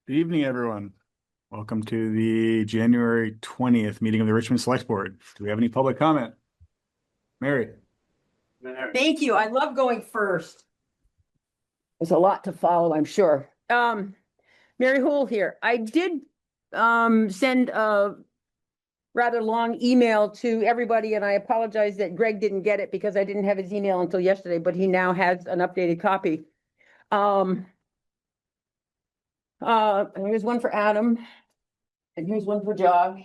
Good evening, everyone. Welcome to the January 20th meeting of the Richmond Selectboard. Do we have any public comment? Mary? Thank you. I love going first. There's a lot to follow, I'm sure. Mary Houle here. I did send a rather long email to everybody, and I apologize that Greg didn't get it because I didn't have his email until yesterday, but he now has an updated copy. Here's one for Adam, and here's one for Jog.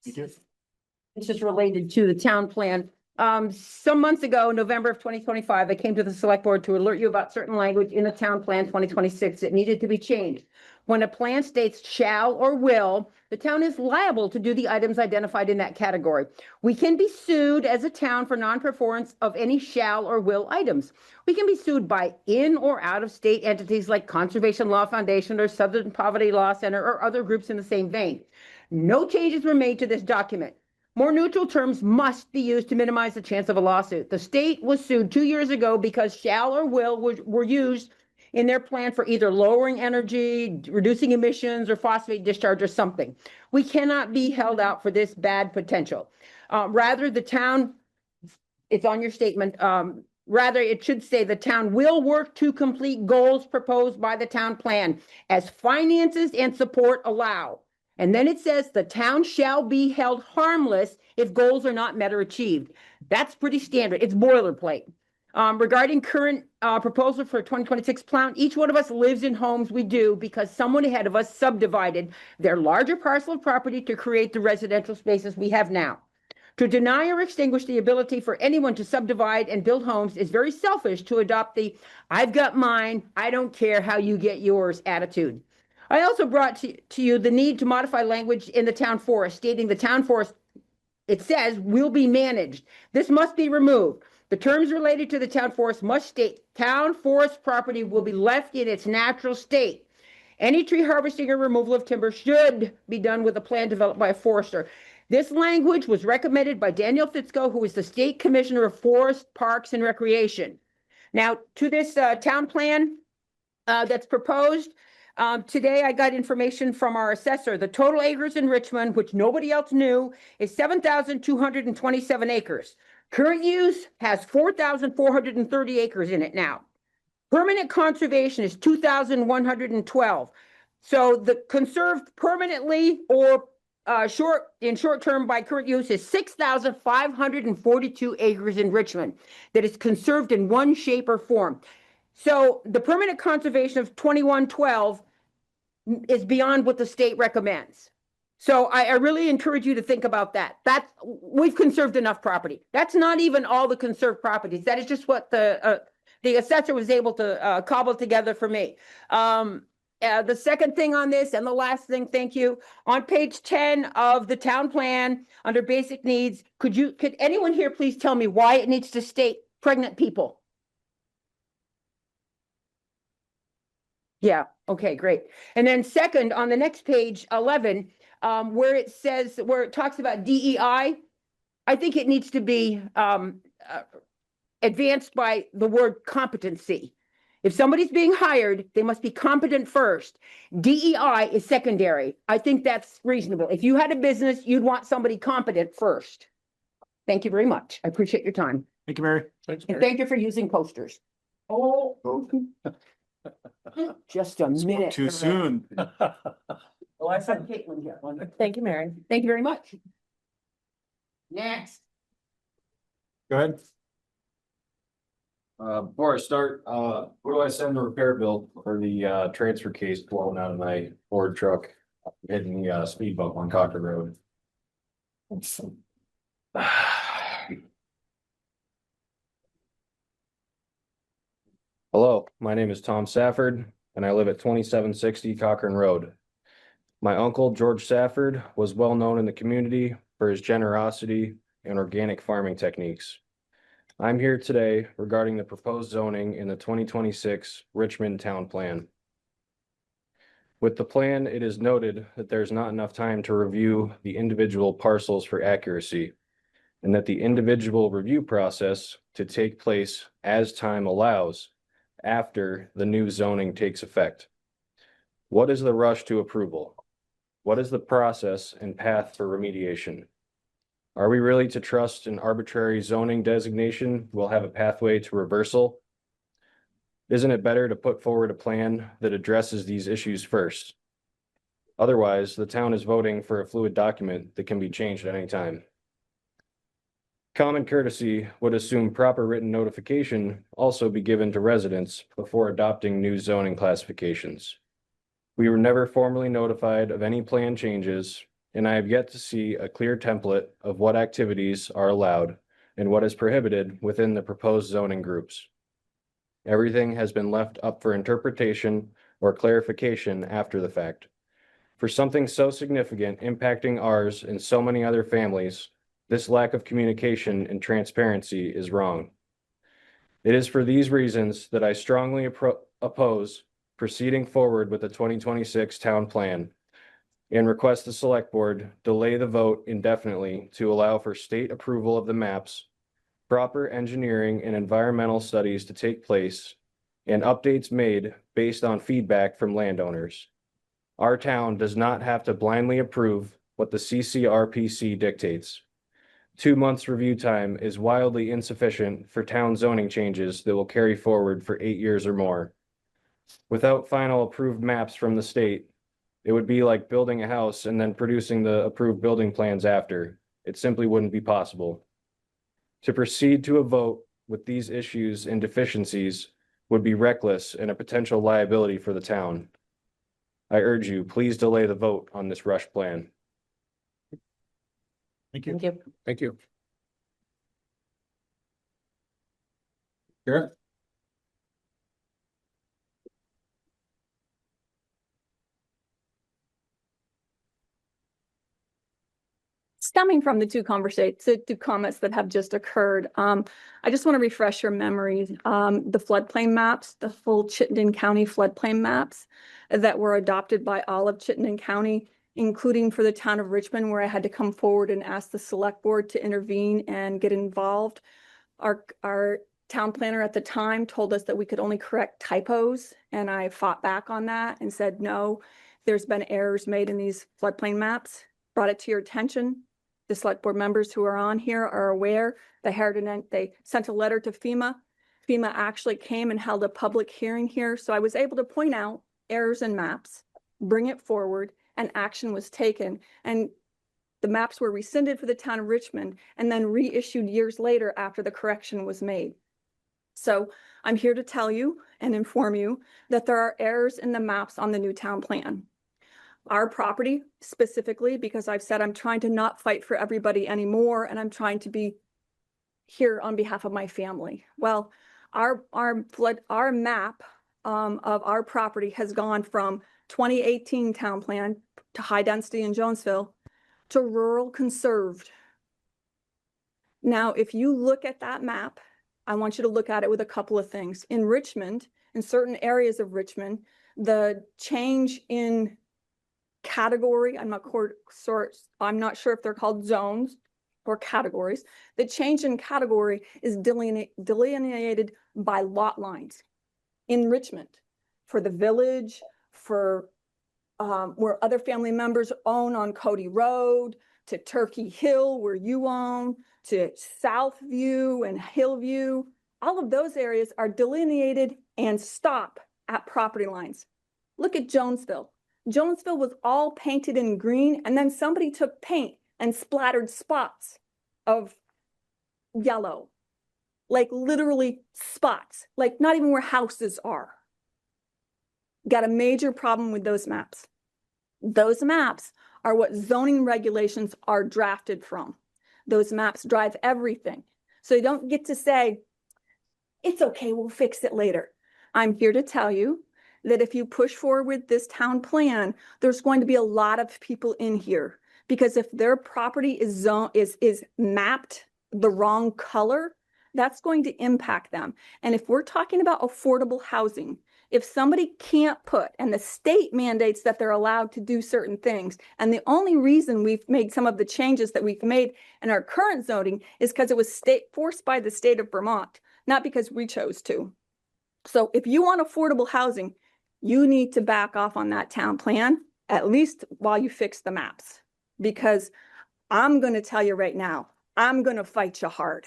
It's just related to the town plan. Some months ago, November of 2025, I came to the select board to alert you about certain language in the town plan 2026 that needed to be changed. When a plan states shall or will, the town is liable to do the items identified in that category. We can be sued as a town for non-performance of any shall or will items. We can be sued by in or out of state entities like Conservation Law Foundation or Southern Poverty Law Center or other groups in the same vein. No changes were made to this document. More neutral terms must be used to minimize the chance of a lawsuit. The state was sued 2 years ago because shall or will were used in their plan for either lowering energy, reducing emissions, or phosphate discharge or something. We cannot be held out for this bad potential. Rather, the town, it's on your statement, rather it should say the town will work to complete goals proposed by the town plan as finances and support allow. And then it says the town shall be held harmless if goals are not met or achieved. That's pretty standard. It's boilerplate. Regarding current proposal for 2026 plan, each one of us lives in homes we do because someone ahead of us subdivided their larger parcel of property to create the residential spaces we have now. To deny or extinguish the ability for anyone to subdivide and build homes is very selfish to adopt the I've got mine, I don't care how you get yours attitude. I also brought to you the need to modify language in the town forest, stating the town forest, it says, will be managed. This must be removed. The terms related to the town forest must state town forest property will be left in its natural state. Any tree harvesting or removal of timber should be done with a plan developed by a forester. This language was recommended by Daniel Fitzko, who is the State Commissioner of Forest, Parks, and Recreation. Now, to this town plan that's proposed, today I got information from our assessor. The total acres in Richmond, which nobody else knew, is 7,227 acres. Current use has 4,430 acres in it now. Permanent conservation is 2,112. So the conserved permanently or short term by current use is 6,542 acres in Richmond that is conserved in one shape or form. So the permanent conservation of 2112 is beyond what the state recommends. So I really encourage you to think about that. We've conserved enough property. That's not even all the conserved properties. That is just what the assessor was able to cobble together for me. The second thing on this and the last thing, thank you. On page 10 of the town plan under basic needs, could anyone here please tell me why it needs to state pregnant people? Yeah, okay, great. And then second, on the next page, 11, where it talks about DEI, I think it needs to be advanced by the word competency. If somebody's being hired, they must be competent first. DEI is secondary. I think that's reasonable. If you had a business, you'd want somebody competent first. Thank you very much. I appreciate your time. Thank you, Mary. Thanks, Mary. And thank you for using posters. Oh, just a minute. Too soon. Oh, I said Caitlin here. Thank you, Mary. Thank you very much. Next. Go ahead. Before I start, who do I send the repair bill for the transfer case blowing out of my Ford truck hitting the speed bump on Cocker Road? Hello, my name is Tom Safford and I live at 2760 Cochrane Road. My uncle, George Safford, was well known in the community for his generosity and organic farming techniques. I'm here today regarding the proposed zoning in the 2026 Richmond Town Plan. With the plan, it is noted that there's not enough time to review the individual parcels for accuracy, and that the individual review process to take place as time allows after the new zoning takes effect. What is the rush to approval? What is the process and path for remediation? Are we really to trust an arbitrary zoning designation will have a pathway to reversal? Isn't it better to put forward a plan that addresses these issues first? Otherwise, the town is voting for a fluid document that can be changed at any time. Common courtesy would assume proper written notification also be given to residents before adopting new zoning classifications. We were never formally notified of any plan changes, and I have yet to see a clear template of what activities are allowed and what is prohibited within the proposed zoning groups. Everything has been left up for interpretation or clarification after the fact. For something so significant impacting ours and so many other families, this lack of communication and transparency is wrong. It is for these reasons that I strongly oppose proceeding forward with the 2026 town plan and request the select board delay the vote indefinitely to allow for state approval of the maps, proper engineering and environmental studies to take place, and updates made based on feedback from landowners. Our town does not have to blindly approve what the CCRPC dictates. 2 months review time is wildly insufficient for town zoning changes that will carry forward for 8 years or more. Without final approved maps from the state, it would be like building a house and then producing the approved building plans after. It simply wouldn't be possible. To proceed to a vote with these issues and deficiencies would be reckless and a potential liability for the town. I urge you, please delay the vote on this rush plan. Thank you. Thank you. Thank you. Kara? Stemming from the two comments that have just occurred, I just want to refresh your memories. The floodplain maps, the full Chittenden County floodplain maps that were adopted by all of Chittenden County, including for the town of Richmond, where I had to come forward and ask the select board to intervene and get involved. Our town planner at the time told us that we could only correct typos, and I fought back on that and said, no, there's been errors made in these floodplain maps, brought it to your attention. The select board members who are on here are aware. They sent a letter to FEMA. FEMA actually came and held a public hearing here. So I was able to point out errors in maps, bring it forward, and action was taken. And the maps were rescinded for the town of Richmond and then reissued years later after the correction was made. So I'm here to tell you and inform you that there are errors in the maps on the new town plan. Our property specifically, because I've said I'm trying to not fight for everybody anymore, and I'm trying to be here on behalf of my family. Well, our map of our property has gone from 2018 town plan to high density in Jonesville to rural conserved. Now, if you look at that map, I want you to look at it with a couple of things. In Richmond, in certain areas of Richmond, the change in category, I'm not sure if they're called zones or categories. The change in category is delineated by lot lines in Richmond for the village, for where other family members own on Cody Road, to Turkey Hill where you own, to Southview and Hillview. All of those areas are delineated and stop at property lines. Look at Jonesville. Jonesville was all painted in green, and then somebody took paint and splattered spots of yellow, like literally spots, like not even where houses are. Got a major problem with those maps. Those maps are what zoning regulations are drafted from. Those maps drive everything. So you don't get to say, it's okay, we'll fix it later. I'm here to tell you that if you push forward with this town plan, there's going to be a lot of people in here, because if their property is mapped the wrong color, that's going to impact them. And if we're talking about affordable housing, if somebody can't put, and the state mandates that they're allowed to do certain things, and the only reason we've made some of the changes that we've made in our current zoning is because it was forced by the state of Vermont, not because we chose to. So if you want affordable housing, you need to back off on that town plan, at least while you fix the maps. Because I'm going to tell you right now, I'm going to fight you hard.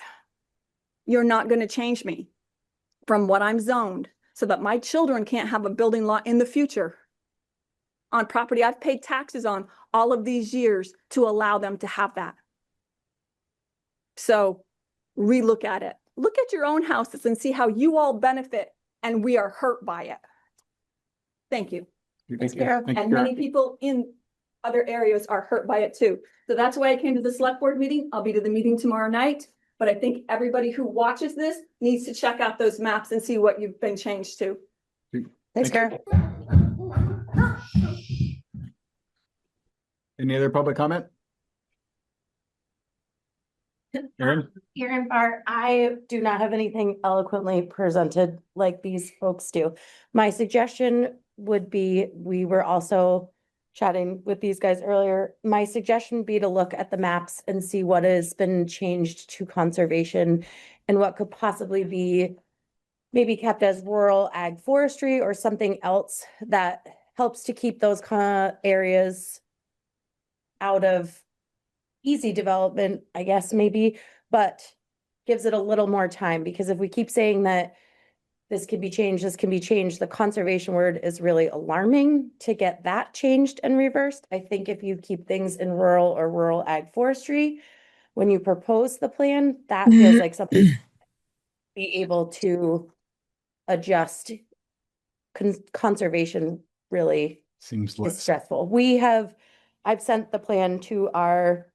You're not going to change me from what I'm zoned so that my children can't have a building lot in the future on property I've paid taxes on all of these years to allow them to have that. So relook at it. Look at your own houses and see how you all benefit and we are hurt by it. Thank you. Thank you. Kara. Thank you, And Kara. many people in other areas are hurt by it too. So that's why I came to the select board meeting. I'll be to the meeting tomorrow night. But I think everybody who watches this needs to check out those maps and see what you've been changed to. Thanks, Kara. Any other public comment? Erin? Erin Bart, I do not have anything eloquently presented like these folks do. My suggestion would be, we were also chatting with these guys earlier. My suggestion would be to look at the maps and see what has been changed to conservation and what could possibly be maybe kept as rural ag forestry or something else that helps to keep those kind of areas out of easy development, I guess, maybe, but gives it a little more time, because if we keep saying that this can be changed, this can be changed, the conservation word is really alarming to get that changed and reversed. I think if you keep things in rural or rural ag forestry, when you propose the plan, that feels like something to be able to adjust. Conservation really Seems is less. stressful. I've sent the plan to our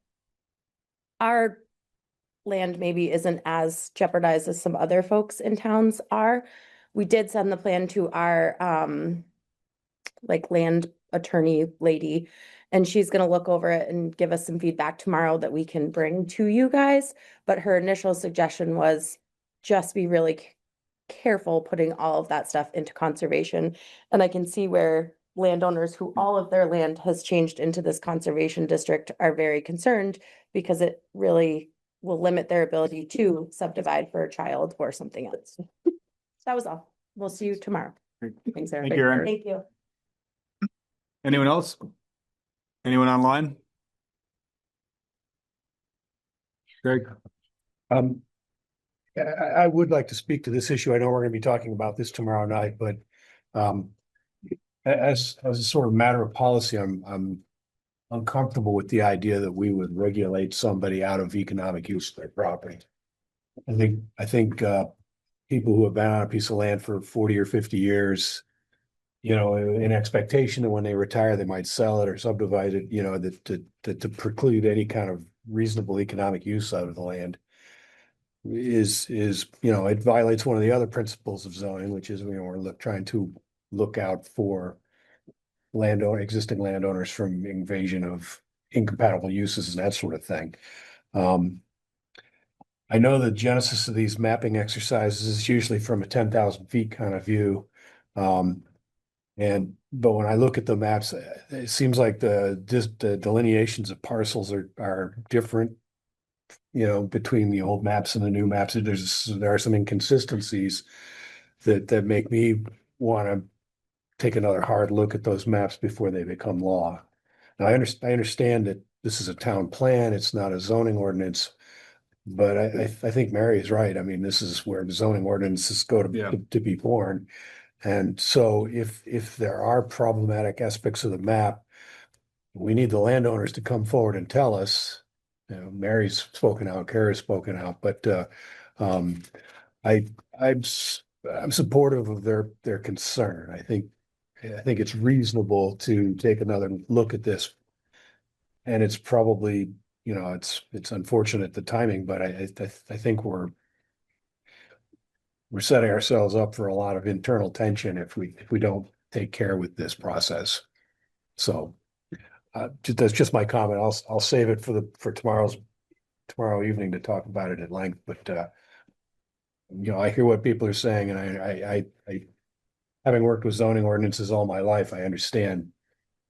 land maybe isn't as jeopardized as some other folks in towns are. We did send the plan to our like land attorney lady, and she's gonna look over it and give us some feedback tomorrow that we can bring to you guys. But her initial suggestion was just be really careful putting all of that stuff into conservation. And I can see where landowners who all of their land has changed into this conservation district are very concerned, because it really will limit their ability to subdivide for a child or something else. That was all. We'll see you tomorrow. Great. Thanks, Sarah. Thank you, Erin. Thank you. Anyone else? Anyone online? Greg? I would like to speak to this issue. I know we're gonna be talking about this tomorrow night, but as a sort of matter of policy, I'm uncomfortable with the idea that we would regulate somebody out of economic use of their property. I think people who have been on a piece of land for 40 or 50 years, you know, in expectation that when they retire, they might sell it or subdivide it, you know, that to preclude any kind of reasonable economic use out of the land is, you know, it violates one of the other principles of zoning, which is, you know, we're trying to look out for existing landowners from invasion of incompatible uses and that sort of thing. I know the genesis of these mapping exercises is usually from a 10,000 feet kind of view. But when I look at the maps, it seems like the delineations of parcels are different, you know, between the old maps and the new maps. There are some inconsistencies that make me want to take another hard look at those maps before they become law. Now, I understand that this is a town plan, it's not a zoning ordinance, but I think Mary is right. I mean, this is where the zoning ordinances go to be born. And so if there are problematic aspects of the map, we need the landowners to come forward and tell us. You know, Mary's spoken out, Kara's spoken out, but I'm supportive of their concern. I think it's reasonable to take another look at this. And it's probably, you know, it's unfortunate the timing, but I think we're setting ourselves up for a lot of internal tension if we don't take care with this process. So that's just my comment. I'll save it for tomorrow evening to talk about it at length. But you know, I hear what people are saying, and I having worked with zoning ordinances all my life, I understand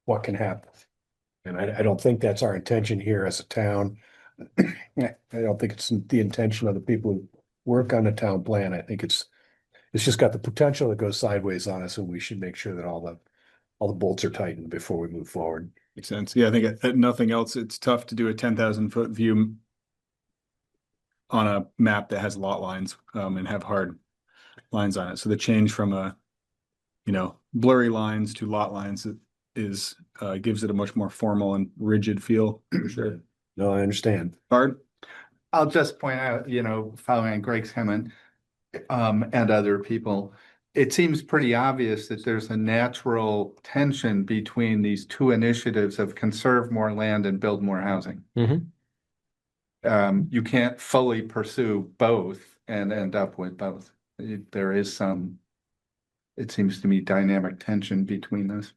what can happen. And I don't think that's our intention here as a town. I don't think it's the intention of the people who work on the town plan. I think it's It's just got the potential to go sideways on us, and we should make sure that all the bolts are tightened before we move forward. Makes sense. Yeah, I think if nothing else, it's tough to do a 10,000-foot view on a map that has lot lines, and have hard lines on it. So the change from blurry lines to lot lines is gives it a much more formal and rigid feel, for sure. No, I understand. Bard? I'll just point out, following Greg's comment, and other people, it seems pretty obvious that there's a natural tension between these two initiatives of conserve more land and build more housing. You can't fully pursue both and end up with both. There is some, it seems to me, dynamic tension between those.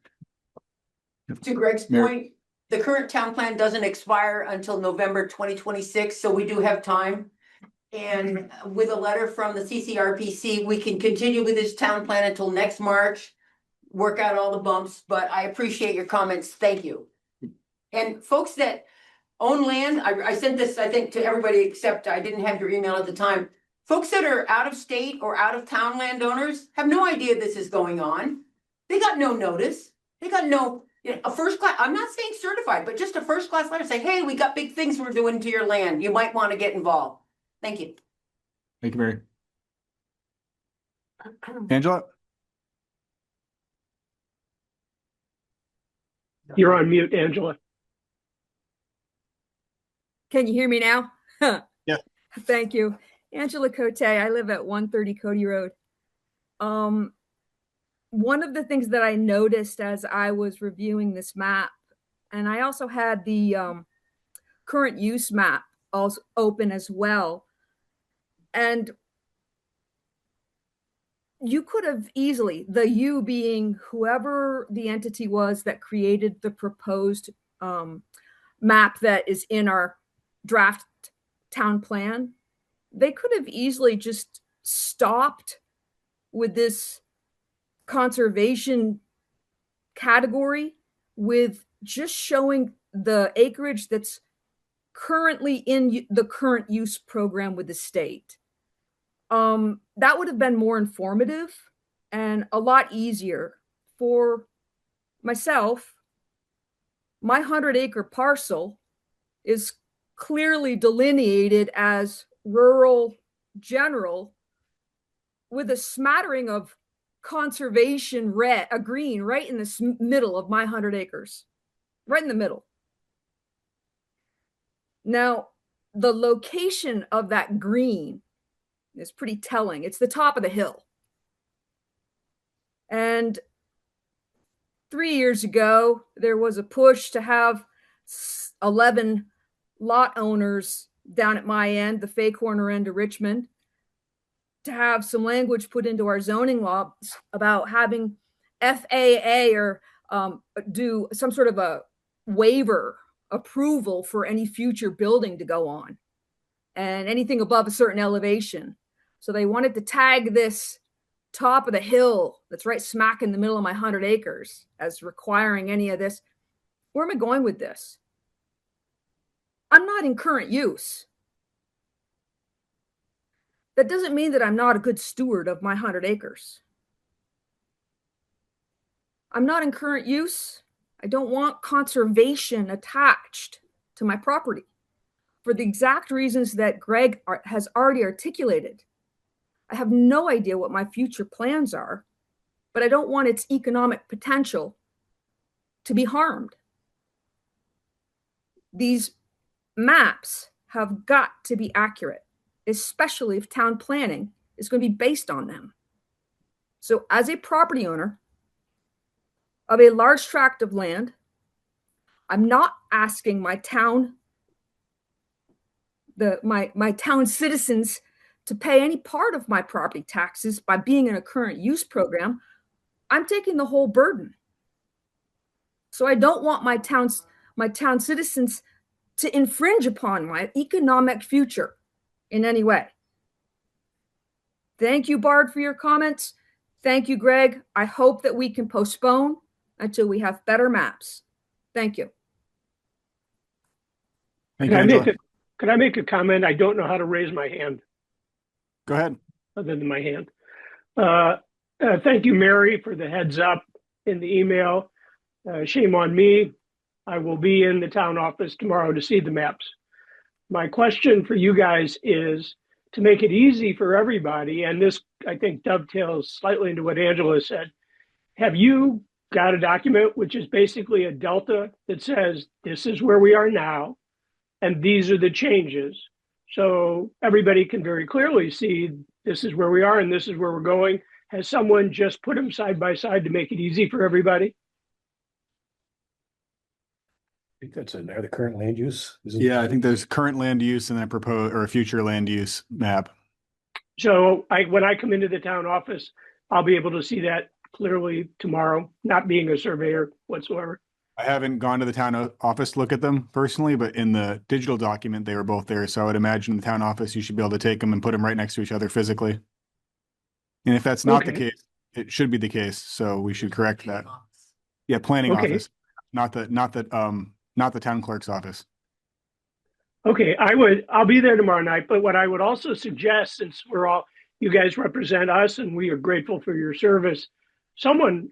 To Greg's Mayor. point, the current town plan doesn't expire until November 2026, so we do have time. And with a letter from the CCRPC, we can continue with this town plan until next March, work out all the bumps, but I appreciate your comments. Thank you. And folks that own land, I sent this, I think, to everybody except I didn't have your email at the time. Folks that are out of state or out of town landowners have no idea this is going on. They got no notice. They got no, a first class, I'm not saying certified, but just a first class letter say, hey, we got big things we're doing to your land. You might want to get involved. Thank you. Thank you, Mary. Angela? You're on mute, Angela. Can you hear me now? Yeah. Thank you. Angela Cote, I live at 130 Cody Road. One of the things that I noticed as I was reviewing this map, and I also had the current use map also open as well. And you could have easily, the you being whoever the entity was that created the proposed map that is in our draft town plan, they could have easily just stopped with this conservation category with just showing the acreage that's currently in the current use program with the state. That would have been more informative and a lot easier for myself. My 100-acre parcel is clearly delineated as rural general with a smattering of conservation red, a green right in the middle of my 100 acres, right in the middle. Now, the location of that green is pretty telling. It's the top of the hill. And 3 years ago, there was a push to have 11 lot owners down at my end, the Fay Corner end of Richmond, to have some language put into our zoning law about having FAA or do some sort of a waiver approval for any future building to go on and anything above a certain elevation. So they wanted to tag this top of the hill that's right smack in the middle of my 100 acres as requiring any of this. Where am I going with this? I'm not in current use. That doesn't mean that I'm not a good steward of my 100 acres. I'm not in current use. I don't want conservation attached to my property for the exact reasons that Greg has already articulated. I have no idea what my future plans are, but I don't want its economic potential to be harmed. These maps have got to be accurate, especially if town planning is going to be based on them. So as a property owner of a large tract of land, I'm not asking my town, my town citizens to pay any part of my property taxes by being in a current use program. I'm taking the whole burden. So I don't want my town citizens to infringe upon my economic future in any way. Thank you, Bard, for your comments. Thank you, Greg. I hope that we can postpone until we have better maps. Thank you. Thank you, Can Angela. can I make a comment? I don't know how to raise my hand Go ahead. other than my hand. Thank you, Mary, for the heads up in the email. Shame on me. I will be in the town office tomorrow to see the maps. My question for you guys is to make it easy for everybody, and this, I think, dovetails slightly into what Angela said. Have you got a document which is basically a delta that says this is where we are now and these are the changes? So everybody can very clearly see this is where we are and this is where we're going. Has someone just put them side by side to make it easy for everybody? I think that's in there, the current land use. Yeah, I think there's current land use and then propose or a future land use map. So when I come into the town office, I'll be able to see that clearly tomorrow, not being a surveyor whatsoever. I haven't gone to the town office to look at them personally, but in the digital document, they were both there. So I would imagine the town office, you should be able to take them and put them right next to each other physically. And if that's not the Okay. case, it should be the case. So we should correct that. Yeah, planning Okay. office, not the town clerk's office. Okay, I'll be there tomorrow night, but what I would also suggest, since you guys represent us and we are grateful for your service, someone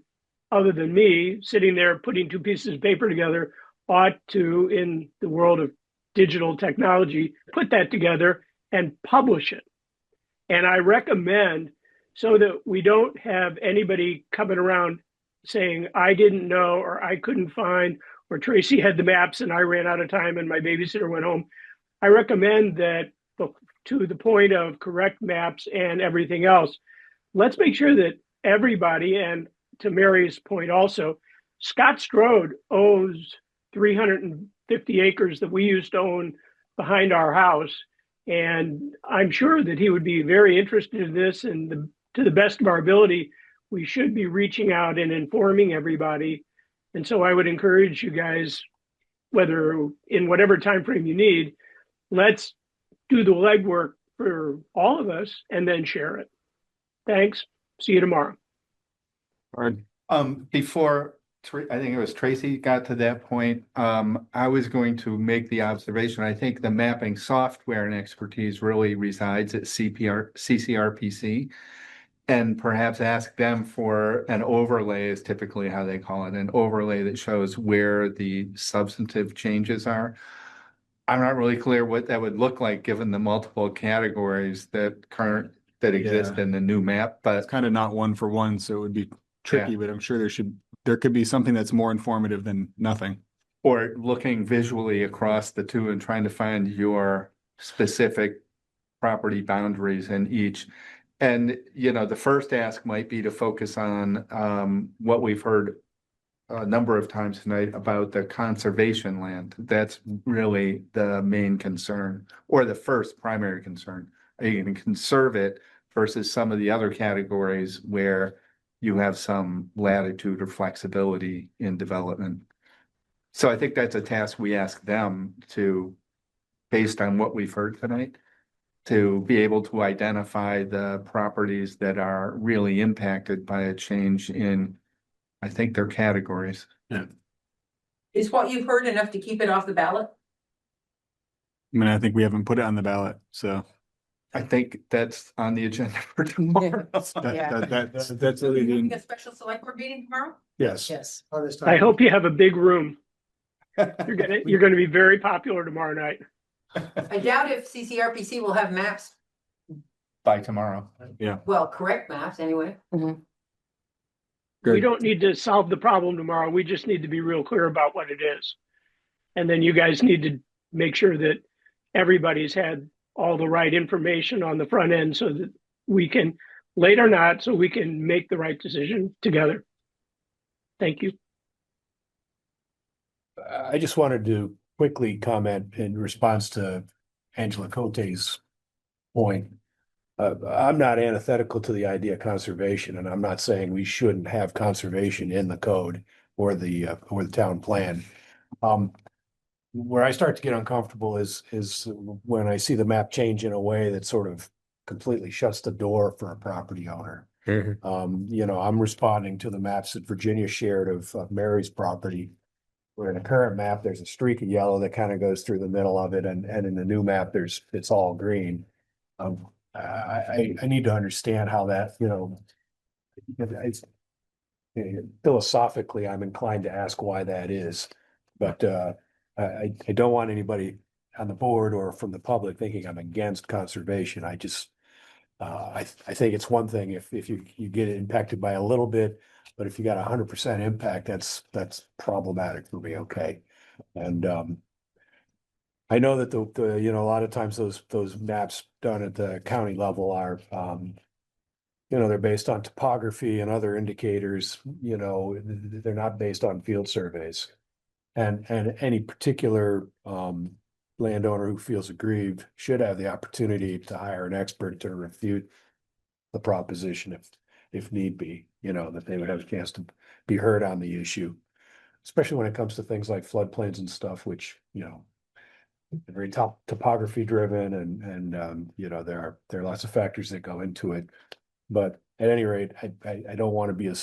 other than me sitting there putting two pieces of paper together ought to, in the world of digital technology, put that together and publish it. And I recommend, so that we don't have anybody coming around saying, I didn't know, or I couldn't find, or Tracy had the maps and I ran out of time and my babysitter went home. I recommend that to the point of correct maps and everything else, let's make sure that everybody, and to Mary's point also, Scott Strode owns 350 acres that we used to own behind our house. And I'm sure that he would be very interested in this, and to the best of our ability, we should be reaching out and informing everybody. And so I would encourage you guys, whether in whatever time frame you need, let's do the legwork for all of us and then share it. Thanks. See you tomorrow. Before I think it was Tracy got to that point, I was going to make the observation. I think the mapping software and expertise really resides at CCRPC. And perhaps ask them for an overlay, is typically how they call it, an overlay that shows where the substantive changes are. I'm not really clear what that would look like, given the multiple categories that exist Yeah. in the new map, It's but kind of not one for one, so it would be tricky, but I'm sure there could be something that's more informative than nothing. or looking visually across the two and trying to find your specific property boundaries in each. And, the first ask might be to focus on what we've heard a number of times tonight about the conservation land. That's really the main concern, or the first primary concern. Are you going to conserve it versus some of the other categories where you have some latitude or flexibility in development? So I think that's a task we ask them to, based on what we've heard tonight, to be able to identify the properties that are really impacted by a change in, I think, their categories. Is what you've heard enough to keep it off the ballot? I mean, I think we haven't put it on the ballot, so I think that's on the agenda for tomorrow. that's really Having the, a special select board meeting tomorrow? Yes. Yes. I hope you have a big room. You're gonna be very popular tomorrow night. I doubt if CCRPC will have maps, By tomorrow. well, correct maps anyway. We Good. don't need to solve the problem tomorrow. We just need to be real clear about what it is. And then you guys need to make sure that everybody's had all the right information on the front end so that we can, late or not, so we can make the right decision together. Thank you. I just wanted to quickly comment in response to Angela Cote's point. I'm not antithetical to the idea of conservation, and I'm not saying we shouldn't have conservation in the code or the town plan. Where I start to get uncomfortable is when I see the map change in a way that sort of completely shuts the door for a property owner. I'm responding to the maps that Virginia shared of Mary's property, where in the current map, there's a streak of yellow that kind of goes through the middle of it, and in the new map, it's all green. I need to understand how that, it's philosophically, I'm inclined to ask why that is. But I don't want anybody on the board or from the public thinking I'm against conservation. I just I think it's one thing if you get impacted by a little bit, but if you got 100% impact, that's problematic for me. Okay. And I know that a lot of times those maps done at the county level are they're based on topography and other indicators, they're not based on field surveys. And any particular landowner who feels aggrieved should have the opportunity to hire an expert to refute the proposition if need be, that they would have a chance to be heard on the issue. Especially when it comes to things like floodplains and stuff, which, very topography driven and there are lots of factors that go into it. But at any rate, I don't want to be a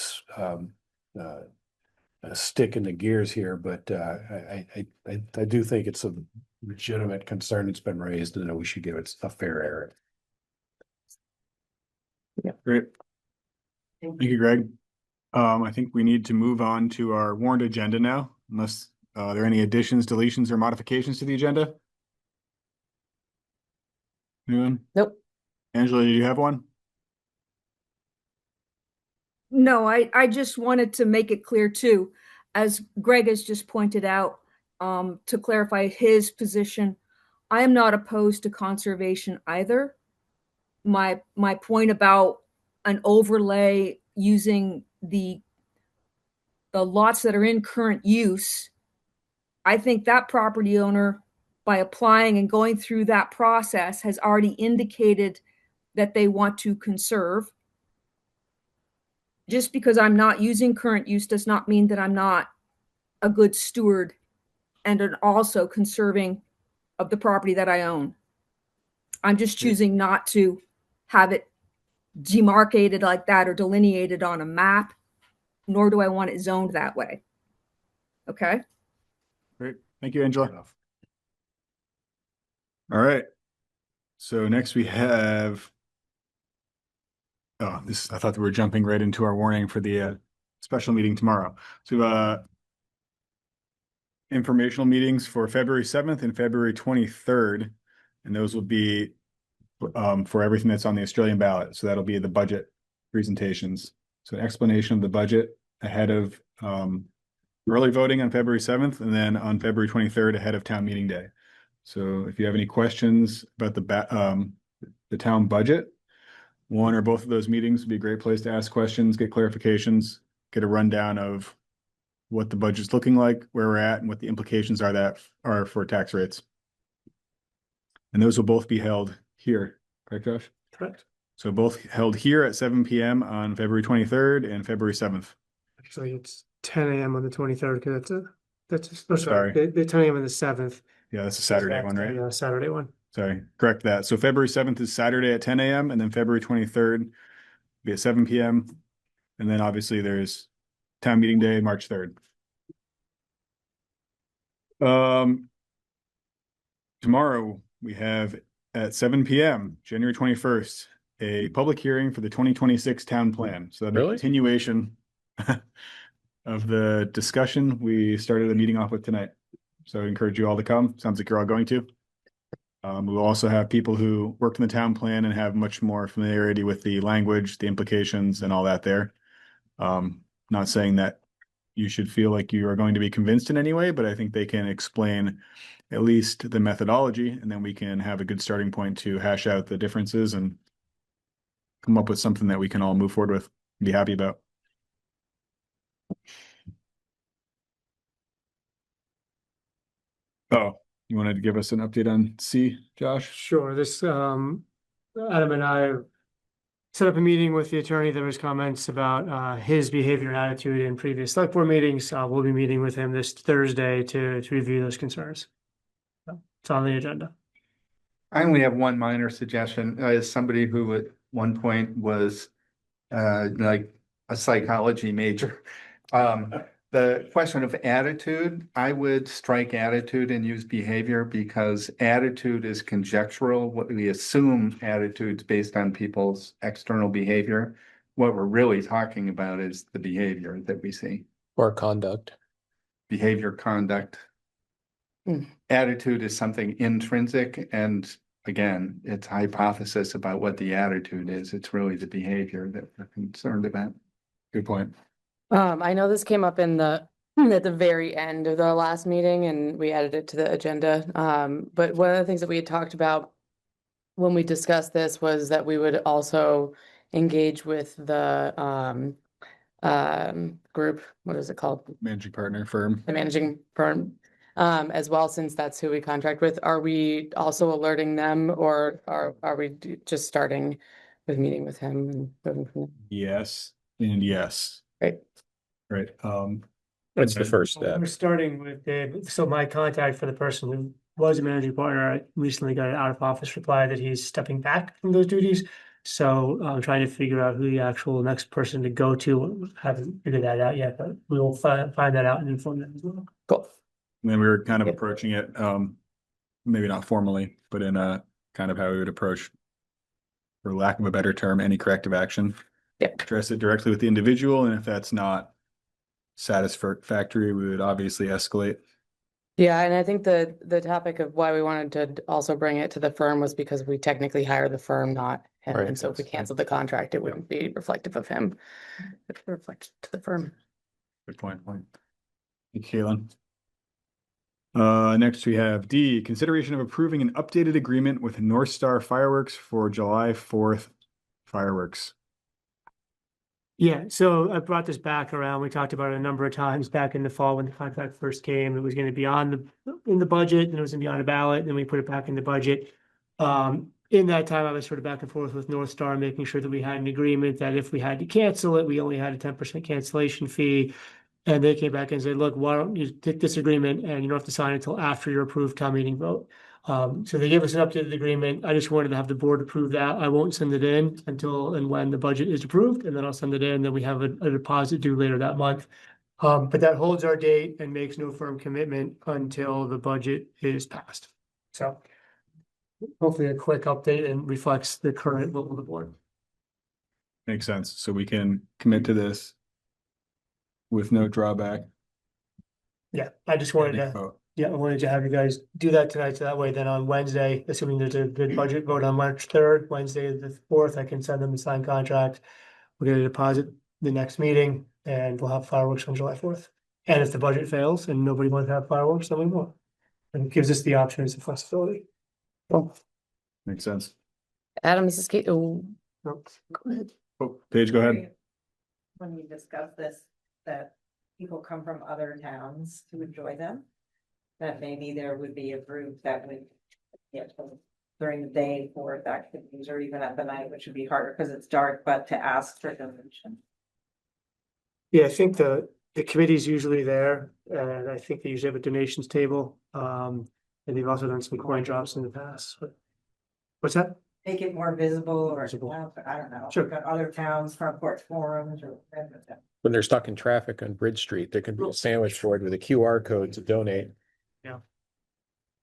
stick in the gears here, but I do think it's a legitimate concern that's been raised and that we should give it a fair air. Great. Thank you, Greg. I think we need to move on to our warrant agenda now, unless there are any additions, deletions, or modifications to the agenda? Anyone? Nope. Angela, do you have one? No, I just wanted to make it clear too, as Greg has just pointed out, to clarify his position. I am not opposed to conservation either. My point about an overlay using the lots that are in current use, I think that property owner, by applying and going through that process, has already indicated that they want to conserve. Just because I'm not using current use does not mean that I'm not a good steward and an also conserving of the property that I own. I'm just choosing not to have it demarcated like that or delineated on a map, nor do I want it zoned that way. Okay? Great. Thank you, Angela. All right. So next we have, I thought we were jumping right into our warning for the special meeting tomorrow. So informational meetings for February 7th and February 23rd. And those will be for everything that's on the Australian ballot. So that'll be the budget presentations. So an explanation of the budget ahead of early voting on February 7th and then on February 23rd ahead of town meeting day. So if you have any questions about the town budget, one or both of those meetings would be a great place to ask questions, get clarifications, get a rundown of what the budget's looking like, where we're at, and what the implications are for tax rates. And those will both be held here, correct, Josh? Correct. So both held here at 7 p.m. on February 23rd and February 7th. Actually, it's 10 a.m. on the 23rd because Sorry. The 10 a.m. on the 7th. Yeah, that's a Saturday one, right? Yeah, Saturday one. Sorry, correct that. So February 7th is Saturday at 10 a.m. and then February 23rd be at 7 p.m. And then obviously there's town meeting day, March 3rd. Tomorrow we have at 7 p.m., January 21st, a public hearing for the 2026 town plan. So that'll be a continuation of the discussion we started the meeting off with tonight. So I encourage you all to come. Sounds like you're all going to. We will also have people who worked in the town plan and have much more familiarity with the language, the implications, and all that there. Not saying that you should feel like you are going to be convinced in any way, but I think they can explain at least the methodology, and then we can have a good starting point to hash out the differences and come up with something that we can all move forward with and be happy about. Oh, you wanted to give us an update on C, Josh? Sure. This Adam and I set up a meeting with the attorney. There was comments about his behavior and attitude in previous select board meetings. We'll be meeting with him this Thursday to review those concerns. So it's on the agenda. I only have one minor suggestion. As somebody who at one point was like a psychology major, The question of attitude, I would strike attitude and use behavior because attitude is conjectural. What we assume attitudes based on people's external behavior. What we're really talking about is the behavior that we see. Or conduct. Behavior, conduct. Attitude is something intrinsic, and again, it's hypothesis about what the attitude is. It's really the behavior that we're concerned about. Good point. I know this came up in the, at the very end of the last meeting and we added it to the agenda. But one of the things that we had talked about when we discussed this was that we would also engage with the, group, what is it called? Managing partner firm. The managing firm, as well, since that's who we contract with. Are we also alerting them, or are we just starting with meeting with him and moving from there? Yes, and yes. Right. Right. That's the first step. We're starting with Dave. So my contact for the person who was a managing partner, I recently got an out of office reply that he's stepping back from those duties. So I'm trying to figure out who the actual next person to go to. Haven't figured that out yet, but we will find that out and inform them as well. Cool. And then we were kind of Yeah. approaching it, maybe not formally, but in a kind of how we would approach, for lack of a better term, any corrective action. Yep. Address it directly with the individual, and if that's not satisfactory, we would obviously escalate. Yeah, and I think the topic of why we wanted to also bring it to the firm was because we technically hired the firm, not him. Right. And so if we canceled the contract, it wouldn't be reflective of him. It would reflect to the firm. Good point. Thank you, Caitlin. Next we have D, consideration of approving an updated agreement with Northstar Fireworks for July 4th fireworks. Yeah, so I brought this back around. We talked about it a number of times back in the fall when the contract first came. It was going to be in the budget, and it was going to be on a ballot, and then we put it back in the budget. In that time, I was sort of back and forth with Northstar, making sure that we had an agreement that if we had to cancel it, we only had a 10% cancellation fee. And they came back and said, look, why don't you take this agreement and you don't have to sign it until after your approved town meeting vote. So they gave us an updated agreement. I just wanted to have the board approve that. I won't send it in until and when the budget is approved, and then I'll send it in. Then we have a deposit due later that month. But that holds our date and makes no firm commitment until the budget is passed. So hopefully a quick update and reflects the current will of the board. Makes sense. So we can commit to this with no drawback. Yeah, I just wanted pending to. vote. Yeah, I wanted to have you guys do that tonight, so that way then on Wednesday, assuming there's a good budget vote on March 3rd, Wednesday the 4th, I can send them the signed contract. We're gonna deposit the next meeting and we'll have fireworks on July 4th. And if the budget fails and nobody wants to have fireworks, then we won't. And it gives us the options and flexibility. Cool. Makes sense. Adam, this is Kate. Oh, So, go ahead. Oh, Paige, go ahead. When we discuss this, that people come from other towns to enjoy them, that maybe there would be a group that would get during the day for activities or even at the night, which would be harder because it's dark, but to ask for donation. yeah, I think the committee's usually there, and I think they usually have a donations table. And they've also done some coin drops in the past. But what's that? Make it more visible or, Visible. I don't know. Sure. Got other towns, front porch forums or whatever. When they're stuck in traffic on Bridge Street, there can be a sandwich board with a QR code to donate.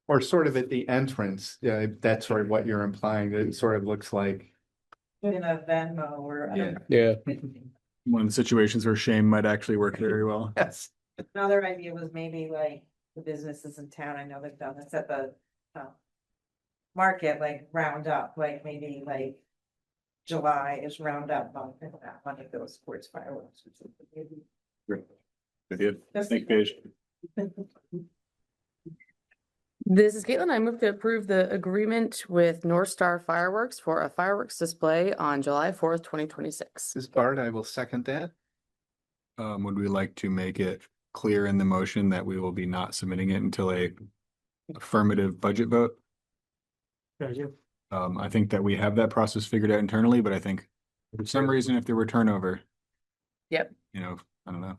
Or sort of at the entrance, yeah, that's sort of what you're implying, it sort of looks like. In a Venmo or. I don't know. Yeah. One of the situations where shame might actually work very well. Yes. Another idea was maybe like the businesses in town, I know they've done this at the market, like round up, like maybe like July is round up on one of those sports fireworks. Good deal. Thank you, Paige. This is Caitlin. I move to approve the agreement with Northstar Fireworks for a fireworks display on July 4th, 2026. This is Bart, I will second that. Would we like to make it clear in the motion that we will be not submitting it until a affirmative budget vote? Thank you. I think that we have that process figured out internally, but I think for some reason, if there were turnover. Yep. You know, I don't know.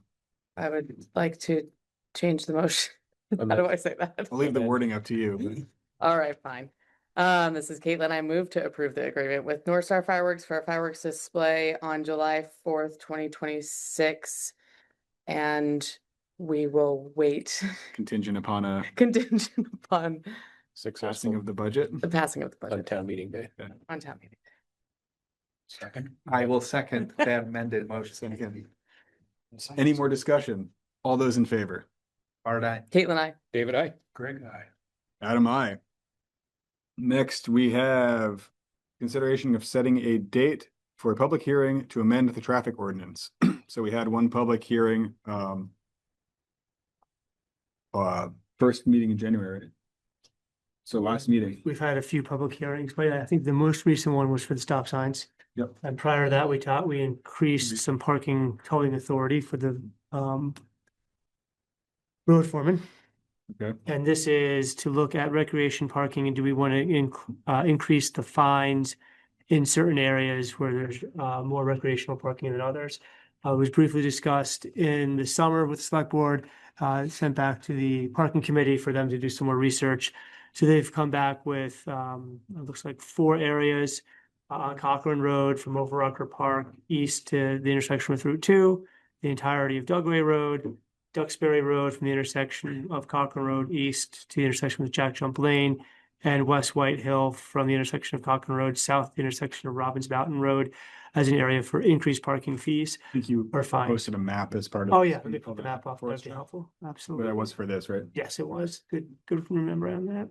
I would like to change the motion. How do I say that? I'll leave the wording up to you. but- All right, fine. This is Caitlin. I move to approve the agreement with Northstar Fireworks for a fireworks display on July 4th, 2026. And we will wait Contingent upon a contingent upon passing Successful of the budget. the passing of the on budget town meeting day. on town meeting. Second. I will second that amended motion. Any more discussion? All those in favor? Art, I. Caitlin, I. David, I. Greg, aye. Adam, I. Next, we have consideration of setting a date for a public hearing to amend the traffic ordinance. So we had one public hearing, first meeting in January. So last meeting. We've had a few public hearings, but I think the most recent one was for the stop signs. Yep. And prior to that, we increased some parking towing authority for the road foreman. Okay. And this is to look at recreation parking and do we want to increase the fines in certain areas where there's more recreational parking than others. It was briefly discussed in the summer with the select board, sent back to the parking committee for them to do some more research. So they've come back with, it looks like 4 areas on Cochrane Road from Overrucker Park east to the intersection with Route 2, the entirety of Dugway Road, Duxbury Road from the intersection of Cochrane Road east to the intersection with Jack Jump Lane, and West White Hill from the intersection of Cochrane Road south to the intersection of Robbins Mountain Road as an area for increased parking fees I think you or fines. posted a map as part of. Oh, yeah, let me pull the map off. For us, That'd be John. helpful. But Absolutely. that was for this, right? Yes, it was. Good remembering that.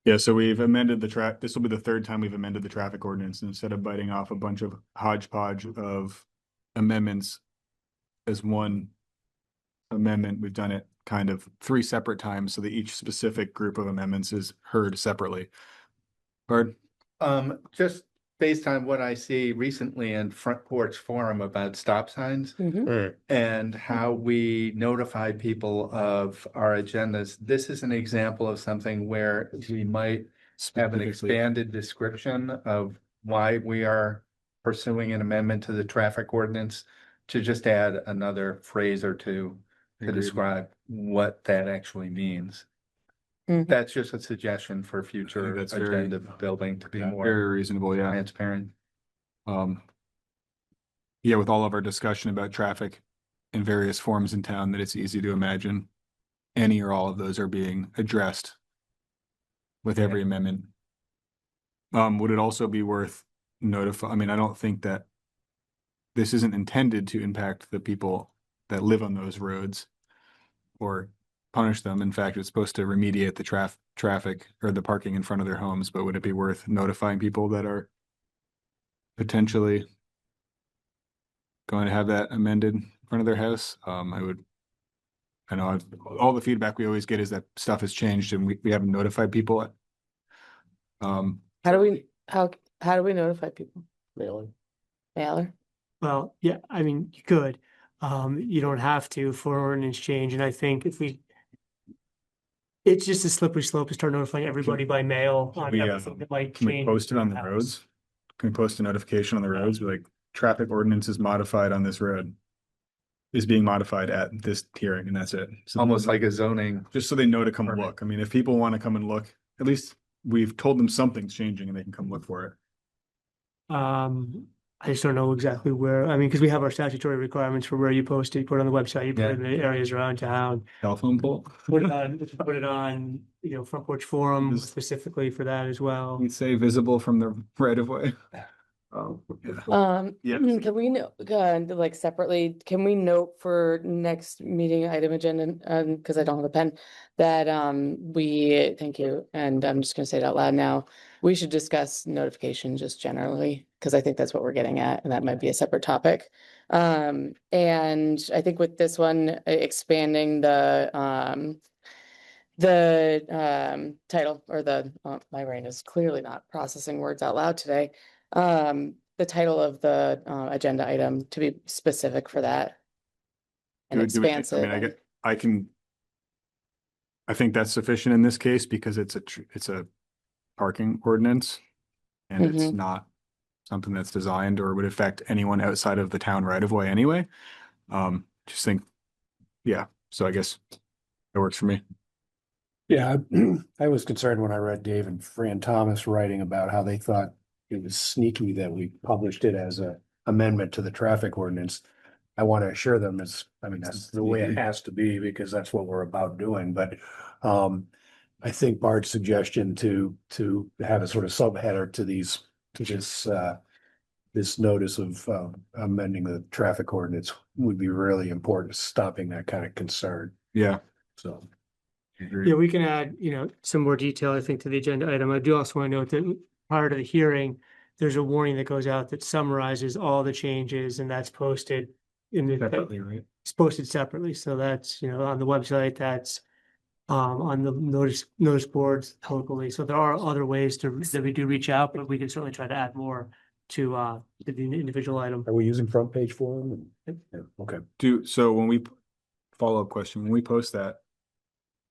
Yeah, so we've amended this will be the third time we've amended the traffic ordinance. Instead of biting off a bunch of hodgepodge of amendments as one amendment, we've done it kind of 3 separate times so that each specific group of amendments is heard separately. Bard? Just based on what I see recently in Front Porch Forum about stop signs and how we notify people of our agendas, this is an example of something where we might have an Specifically. expanded description of why we are pursuing an amendment to the traffic ordinance to just add another phrase or two to Agreed. describe what that actually means. Mhm. That's just a suggestion for future that's very- agenda building to be more Very reasonable, yeah. transparent. Yeah, with all of our discussion about traffic in various forms in town, that it's easy to imagine any or all of those are being addressed with every amendment. Would it also be worth I mean, I don't think that this isn't intended to impact the people that live on those roads or punish them. In fact, it's supposed to remediate the traffic or the parking in front of their homes, but would it be worth notifying people that are potentially going to have that amended in front of their house? I know all the feedback we always get is that stuff has changed and we haven't notified people. How do we notify people? Mailing. Mailer? Well, yeah, I mean, you could. You don't have to for ordinance change, and I think it's just a slippery slope to start notifying everybody by mail on everything that might Can we change. post it on in the house. roads? Can we post a notification on the roads? Be like, traffic ordinance is modified on this road. Is being modified at this hearing, and that's it. So Almost like a zoning. just so they know to come Permit. look. I mean, if people want to come and look, at least we've told them something's changing and they can come look for it. I just don't know exactly where, I mean, because we have our statutory requirements for where you post it, you put it on the website, you put it in the areas around town. Telephone pole? Put it on, Front Porch Forum Just- specifically for that as well. We'd say visible from the right of way. Oh, yeah. Yeah. Can we know, like separately, can we note for next meeting item agenda, because I don't have a pen, that thank you, and I'm just gonna say it out loud now. We should discuss notification just generally, because I think that's what we're getting at, and that might be a separate topic. And I think with this one, expanding the title or my brain is clearly not processing words out loud today. The title of the agenda item to be specific for that. And expansive. I mean, I think that's sufficient in this case because it's a parking ordinance. And it's Mhm. not something that's designed or would affect anyone outside of the town right of way anyway. Just think, yeah, so I guess it works for me. Yeah, I was concerned when I read Dave and Fran Thomas writing about how they thought it was sneaky that we published it as a amendment to the traffic ordinance. I want to assure them that's the way it has to be because that's what we're about doing, but I think Bart's suggestion to have a sort of subheader to this notice of amending the traffic ordinance would be really important, stopping that kind of concern, Yeah. so. Yeah, we can add, some more detail, I think, to the agenda item. I do also want to note that prior to the hearing, there's a warning that goes out that summarizes all the changes and that's posted in the. Separately, right? It's posted separately, so that's, on the website, that's on the notice boards locally. So there are other ways that we do reach out, but we can certainly try to add more to the individual item. Are we using front page form? Yeah, okay. So when we, follow-up question, when we post that,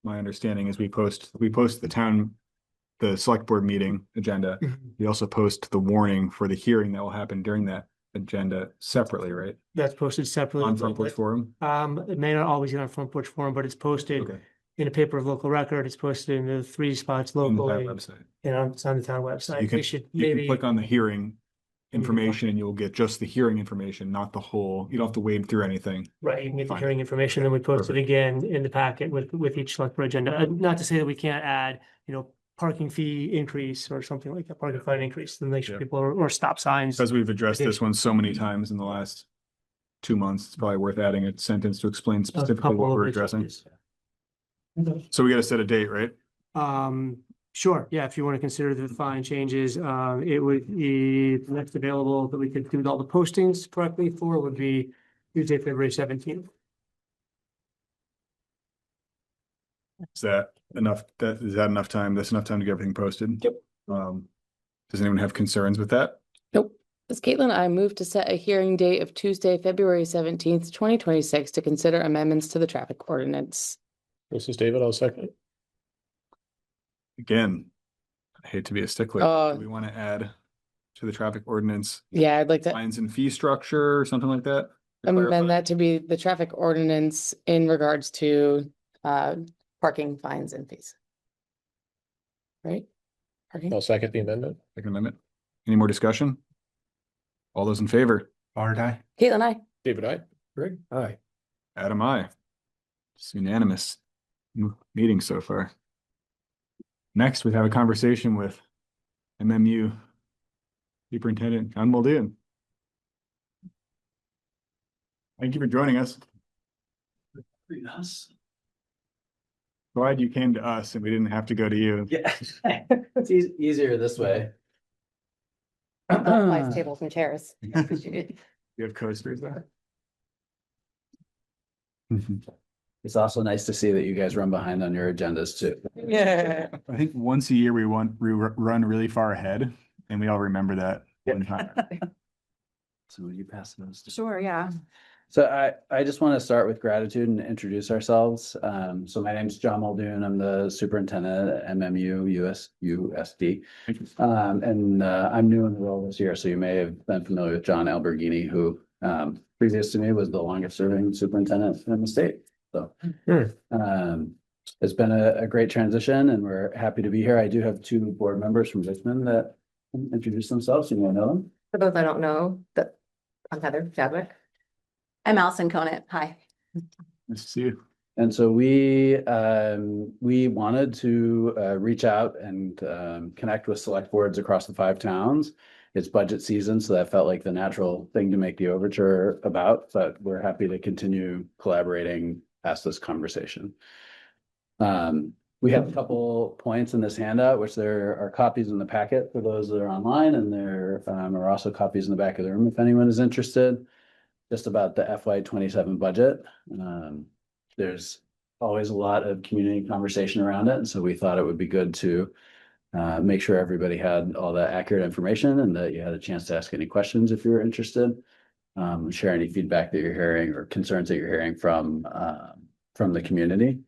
my understanding is we post the select board meeting agenda. We also post the warning for the hearing that will happen during that agenda separately, right? That's posted separately. On Front Porch Forum? It may not always be on Front Porch Forum, but it's posted Okay. in a paper of local record. It's posted in the 3 spots On the locally. town website. And it's on the town website. You can, We should you can maybe. click on the hearing information and you'll get just the hearing information, not the whole, you don't have to wade through anything. Right, you can get the Fine. hearing information, then we post it Perfect. again in the packet with each select board agenda. Not to say that we can't add, parking fee increase or something like that, parking fine increase, to make sure Yeah. people or stop signs. Because we've addressed this one so many times in the last 2 months, it's probably worth adding a sentence to explain A specifically couple what of we're the addressing. changes. Okay. So we got to set a date, right? Sure, yeah, if you want to consider the fine changes, it would be the next available that we could do all the postings correctly for would be Tuesday, February 17th. Is that enough? Is that enough time? That's enough time to get everything posted? Yep. Does anyone have concerns with that? Nope. Ms. Caitlin, I move to set a hearing date of Tuesday, February 17th, 2026 to consider amendments to the traffic ordinance. This is David, I'll second. Again, I hate to be a stickler. Do we want to add to the traffic ordinance Yeah, I'd like to fines and fee structure or something like that? To clarify? amend that to be the traffic ordinance in regards to parking fines and fees. Right? Parking? I'll second the amendment. Second amendment. Any more discussion? All those in favor? Bart, aye. Caitlin, I. David, I. Greg, aye. Adam, I. It's unanimous meeting so far. Next, we have a conversation with MMU Superintendent John Muldoon. Thank you for joining us. Glad you came to us and we didn't have to go to you. Yeah, it's easier this way. Nice tables and chairs. You have coasters there? It's also nice to see that you guys run behind on your agendas too. Yeah. I think once a year we run really far ahead and we all remember that one time. So will you pass those? Sure, yeah. So I just want to start with gratitude and introduce ourselves. So my name is John Muldoon. I'm the superintendent at MMUUSD. And I'm new in the role this year, so you may have been familiar with John Alberghini, who previous to me was the longest serving superintendent in the state. So it's been a great transition and we're happy to be here. I do have 2 board members from Richmond that introduce themselves. You may know them. For those I don't know, that I'm Heather Chadwick. I'm Allison Conant. Hi. Nice to see you. And so we wanted to reach out and connect with select boards across the 5 towns. It's budget season, so that felt like the natural thing to make the overture about, but we're happy to continue collaborating past this conversation. We have a couple points in this handout, which there are copies in the packet for those that are online, and there are also copies in the back of the room if anyone is interested. Just about the FY27 budget. There's always a lot of community conversation around it, and so we thought it would be good to make sure everybody had all the accurate information and that you had a chance to ask any questions if you were interested. Share any feedback that you're hearing or concerns that you're hearing from the community.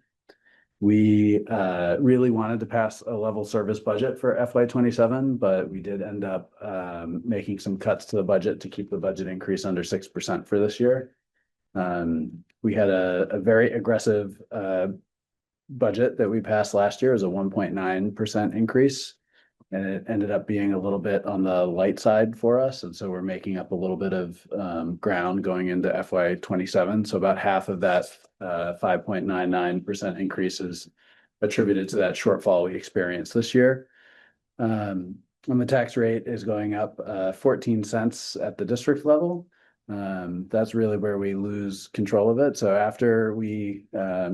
We really wanted to pass a level service budget for FY27, but we did end up making some cuts to the budget to keep the budget increase under 6% for this year. We had a very aggressive budget that we passed last year. It was a 1.9% increase. And it ended up being a little bit on the light side for us. And so we're making up a little bit of ground going into FY 27. So about half of that 5.99% increase is attributed to that shortfall we experienced this year. And the tax rate is going up 14 cents at the district level. That's really where we lose control of it. So after we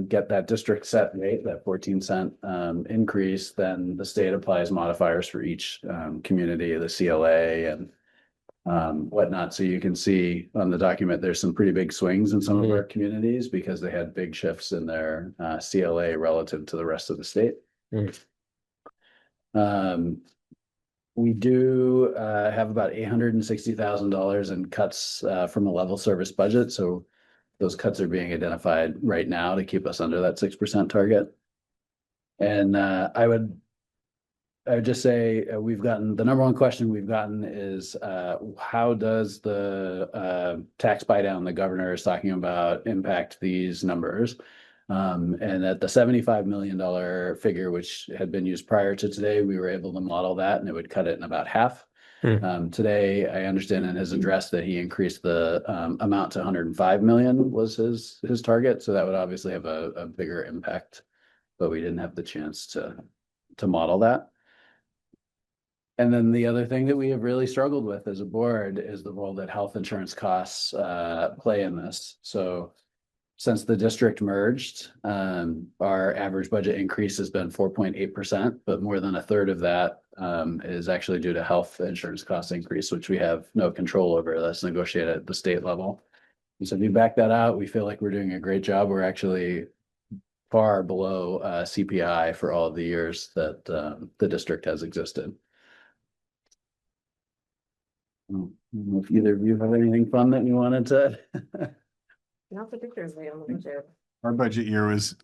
get that district set rate, that 14-cent increase, then the state applies modifiers for each community, the CLA and whatnot. So you can see on the document, there's some pretty big swings in some of our communities because they had big shifts in their CLA relative to the rest of the state. We do have about $860,000 in cuts from a level service budget. So those cuts are being identified right now to keep us under that 6% target. And I would just say we've gotten, the number one question we've gotten is how does the tax buy down the governor is talking about impact these numbers? And at the $75 million figure, which had been used prior to today, we were able to model that and it would cut it in about half. Today, I understand in his address that he increased the amount to 105 million was his target. So that would obviously have a bigger impact, but we didn't have the chance to model that. And then the other thing that we have really struggled with as a board is the role that health insurance costs play in this. So since the district merged, our average budget increase has been 4.8%, but more than a third of that is actually due to health insurance cost increase, which we have no control over. That's negotiated at the state level. And so if you back that out, we feel like we're doing a great job. We're actually far below CPI for all of the years that the district has existed. I don't know if either of you have anything fun that you wanted to. Not particularly on the budget. Our budget year was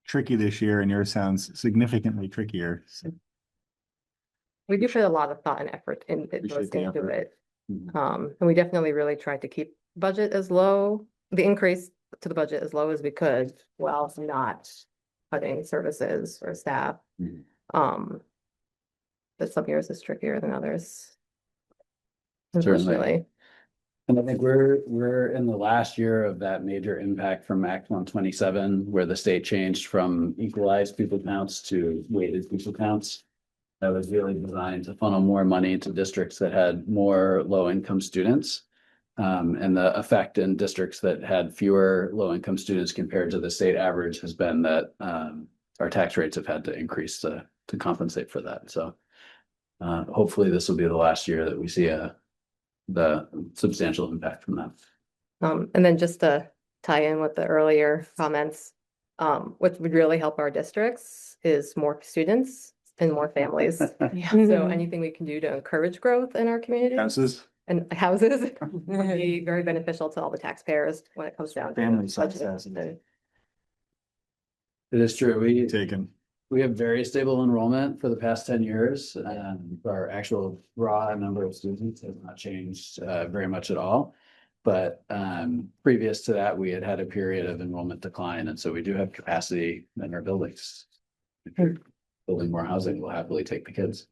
tricky this year and yours sounds significantly trickier. So We do put a lot of thought and effort into Appreciate the into effort. it. And we definitely really tried to keep budget as low, the increase to the budget as low as we could, while not cutting services or staff. But some years is trickier than others. Unfortunately. And I think we're in the last year of that major impact from Act 127, where the state changed from equalized pupil counts to weighted pupil counts. That was really designed to funnel more money to districts that had more low-income students. And the effect in districts that had fewer low-income students compared to the state average has been that our tax rates have had to increase to compensate for that. So hopefully this will be the last year that we see the substantial impact from that. And then just to tie in with the earlier comments, what would really help our districts is more students and more families. So anything we can do to encourage growth in our community houses, and houses would be very beneficial to all the taxpayers when it comes down to family size budget. houses. It is true. Taken. We have very stable enrollment for the past 10 years. Our actual raw number of students has not changed very much at all. But previous to that, we had a period of enrollment decline. And so we do have capacity in our buildings. If you're building more housing, we'll happily take the kids.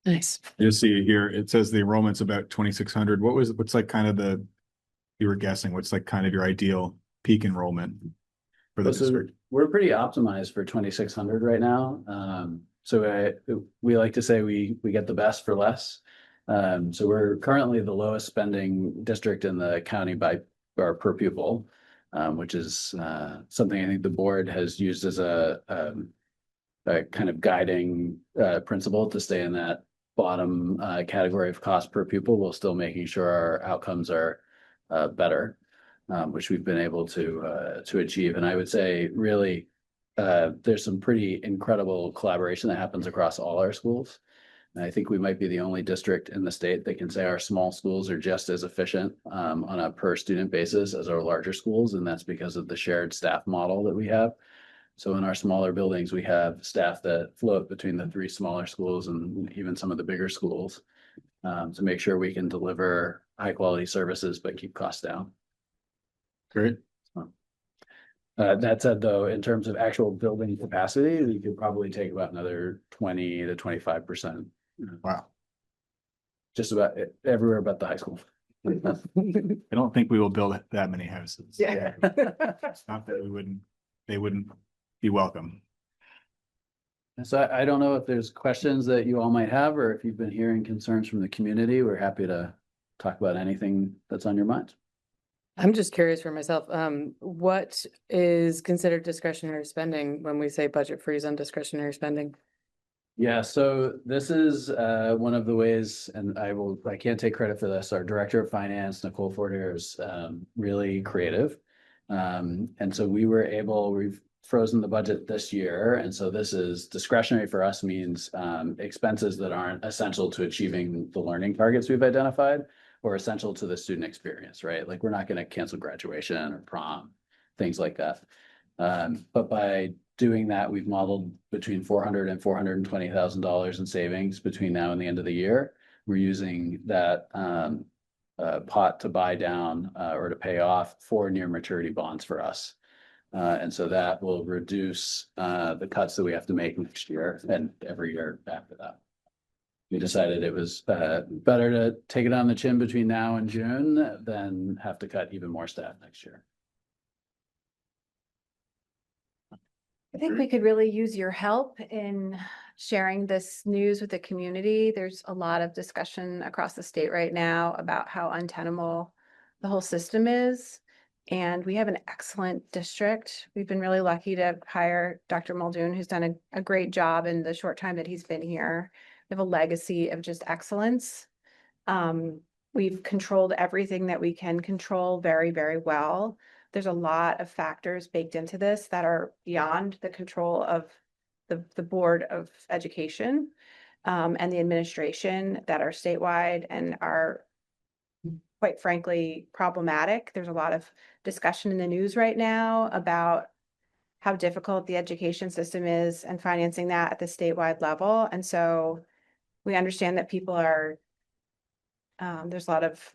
Nice. You'll see here, it says the enrollment's about 2,600. What's like kind of you were guessing, what's like kind of your ideal peak enrollment for the district? We're pretty optimized for 2,600 right now. So we like to say we get the best for less. So we're currently the lowest spending district in the county by our per pupil, which is something I think the board has used as a kind of guiding principle to stay in that bottom category of cost per pupil, while still making sure our outcomes are better. Which we've been able to achieve. And I would say really there's some pretty incredible collaboration that happens across all our schools. And I think we might be the only district in the state that can say our small schools are just as efficient on a per student basis as our larger schools. And that's because of the shared staff model that we have. So in our smaller buildings, we have staff that float between the 3 smaller schools and even some of the bigger schools to make sure we can deliver high quality services, but keep costs down. Great. That said, though, in terms of actual building capacity, we could probably take about another 20 to 25%. Wow. Just about everywhere but the high school. I don't think we will build that many houses. Yeah. It's not that they wouldn't be welcome. So I don't know if there's questions that you all might have, or if you've been hearing concerns from the community. We're happy to talk about anything that's on your mind. I'm just curious for myself, what is considered discretionary spending when we say budget freeze on discretionary spending? Yeah, so this is one of the ways, and I can't take credit for this. Our Director of Finance, Nicole Fortier, is really creative. And so we've frozen the budget this year. And so this is discretionary for us, means expenses that aren't essential to achieving the learning targets we've identified or essential to the student experience, right? Like, we're not going to cancel graduation or prom, things like that. But by doing that, we've modeled between $400,000 and $420,000 in savings between now and the end of the year. We're using that pot to buy down or to pay off 4 near maturity bonds for us. And so that will reduce the cuts that we have to make next year and every year after that. We decided it was better to take it on the chin between now and June than have to cut even more staff next year. I think we could really use your help in sharing this news with the community. There's a lot of discussion across the state right now about how untenable the whole system is. And we have an excellent district. We've been really lucky to hire Dr. Muldoon, who's done a great job in the short time that he's been here. We have a legacy of just excellence. We've controlled everything that we can control very, very well. There's a lot of factors baked into this that are beyond the control of the Board of Education and the administration, that are statewide and are, quite frankly, problematic. There's a lot of discussion in the news right now about how difficult the education system is and financing that at the statewide level. And so we understand that people are, there's a lot of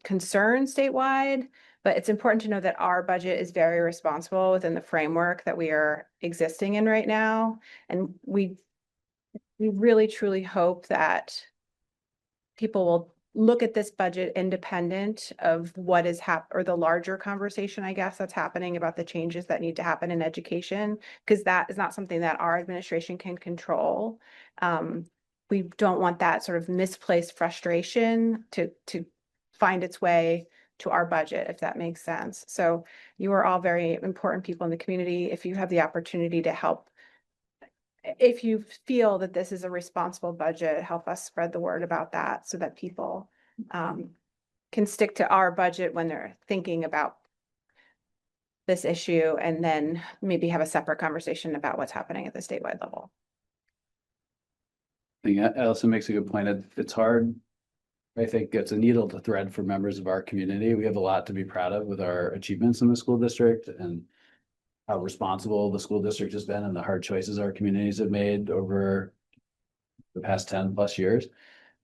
concern statewide, but it's important to know that our budget is very responsible within the framework that we are existing in right now. And we really, truly hope that people will look at this budget independent of what is or the larger conversation, I guess, that's happening about the changes that need to happen in education, because that is not something that our administration can control. We don't want that sort of misplaced frustration to find its way to our budget, if that makes sense. So you are all very important people in the community. If you have the opportunity to help, if you feel that this is a responsible budget, help us spread the word about that so that people can stick to our budget when they're thinking about this issue, and then maybe have a separate conversation about what's happening at the statewide level. I think Allison makes a good point. It's hard. I think it's a needle to thread for members of our community. We have a lot to be proud of with our achievements in the school district and how responsible the school district has been and the hard choices our communities have made over the past 10+ years.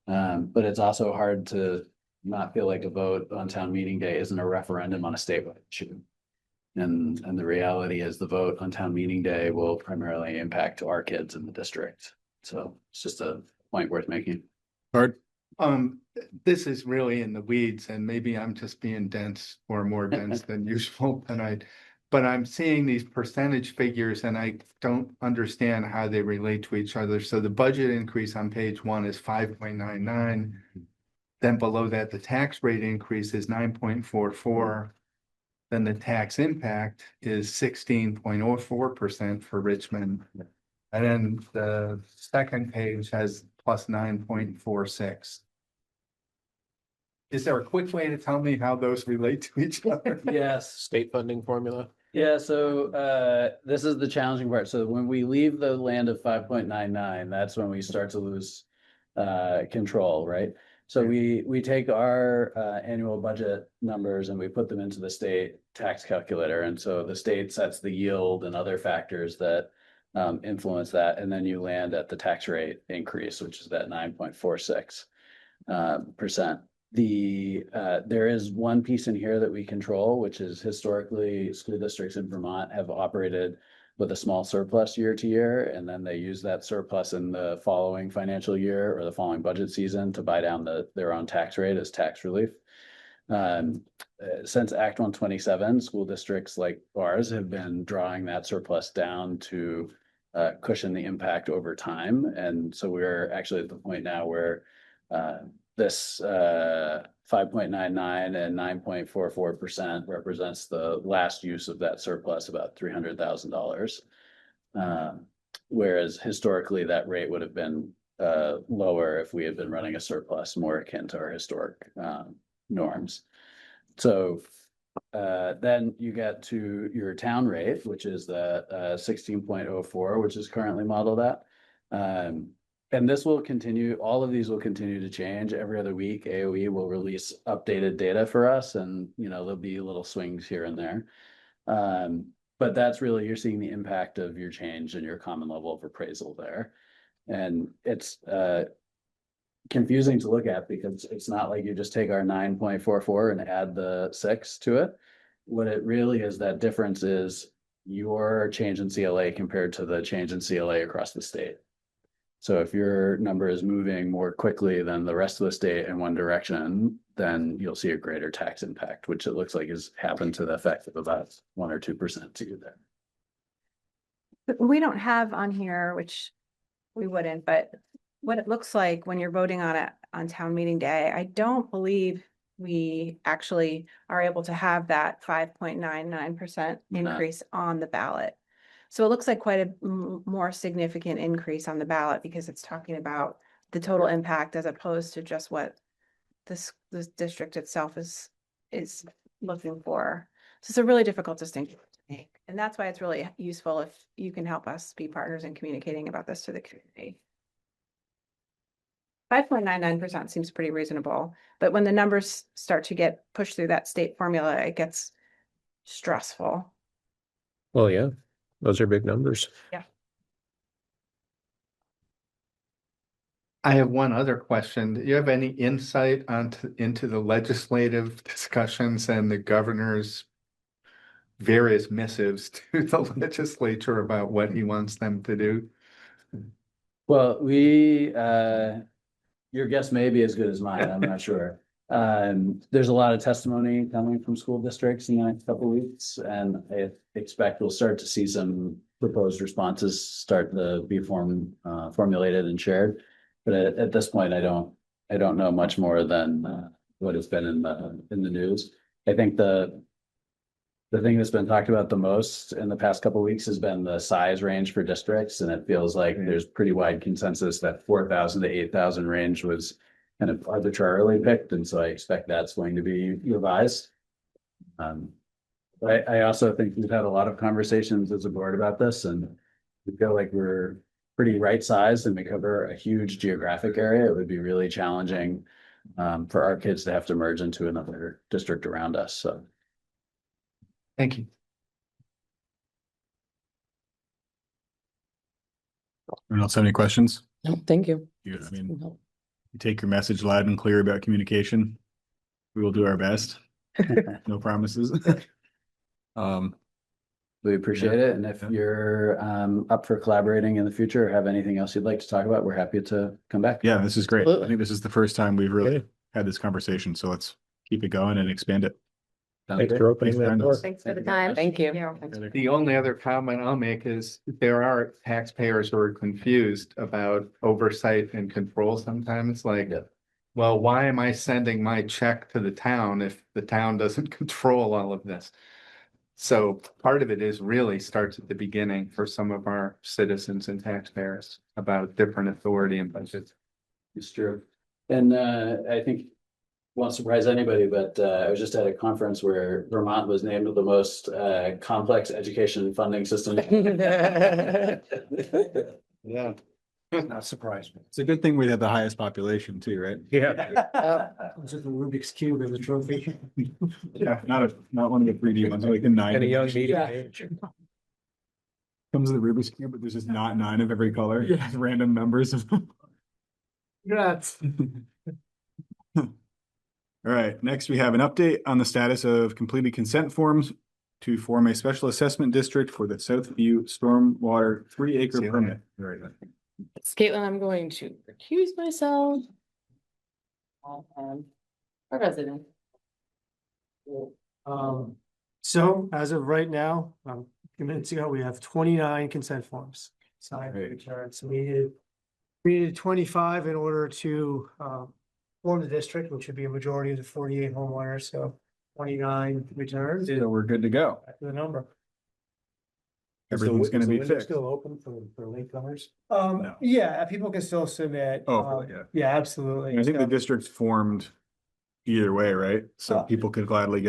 But it's also hard to not feel like a vote on town meeting day isn't a referendum on a statewide issue. And the reality is the vote on town meeting day will primarily impact our kids in the district. So it's just a point worth making. Hard. This is really in the weeds, and maybe I'm just being dense or more dense than usual tonight. But I'm seeing these percentage figures and I don't understand how they relate to each other. So the budget increase on page 1 is 5.99. Then below that, the tax rate increase is 9.44. Then the tax impact is 16.04% for Richmond. And then the second page has plus 9.46. Is there a quick way to tell me how those relate to each other? Yes. State funding formula. Yeah, so this is the challenging part. So when we leave the land of 5.99, that's when we start to lose control, right? So we take our annual budget numbers and we put them into the state tax calculator. And so the state sets the yield and other factors that influence that. And then you land at the tax rate increase, which is that 9.46%. There is one piece in here that we control, which is historically school districts in Vermont have operated with a small surplus year to year, and then they use that surplus in the following financial year or the following budget season to buy down their own tax rate as tax relief. Since Act 127, school districts like ours have been drawing that surplus down to cushion the impact over time. And so we're actually at the point now where this 5.99 and 9.44% represents the last use of that surplus, about $300,000. Whereas historically that rate would have been lower if we had been running a surplus more akin to our historic norms. So then you get to your town rate, which is the 16.04, which is currently modeled at. And this will continue, all of these will continue to change every other week. AOE will release updated data for us, and there'll be little swings here and there. But that's really, you're seeing the impact of your change and your common level of appraisal there. And it's confusing to look at because it's not like you just take our 9.44 and add the 6 to it. What it really is, that difference is your change in CLA compared to the change in CLA across the state. So if your number is moving more quickly than the rest of the state in one direction, then you'll see a greater tax impact, which it looks like has happened to the effect of about 1 or 2% to you there. But we don't have on here, which we wouldn't, but what it looks like when you're voting on it on town meeting day, I don't believe we actually are able to have that 5.99% increase on the ballot. So it looks like quite a more significant increase on the ballot because it's talking about the total impact as opposed to just what this district itself is looking for. So it's a really difficult distinction to make. And that's why it's really useful if you can help us be partners in communicating about this to the community. 5.99% seems pretty reasonable, but when the numbers start to get pushed through that state formula, it gets stressful. Well, yeah, those are big numbers. Yeah. I have one other question. Do you have any insight into the legislative discussions and the governor's various missives to the legislature about what he wants them to do? Well, your guess may be as good as mine, I'm not sure. There's a lot of testimony coming from school districts in the next couple of weeks, and I expect we'll start to see some proposed responses start to be formulated and shared. But at this point, I don't know much more than what has been in the news. I think the thing that's been talked about the most in the past couple of weeks has been the size range for districts, and it feels like there's pretty wide consensus that 4,000 to 8,000 range was kind of arbitrarily picked, and so I expect that's going to be revised. But I also think we've had a lot of conversations as a board about this, and we feel like we're pretty right-sized and we cover a huge geographic area. It would be really challenging for our kids to have to merge into another district around us. So. Thank you. Anyone else have any questions? No, thank you. You take your message loud and clear about communication. We will do our best. No promises. We appreciate it. And if you're up for collaborating in the future or have anything else you'd like to talk about, we're happy to come back. Yeah, this is great. Absolutely. I think this is the first time we've really had this conversation. So let's keep it going and expand it. Thanks for opening that door. Thanks for the time. Thank you. The only other comment I'll make is there are taxpayers who are confused about oversight and control sometimes, like, well, why am I sending my check to the town if the town doesn't control all of this? So part of it is really starts at the beginning for some of our citizens and taxpayers about different authority and budgets. It's true. And I think won't surprise anybody, but I was just at a conference where Vermont was named the most complex education funding system. Yeah. Not surprised me. It's a good thing we had the highest population too, right? Yeah. Was it the Rubik's Cube as a trophy? Yeah, not one of the 3D ones, like the 9. And a young medium age. Comes with the Rubik's Cube, but there's just not 9 of every color. Yeah. Just random numbers of them. Congrats. All right, next we have an update on the status of completed consent forms to form a special assessment district for the Southview Stormwater 3-acre permit. Very good. It's Caitlin, I'm going to recuse myself. Our resident. So as of right now, a few minutes ago, we have 29 consent forms signed for Adjourn. So we needed 25 in order to form the district, which would be a majority of the 48 homeowners. So 29 returns. So we're good to go. Back to the number. Everything's gonna be fixed. Still open for latecomers? No. Yeah, people can still submit. Oh, yeah. Yeah, absolutely. I think the So- district's formed either way, right? So Uh, people could gladly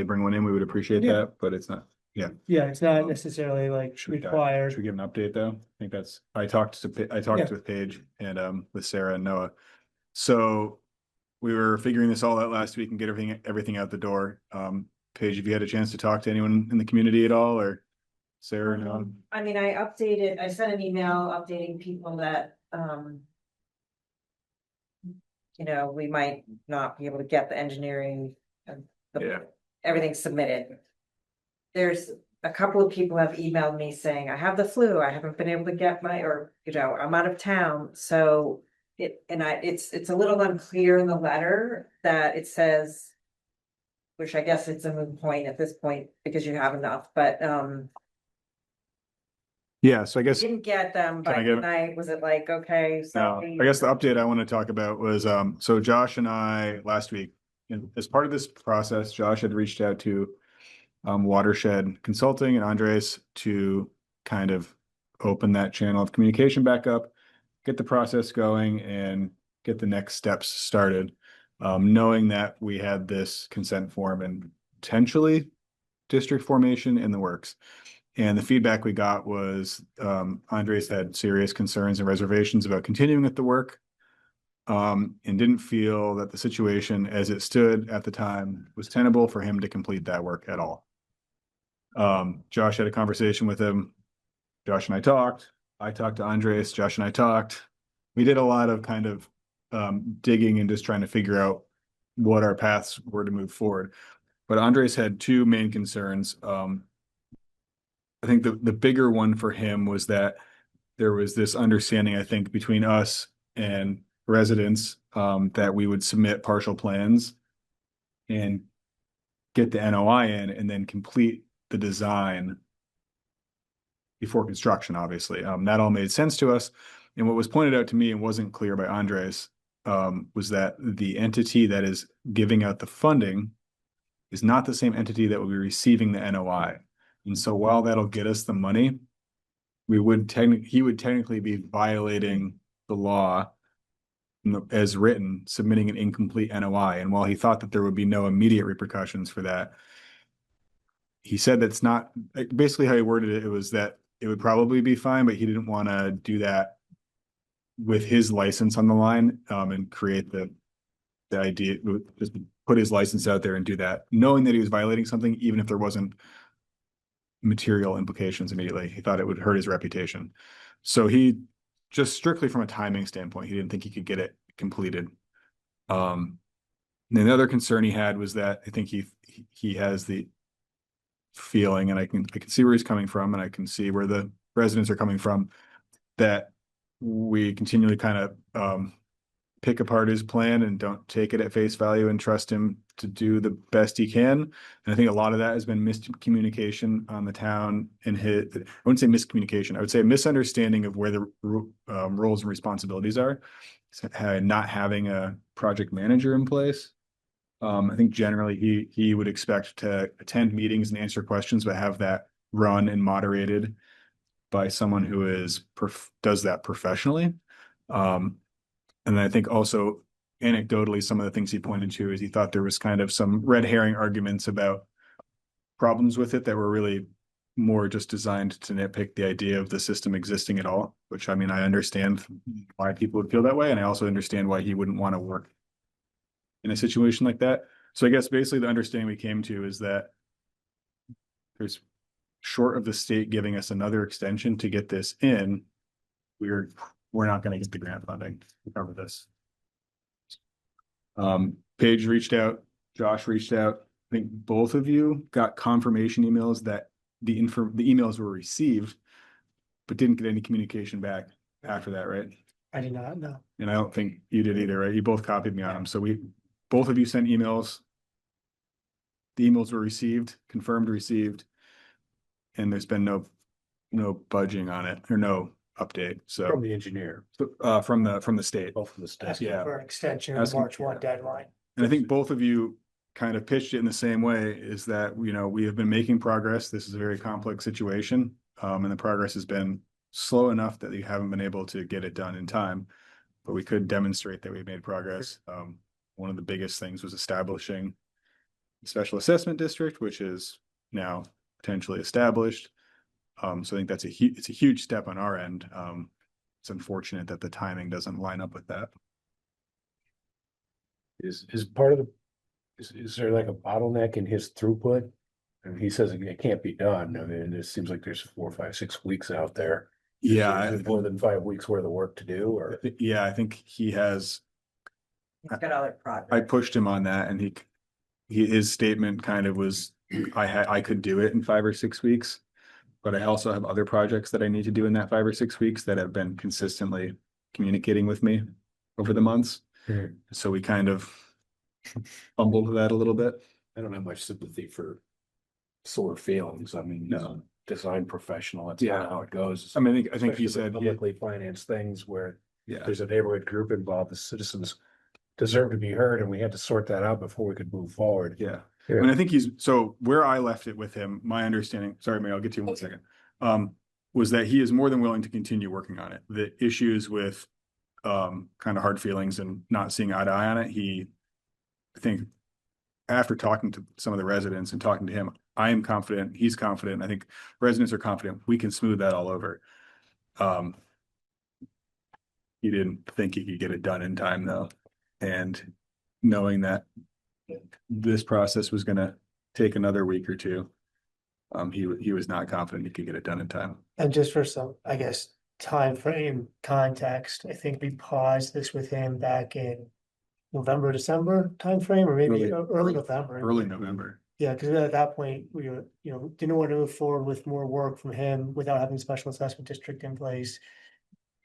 bring one in. We would appreciate Yeah. that, but it's not. Yeah, it's not necessarily like Should we required. give an update though? I think that's, I talked with Paige and with Sarah and Noah. So we were figuring this all out last week and get everything out the door. Paige, have you had a chance to talk to anyone in the community at all, or Sarah? No? I mean, I sent an email updating people that, you know, we might not be able to get the engineering and everything submitted. There's a couple of people have emailed me saying, I have the flu, I haven't been able to get I'm out of town, so it's a little unclear in the letter that it says, which I guess it's a moot point at this point because you have enough, but Yeah, so I guess. didn't get them Can by I get- tonight. Was it like, okay, No, so I guess the update I want to talk about was, so Josh and I last week, as part of this process, Josh had reached out to Watershed Consulting and Andres to kind of open that channel of communication back up, get the process going and get the next steps started. Knowing that we had this consent form and potentially district formation in the works. And the feedback we got was Andres had serious concerns and reservations about continuing with the work. And didn't feel that the situation as it stood at the time was tenable for him to complete that work at all. Josh had a conversation with him. Josh and I talked to Andres, Josh and I talked. We did a lot of kind of digging and just trying to figure out what our paths were to move forward. But Andres had two main concerns. I think the bigger one for him was that there was this understanding, I think, between us and residents that we would submit partial plans and get the NOI in and then complete the design before construction, obviously. That all made sense to us. And what was pointed out to me and wasn't clear by Andres was that the entity that is giving out the funding is not the same entity that will be receiving the NOI. And so while that'll get us the money, he would technically be violating the law as written, submitting an incomplete NOI. And while he thought that there would be no immediate repercussions for that, he said that's not, basically how he worded it, it was that it would probably be fine, but he didn't want to do that with his license on the line and create the idea, just put his license out there and do that, knowing that he was violating something, even if there wasn't material implications immediately. He thought it would hurt his reputation. So he, just strictly from a timing standpoint, he didn't think he could get it completed. And then the other concern he had was that I think he has the feeling, and I can see where he's coming from, and I can see where the residents are coming from, that we continually kind of pick apart his plan and don't take it at face value and trust him to do the best he can. And I think a lot of that has been miscommunication on the town and I wouldn't say miscommunication. I would say misunderstanding of where the roles and responsibilities are. Not having a project manager in place. I think generally he would expect to attend meetings and answer questions, but have that run and moderated by someone who does that professionally. And I think also anecdotally, some of the things he pointed to is he thought there was kind of some red herring arguments about problems with it that were really more just designed to nitpick the idea of the system existing at all, which I mean, I understand why people would feel that way. And I also understand why he wouldn't want to work in a situation like that. So I guess basically the understanding we came to is that there's, short of the state giving us another extension to get this in, we're not going to get the grant funding to cover this. Paige reached out, Josh reached out. I think both of you got confirmation emails that the emails were received, but didn't get any communication back after that, right? I did not know. And I don't think you did either, right? You both copied me on them. So both of you sent emails. The emails were received, confirmed received. And there's been no budging on it or no update. So From the engineer. from the state. Both of the state. Asking Yeah. for an extension of the Asking- March 1 deadline. And I think both of you kind of pitched it in the same way, is that, we have been making progress. This is a very complex situation. And the progress has been slow enough that you haven't been able to get it done in time. But we could demonstrate that we made progress. One of the biggest things was establishing a special assessment district, which is now potentially established. So I think it's a huge step on our end. It's unfortunate that the timing doesn't line up with that. Is part of is there like a bottleneck in his throughput? And he says it can't be done. I mean, it seems like there's 4, 5, 6 weeks out there. Yeah, Is it more than 5 weeks worth of work to do, or? Yeah, I think he has. He's got other projects. I pushed him on that, and his statement kind of was, I could do it in 5 or 6 weeks. But I also have other projects that I need to do in that 5 or 6 weeks that have been consistently communicating with me over the months. Mhm. So we kind of fumbled with that a little bit. I don't have much sympathy for sore feelings. I mean, he's a design professional. That's Yeah. not how it goes. I mean, I think he Especially said, with publicly financed things where yeah, there's a neighborhood group involved, the citizens deserve to be heard, and we had to sort that out before we could move forward. yeah. And I think so where I left it with him, my understanding, sorry, Mary, I'll get to you in 1 second. Was that he is more than willing to continue working on it. The issues with kind of hard feelings and not seeing eye to eye on it, I think after talking to some of the residents and talking to him, I am confident, he's confident, I think residents are confident we can smooth that all over. He didn't think he could get it done in time though. And knowing that this process was gonna take another week or two, he was not confident he could get it done in time. And just for some, I guess, time frame context, I think we paused this with him back in November, December timeframe, or maybe early November. Early November. Yeah, because at that point, we were, didn't want to move forward with more work from him without having special assessment district in place.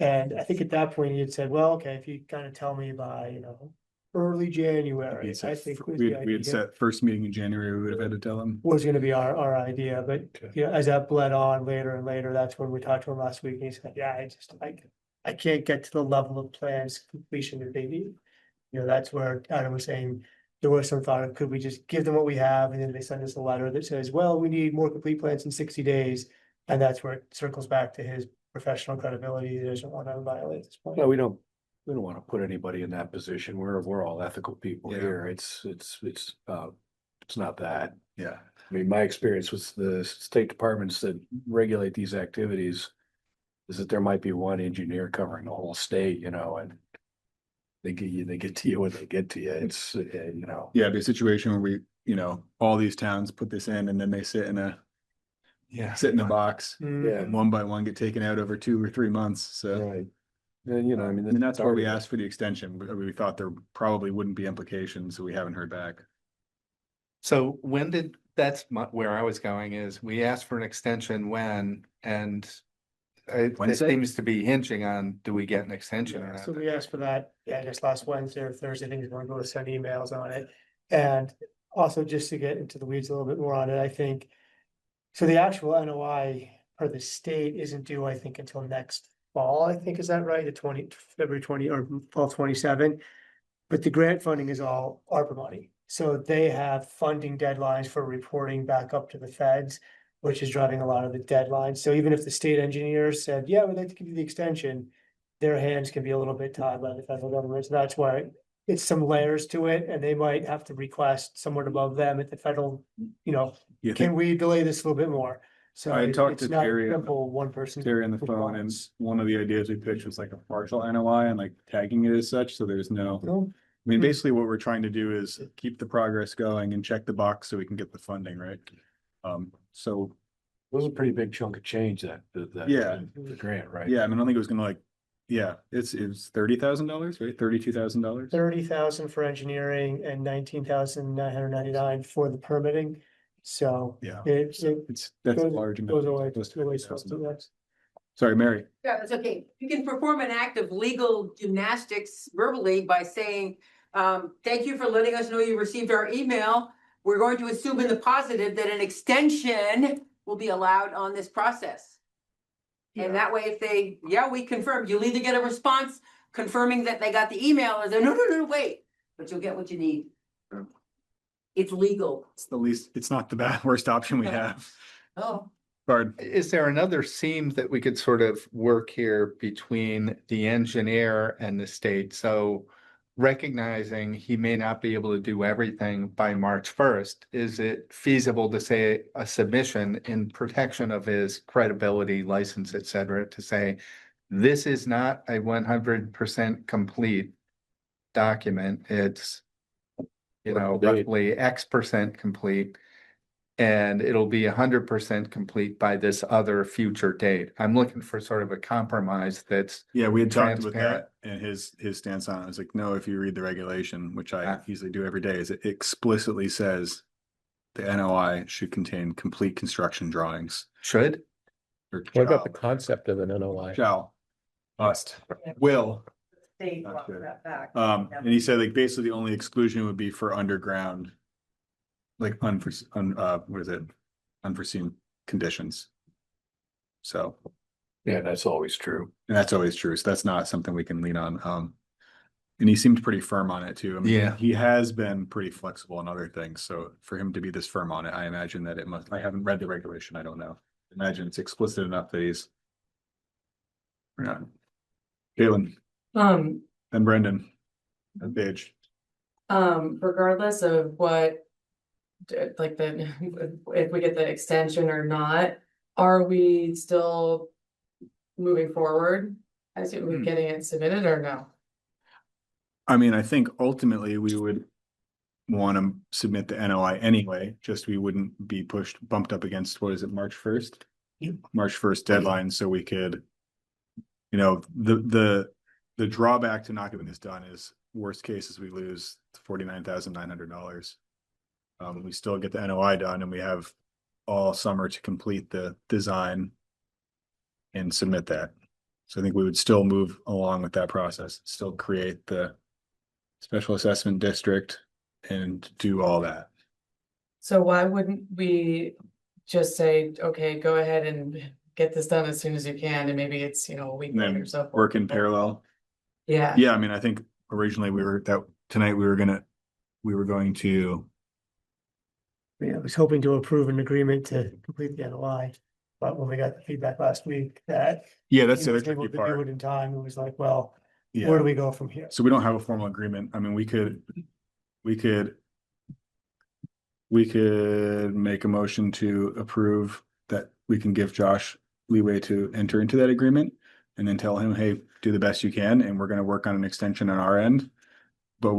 And I think at that point, he had said, well, okay, if you kind of tell me by, early January, I think was We the had idea. set first meeting in January, we would have had to tell him. Was gonna be our idea, but, as that bled on later and later, that's when we talked to him last week, and he said, yeah, I can't get to the level of plans completion that they need. That's where Adam was saying, there was some thought of, could we just give them what we have, and then they send us a letter that says, well, we need more complete plans in 60 days. And that's where it circles back to his professional credibility. He doesn't want to violate this point. No, we don't want to put anybody in that position. We're all ethical people Yeah. here. It's not that. Yeah. I mean, my experience with the state departments that regulate these activities is that there might be one engineer covering the whole state, and they get to you when they get to you. It's, Yeah, it'd be a situation where we, all these towns put this in and then they sit in a box. Yeah. And one by one get taken out over 2 or 3 months. So, Right. And, and that's why we asked for the extension. We thought there probably wouldn't be implications, so we haven't heard back. So where I was going is, we asked for an extension when, and it Wednesday? seems to be hinging on, do we get an extension or So not? we asked for that, I guess last Wednesday or Thursday, I think he's going to go send emails on it. And also just to get into the weeds a little bit more on it, I think. So the actual NOI for the state isn't due, I think, until next fall, I think, is that right? February 20 or fall 27. But the grant funding is all ARPA money. So they have funding deadlines for reporting back up to the feds, which is driving a lot of the deadlines. So even if the state engineers said, yeah, we'd like to give you the extension, their hands can be a little bit tied by the federal government. So that's why it's some layers to it, and they might have to request someone above them at the federal, You can think we delay this a little bit more? So I talked it's to not Terry on simple one person. Terry on the phone, and one of the ideas we pitched was like a partial NOI and like tagging it as such, so there's no. No. I mean, basically what we're trying to do is keep the progress going and check the box so we can get the funding, right? So, it was a pretty big chunk of change the Yeah. grant, right? yeah, I mean, I don't think it was gonna like Yeah, it's $30,000, right? $32,000. 30,000 for engineering and 19,999 for the permitting. So Yeah. That's goes- large enough. goes away, Close to goes away $30,000. Sorry, Mary. Yeah, that's okay. You can perform an act of legal gymnastics verbally by saying, thank you for letting us know you received our email. We're going to assume in the positive that an extension will be allowed on this process. And that way, if they, we confirm, you'll either get a response confirming that they got the email, or they're, no, wait, but you'll get what you need. It's legal. It's not the worst option we have. Oh. Bard. Is there another seam that we could sort of work here between the engineer and the state? So recognizing he may not be able to do everything by March 1st, is it feasible to say a submission in protection of his credibility, license, et cetera, to say, this is not a 100% complete document. It's, roughly X% complete. And it'll be 100% complete by this other future date. I'm looking for sort of a compromise that's Yeah, we had talked about transparent. that, and his stance on it was like, no, if you read the regulation, which I usually do every day, is it explicitly says the NOI should contain complete construction drawings. Should? Or What about the concept of an NOI? shall, must, will. State Not brought good. that back. And he said like basically the only exclusion would be for underground, like unforeseen conditions. So. Yeah, that's always true. And that's always true. So that's not something we can lean on. And he seemed pretty firm on it too. I mean, Yeah. he has been pretty flexible on other things. So for him to be this firm on it, I imagine that I haven't read the regulation. I don't know. Imagine it's explicit enough that he's. We're not. Galen and Brendan and Paige. Regardless of what, like if we get the extension or not, are we still moving forward as we're getting it submitted or no? I mean, I think ultimately we would want to submit the NOI anyway, just we wouldn't be bumped up against, what is it, March 1st? March 1st deadline, so we could, the drawback to not getting this done is worst case is we lose $49,900. We still get the NOI done and we have all summer to complete the design and submit that. So I think we would still move along with that process, still create the special assessment district and do all that. So why wouldn't we just say, okay, go ahead and get this done as soon as you can, and maybe it's, a week And later then or so. work in parallel. Yeah. Yeah, I mean, I think originally tonight we were going to. Yeah, I was hoping to approve an agreement to complete the NOI, but when we got the feedback last week that. Yeah, that's he the other was able tricky to do part. it in time, it was like, well, Yeah. where do we go from here? So we don't have a formal agreement. I mean, we could make a motion to approve that we can give Josh leeway to enter into that agreement and then tell him, hey, do the best you can. And we're going to work on an extension on our end. But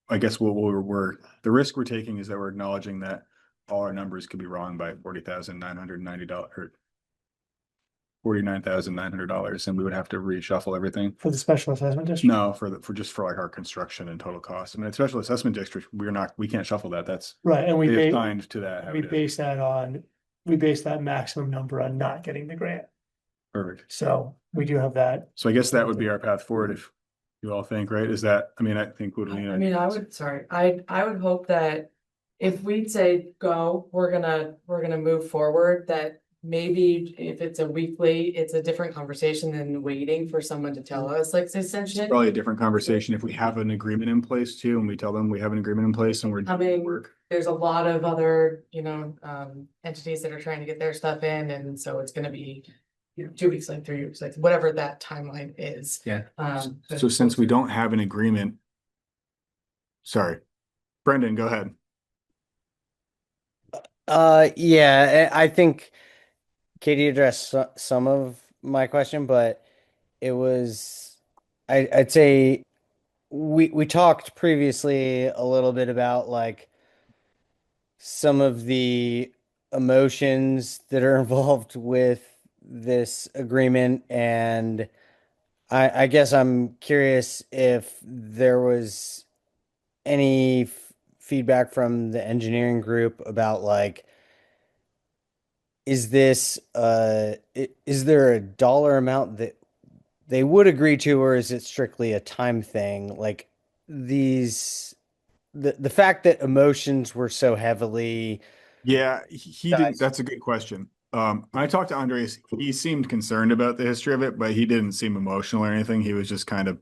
I guess the risk we're taking is that we're acknowledging that all our numbers could be wrong by $40,990 or $49,900, and we would have to reshuffle everything. For the special assessment district? No, for like our construction and total cost. I mean, special assessment district, we can't shuffle that. That's Right, and they assigned to that. we base that maximum number on not getting the grant. Perfect. So we do have that. So I guess that would be our path forward if you all think, right? Is that, I mean, I think would we. I mean, I would hope that if we'd say go, we're gonna move forward, that maybe if it's a weekly, it's a different conversation than waiting for someone to tell us, like, essentially. Probably a different conversation if we have an agreement in place too, and we tell them we have an agreement in place and we're doing work. There's a lot of other, entities that are trying to get their stuff in, and so it's gonna be, 2 weeks, like 3 weeks, like whatever that timeline is. Yeah. So since we don't have an agreement. Sorry, Brendan, go ahead. Yeah, I think Katie addressed some of my question, but it was, I'd say we talked previously a little bit about like some of the emotions that are involved with this agreement, and I guess I'm curious if there was any feedback from the engineering group about like, is this is there a dollar amount that they would agree to, or is it strictly a time thing? Like the fact that emotions were so heavily. Yeah, he didn't. Guys. That's a good question. I talked to Andres. He seemed concerned about the history of it, but he didn't seem emotional or anything. He was just kind of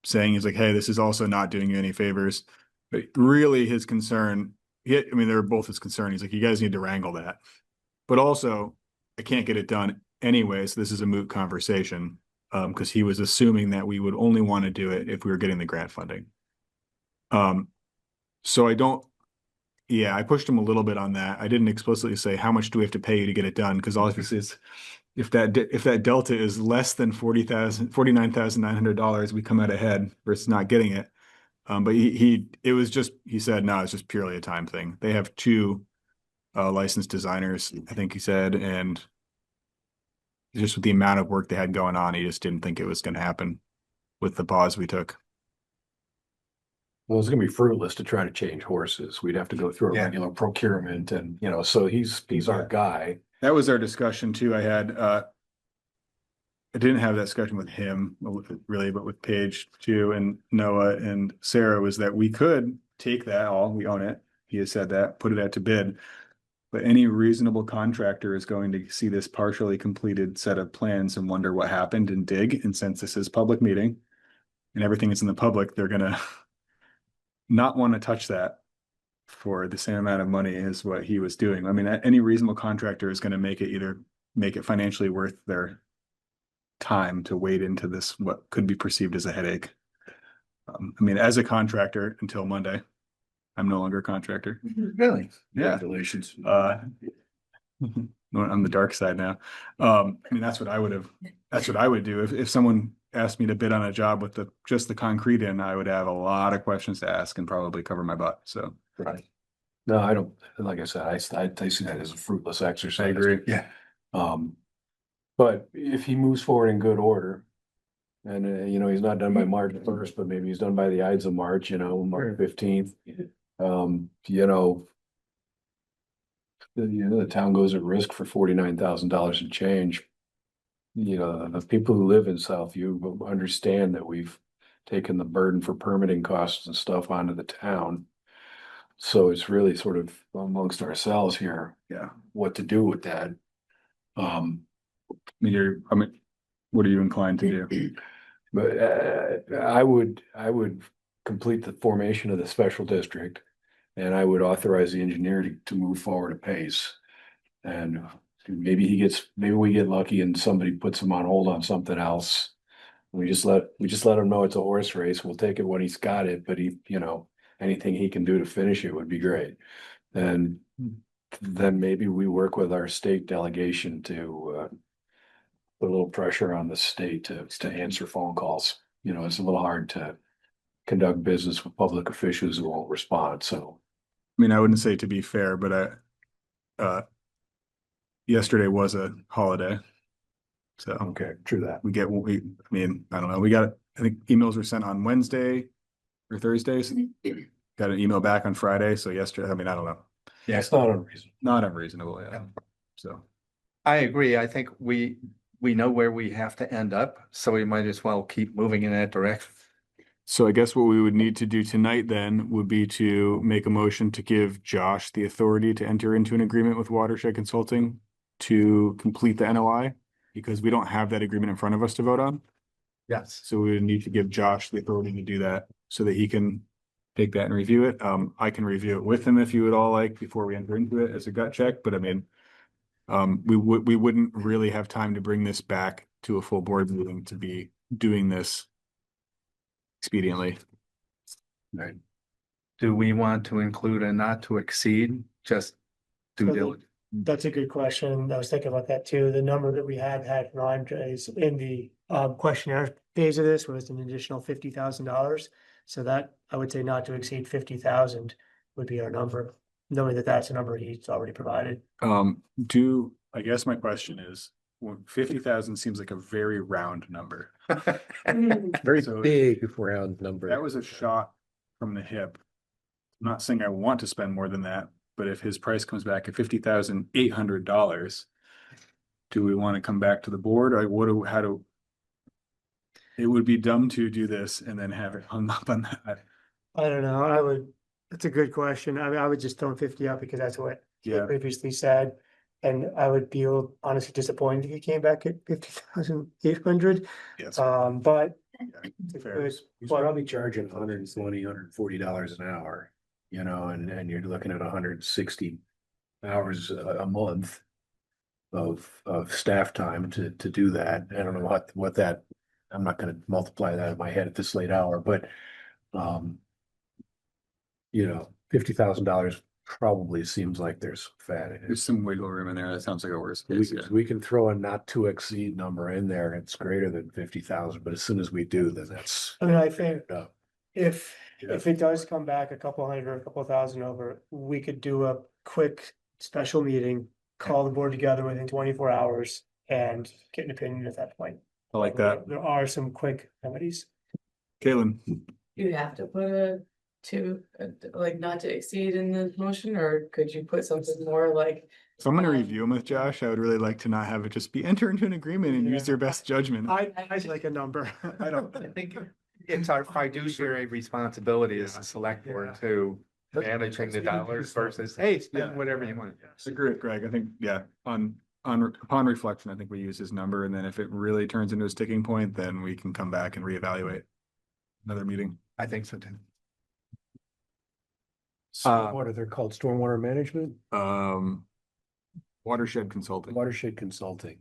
saying, he's like, "Hey, this is also not doing you any favors." But really, his concern. I mean, they were both his concern. He's like, "You guys need to wrangle that." But also, I can't get it done anyway, so this is a moot conversation. Because he was assuming that we would only want to do it if we were getting the grant funding. So I don't. Yeah, I pushed him a little bit on that. I didn't explicitly say how much do we have to pay you to get it done, because obviously it's if that delta is less than $49,900, we come out ahead versus not getting it. But he said no, it's just purely a time thing. They have two licensed designers, I think he said, and just with the amount of work they had going on, he just didn't think it was going to happen with the pause we took. Well, it's gonna be fruitless to try to change horses. We'd have to go through a regular procurement and, so he's our guy. That was our discussion too. I didn't have that discussion with him really, but with Paige too, and Noah and Sarah, was that we could take that all, we own it. He has said that, put it out to bid. But any reasonable contractor is going to see this partially completed set of plans and wonder what happened and dig. And since this is public meeting and everything is in the public, they're gonna not want to touch that for the same amount of money as what he was doing. I mean, any reasonable contractor is going to make it financially worth their time to wade into this, what could be perceived as a headache. I mean, as a contractor until Monday, I'm no longer a contractor. Really? Yeah. Congratulations. On the dark side now. I mean, that's what I would do. If someone asked me to bid on a job with just the concrete in, I would have a lot of questions to ask and probably cover my butt. So. Right. No, I don't, like I said, I see that as a fruitless exercise. I agree. Yeah. But if he moves forward in good order, and he's not done by March 1st, but maybe he's done by the Ides of March, March 15th. The town goes at risk for $49,000 in change. The people who live in Southview understand that we've taken the burden for permitting costs and stuff onto the town. So it's really sort of amongst ourselves here. Yeah. What to do with that. What are you inclined to do? But I would complete the formation of the special district, and I would authorize the engineer to move forward apace. And maybe we get lucky and somebody puts him on hold on something else. We just let him know it's a horse race. We'll take it when he's got it, but anything he can do to finish it would be great. And then maybe we work with our state delegation to put a little pressure on the state to answer phone calls. It's a little hard to conduct business with public officials who won't respond. So, I mean, I wouldn't say to be fair, but yesterday was a holiday. So okay, true that. I don't know. I think emails were sent on Wednesday or Thursdays. Got an email back on Friday. So yesterday, I don't know. Yeah, it's not unreasonable. Not unreasonable, yeah. So I agree. I think we know where we have to end up, so we might as well keep moving in that direction. So I guess what we would need to do tonight then would be to make a motion to give Josh the authority to enter into an agreement with Watershed Consulting to complete the NOI, because we don't have that agreement in front of us to vote on. Yes. So we would need to give Josh the authority to do that so that he can take that and review it. I can review it with him if you would all like before we enter into it as a gut check, but we wouldn't really have time to bring this back to a full board meeting to be doing this expediently. Right. Do we want to include a not to exceed, just due diligence? That's a good question. I was thinking about that too. The number that we had from Andres in the questionnaire phase of this was an additional $50,000. So that I would say not to exceed 50,000 would be our number, knowing that that's a number he's already provided. I guess my question is, 50,000 seems like a very round number. Very So big round number. That was a shot from the hip. I'm not saying I want to spend more than that, but if his price comes back at $50,800, do we want to come back to the board? Or it would be dumb to do this and then have it hung up on that. I don't know, that's a good question. I mean, I would just throw 50 up because that's what he Yeah. previously said. And I would be honestly disappointed if he came back at 50,800. Yes. But Yeah, it's fair. good. He's But probably charging $120, $140 an hour, you know, and you're looking at 160 hours a month of staff time to do that. I don't know what that, I'm not gonna multiply that in my head at this late hour, but you know, $50,000 probably seems like there's fat in it. There's some wiggle room in there. That sounds like a worst We case. can, Yeah. we can throw a not to exceed number in there. It's greater than 50,000, but as soon as we do, then that's. I mean, I think No. if Yeah. it does come back a couple hundred or a couple thousand over, we could do a quick special meeting, call the board together within 24 hours and get an opinion at that point. I like that. There are some quick remedies. Caitlin, You have to put like not to exceed in the motion, or could you put something more like? so I'm gonna review them with Josh. I would really like to not have it just be enter into an agreement and use Yeah. their best judgment. I'd like a number. I don't. I think it's our fiduciary responsibility as a select board to managing the dollars versus, hey, spend whatever you want. Agree, Greg. I think, yeah, upon reflection, I think we use his number, and then if it really turns into a sticking point, then we can come back and reevaluate. Another meeting. I think so too. What are they called? Stormwater management? Watershed consulting. Watershed consulting.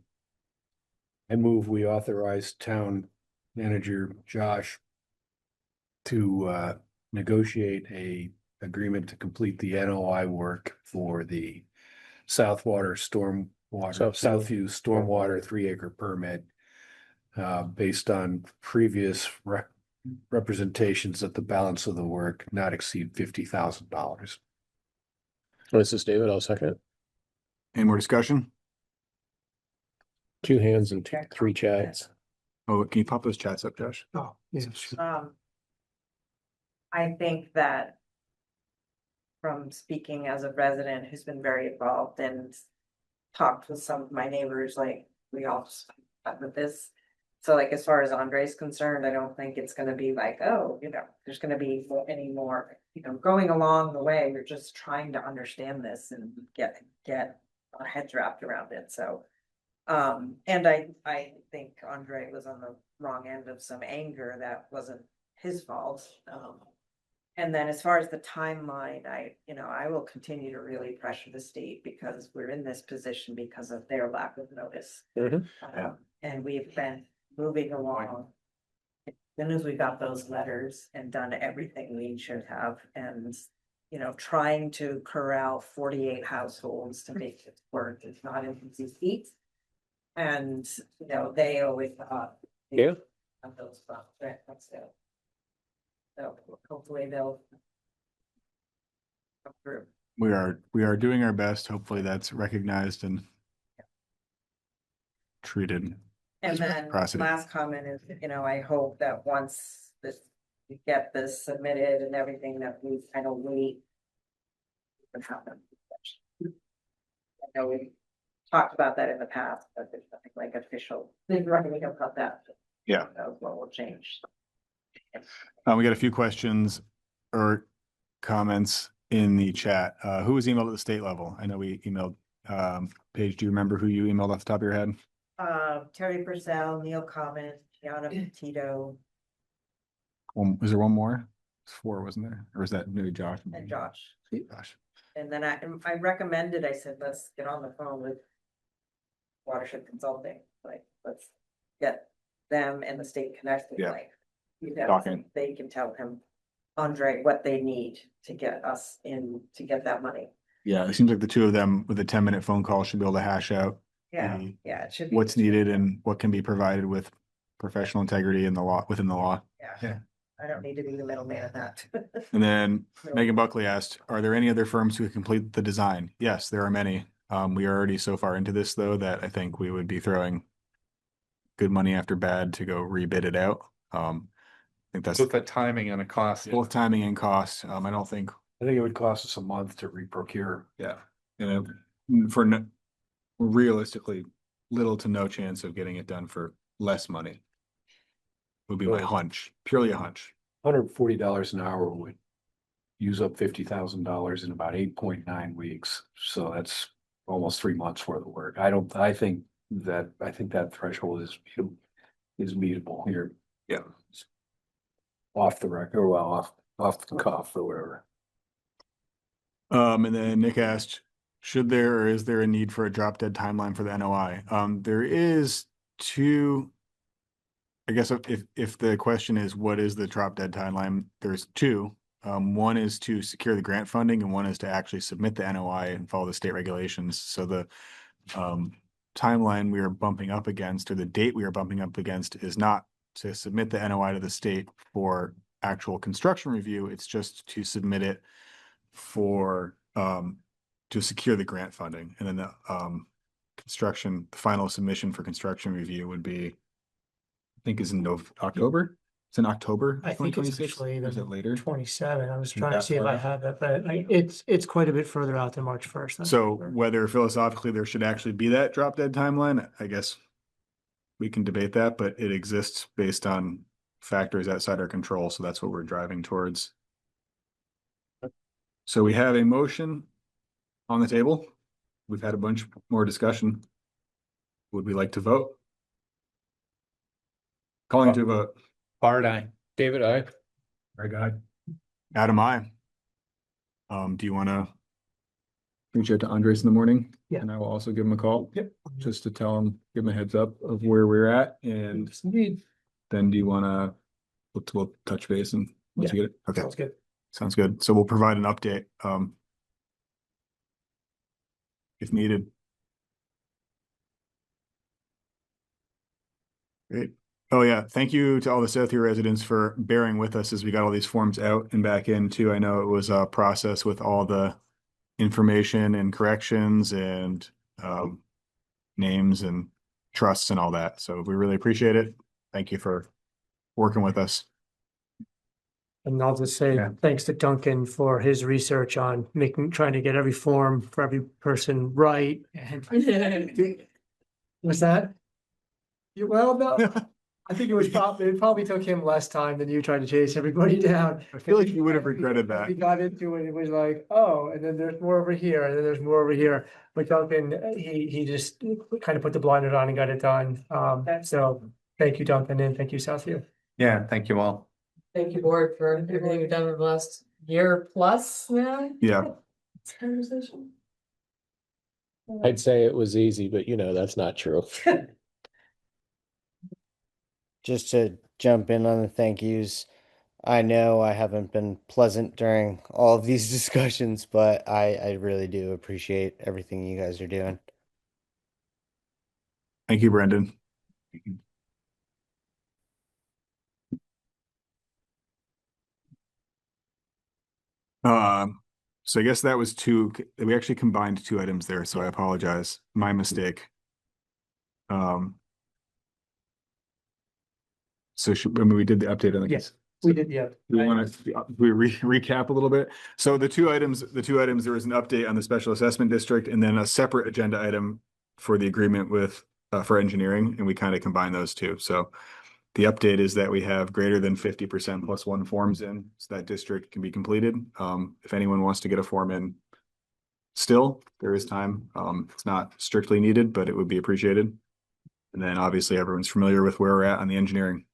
I move we authorize town manager Josh to negotiate a agreement to complete the NOI work for the Southview Stormwater 3-acre permit based on previous representations that the balance of the work not exceed $50,000. This is David, I'll second. Any more discussion? 2 hands and 3 chats. Oh, can you pop those chats up, Josh? Oh, yeah. I think that from speaking as a resident who's been very involved and talked with some of my neighbors, like we all just with this. So like, as far as Andre's concerned, I don't think it's gonna be like, oh, there's gonna be any more, going along the way, we're just trying to understand this and get our heads wrapped around it. So, and I think Andre was on the wrong end of some anger that wasn't his fault. And then as far as the timeline, I will continue to really pressure the state because we're in this position because of their lack of notice. And we've been moving along. As soon as we got those letters and done everything we should have, and trying to corral 48 households to make it work is not in easy feat. And they always thought of those funds, right? So hopefully they'll come through. We are doing our best. Hopefully that's recognized and treated. And then Prosody. last comment is, I hope that once we get this submitted and everything, that we kind of wait. What happen? I know we talked about that in the past, but there's nothing like official, they're running about that. Yeah. That was what will change. We got a few questions or comments in the chat. Who was emailed at the state level? I know we emailed, Paige, do you remember who you emailed off the top of your head? Terry Purcell, Neil Common, Gianna Petito, Was there one more? 4, wasn't there? Or was that maybe Josh? and Josh. Josh. And then I recommended, I said, let's get on the phone with Watershed Consulting, like, let's get them and the state connected, Yeah. like. Talking. They can tell him, Andre, what they need to get us in, to get that money. Yeah, it seems like the two of them with a 10-minute phone call should be able to hash out Yeah, yeah, it should be. what's needed and what can be provided with professional integrity in the law, within the law. Yeah, I don't need to be the middleman of that. And then Megan Buckley asked, are there any other firms who complete the design? Yes, there are many. We are already so far into this though, that I think we would be throwing good money after bad to go rebid it out. I think that's With the timing and a cost. both timing and cost. I don't think, I think it would cost us a month to reprocure. yeah, realistically, little to no chance of getting it done for less money. Would be my hunch, purely a hunch. $140 an hour would use up $50,000 in about 8.9 weeks. So that's almost 3 months worth of work. I think that threshold is meetable here. Yeah. Off the record, or well, off the cuff or whatever. And then Nick asked, should there or is there a need for a drop dead timeline for the NOI? There is two. I guess if the question is what is the drop dead timeline, there's two. One is to secure the grant funding and one is to actually submit the NOI and follow the state regulations. So the timeline we are bumping up against, or the date we are bumping up against, is not to submit the NOI to the state for actual construction review. It's just to submit it for to secure the grant funding. And then the the final submission for construction review would be, I think, is in October. It's in October. I think it's 2026? actually Or is it later? 27. I was trying That to see if far I out? have it, but it's quite a bit further out than March 1st. that's So for sure. whether philosophically there should actually be that drop dead timeline, I guess we can debate that, but it exists based on factors outside our control. So that's what we're driving towards. So we have a motion on the table. We've had a bunch more discussion. Would we like to vote? Calling to a vote. Bart, aye. David, aye. Very good. Adam, I. Do you want to reach out to Andres in the morning? Yeah. And I will also give him a call. Yep. Just to tell him, give him a heads up of where we're at, and Indeed. then do you want to, we'll touch base and once you get it? Okay, Sounds good. sounds good. So we'll provide an update, if needed. Great. Oh yeah, thank you to all the Southview residents for bearing with us as we got all these forms out and back in too. I know it was a process with all the information and corrections and names and trusts and all that. So we really appreciate it. Thank you for working with us. And I'll just say thanks to Duncan for his research on trying to get every form for every person right. And was that? Well, no, I think it probably took him less time than you trying to chase everybody down. I feel like you would have regretted that. We got into it, it was like, oh, and then there's more over here, and then there's more over here. But Duncan, he just kind of put the blinders on and got it done. So thank you, Duncan, and thank you, Southview. Yeah, thank you all. Thank you, board, for everything you've done over the last year plus now. Yeah. Conversation. I'd say it was easy, but that's not true. Just to jump in on the thank yous, I know I haven't been pleasant during all of these discussions, but I really do appreciate everything you guys are doing. Thank you, Brendan. So I guess that was we actually combined two items there, so I apologize. My mistake. So we did the update on the. Yes, we did, yeah. We want to recap a little bit. So the two items, there was an update on the special assessment district and then a separate agenda item for the agreement with, for engineering, and we kind of combined those two. So the update is that we have greater than 50% plus one forms in, so that district can be completed. If anyone wants to get a form in still, there is time. It's not strictly needed, but it would be appreciated. And then obviously everyone's familiar with where we're at on the engineering.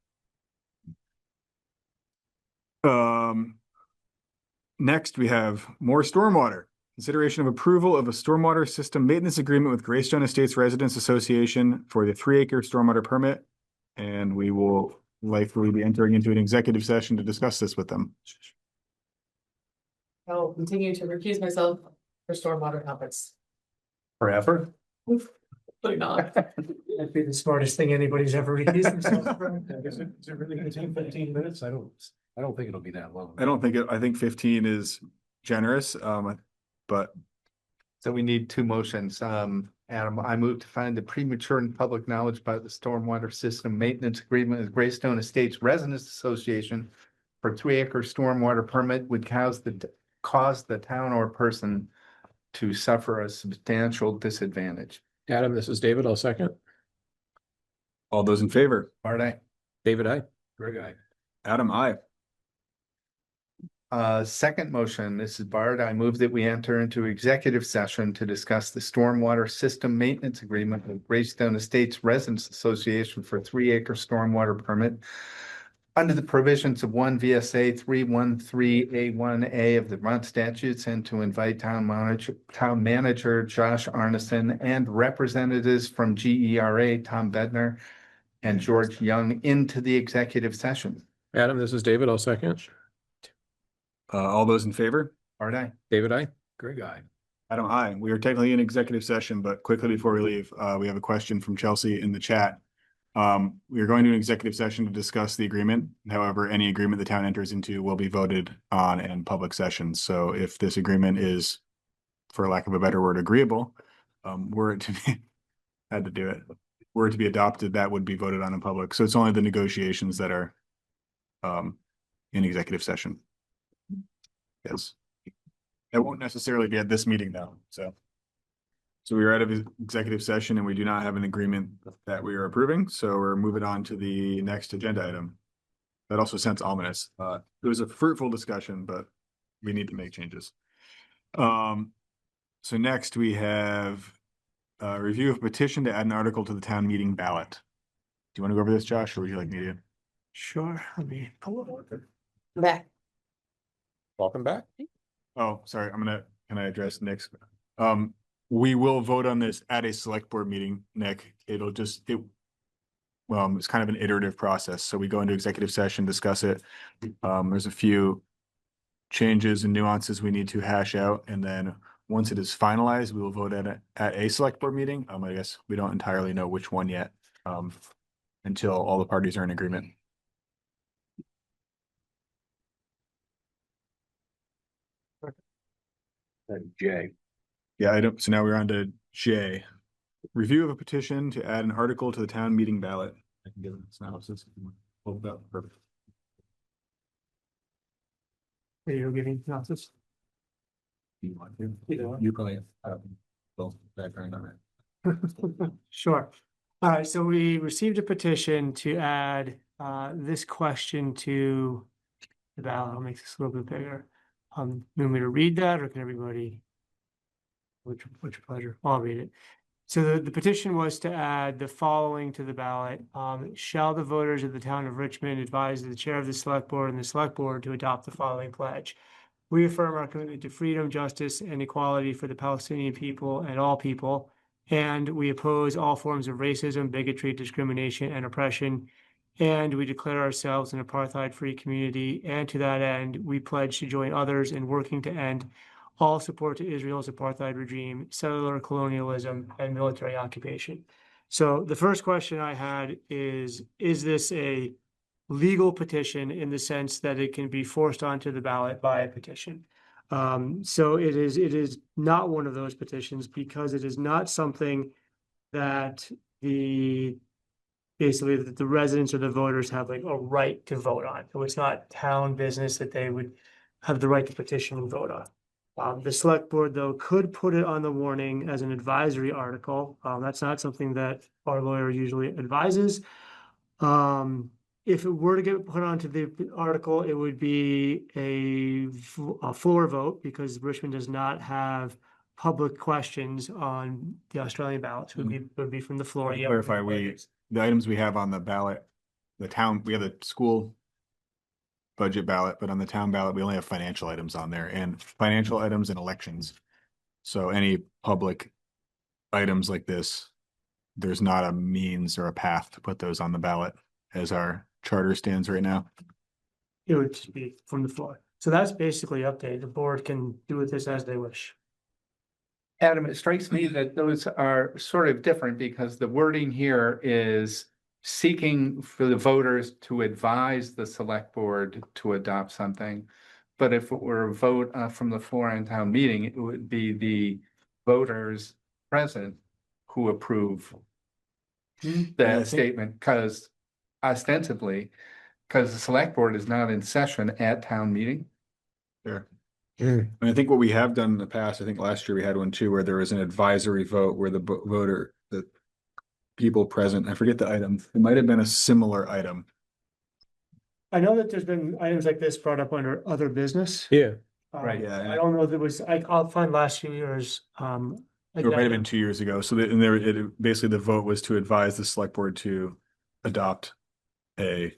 Next we have more stormwater. Consideration of approval of a stormwater system maintenance agreement with Greystone Estates Residents Association for the 3-acre stormwater permit. And we will likely be entering into an executive session to discuss this with them. I'll continue to recuse myself for stormwater topics. Forever? Probably not. That'd be the smartest thing anybody's ever recused themselves from. Is it really gonna take 15 minutes? I don't think it'll be that long. I don't think I think 15 is generous, but So we need two motions. Adam, I move to find the premature and public knowledge about the stormwater system maintenance agreement with Greystone Estates Residents Association for 3-acre stormwater permit would cause the town or person to suffer a substantial disadvantage. Adam, this is David. I'll second. All those in favor? Art, aye. David, I. Greg, aye. Adam, I. Second motion, this is Bard. I move that we enter into executive session to discuss the stormwater system maintenance agreement with Greystone Estates Residents Association for 3-acre stormwater permit under the provisions of 1 VSA 313A1A of the Vermont statutes, and to invite town manager Josh Arneson and representatives from GERA, Tom Bednar and George Young into the executive session. Adam, this is David. I'll second. All those in favor? Art, aye. David, I. Greg, aye. Adam, I. We are technically in executive session, but quickly before we leave, we have a question from Chelsea in the chat. We are going to an executive session to discuss the agreement. However, any agreement the town enters into will be voted on in public session. So if this agreement is, for lack of a better word, agreeable, were it to be, had to do it, were it to be adopted, that would be voted on in public. So it's only the negotiations that are in executive session. Yes. It won't necessarily be at this meeting though, so we are out of executive session and we do not have an agreement that we are approving, so we're moving on to the next agenda item. That also sounds ominous. It was a fruitful discussion, but we need to make changes. So next we have a review of petition to add an article to the town meeting ballot. Do you want to go over this, Josh, or would you like me to? Sure, let me pull it up. Back. Welcome back. Oh, sorry, can I address Nick's? We will vote on this at a select board meeting, Nick. It's kind of an iterative process. So we go into executive session, discuss it. There's a few changes and nuances we need to hash out. And then once it is finalized, we will vote at a select board meeting. I guess we don't entirely know which one yet, until all the parties are in agreement. Jay. Yeah, so now we're on to J. Review of a petition to add an article to the town meeting ballot. I can give it a synopsis. Perfect. Are you giving synopsis? You want to? You probably have both background on it. Sure. All right, so we received a petition to add this question to the ballot. I'll make this a little bit bigger. You want me to read that, or can everybody? Which pleasure? I'll read it. So the petition was to add the following to the ballot. Shall the voters of the town of Richmond advise the chair of the select board and the select board to adopt the following pledge? We affirm our commitment to freedom, justice, and equality for the Palestinian people and all people, and we oppose all forms of racism, bigotry, discrimination, and oppression. And we declare ourselves an apartheid-free community, and to that end, we pledge to join others in working to end all support to Israel's apartheid regime, settler colonialism, and military occupation. So the first question I had is this a legal petition in the sense that it can be forced onto the ballot by a petition? So it is not one of those petitions, because it is not something that basically that the residents or the voters have like a right to vote on. So it's not town business that they would have the right to petition and vote on. The select board, though, could put it on the warning as an advisory article. That's not something that our lawyer usually advises. If it were to get put onto the article, it would be a floor vote, because Richmond does not have public questions on the Australian ballots. Would be from the floor. To clarify, the items we have on the ballot, we have the school budget ballot, but on the town ballot, we only have financial items on there, and financial items and elections. So any public items like this, there's not a means or a path to put those on the ballot as our charter stands right now. It would just be from the floor. So that's basically updated. The board can do with this as they wish. Adam, it strikes me that those are sort of different, because the wording here is seeking for the voters to advise the select board to adopt something. But if it were a vote from the floor in town meeting, it would be the voters present who approve Yeah, I that think- statement, because ostensibly, because the select board is not in session at town meeting. Sure. And I think what we have done in the past, I think last year we had one too, where there was an advisory vote where the voter, the people present, I forget the item, it might have been a similar item. I know that there's been items like this brought up under other business. Yeah. Right. Yeah. I don't know if there was, I'll find last few years, It might have been 2 years ago. So and there, basically the vote was to advise the select board to adopt a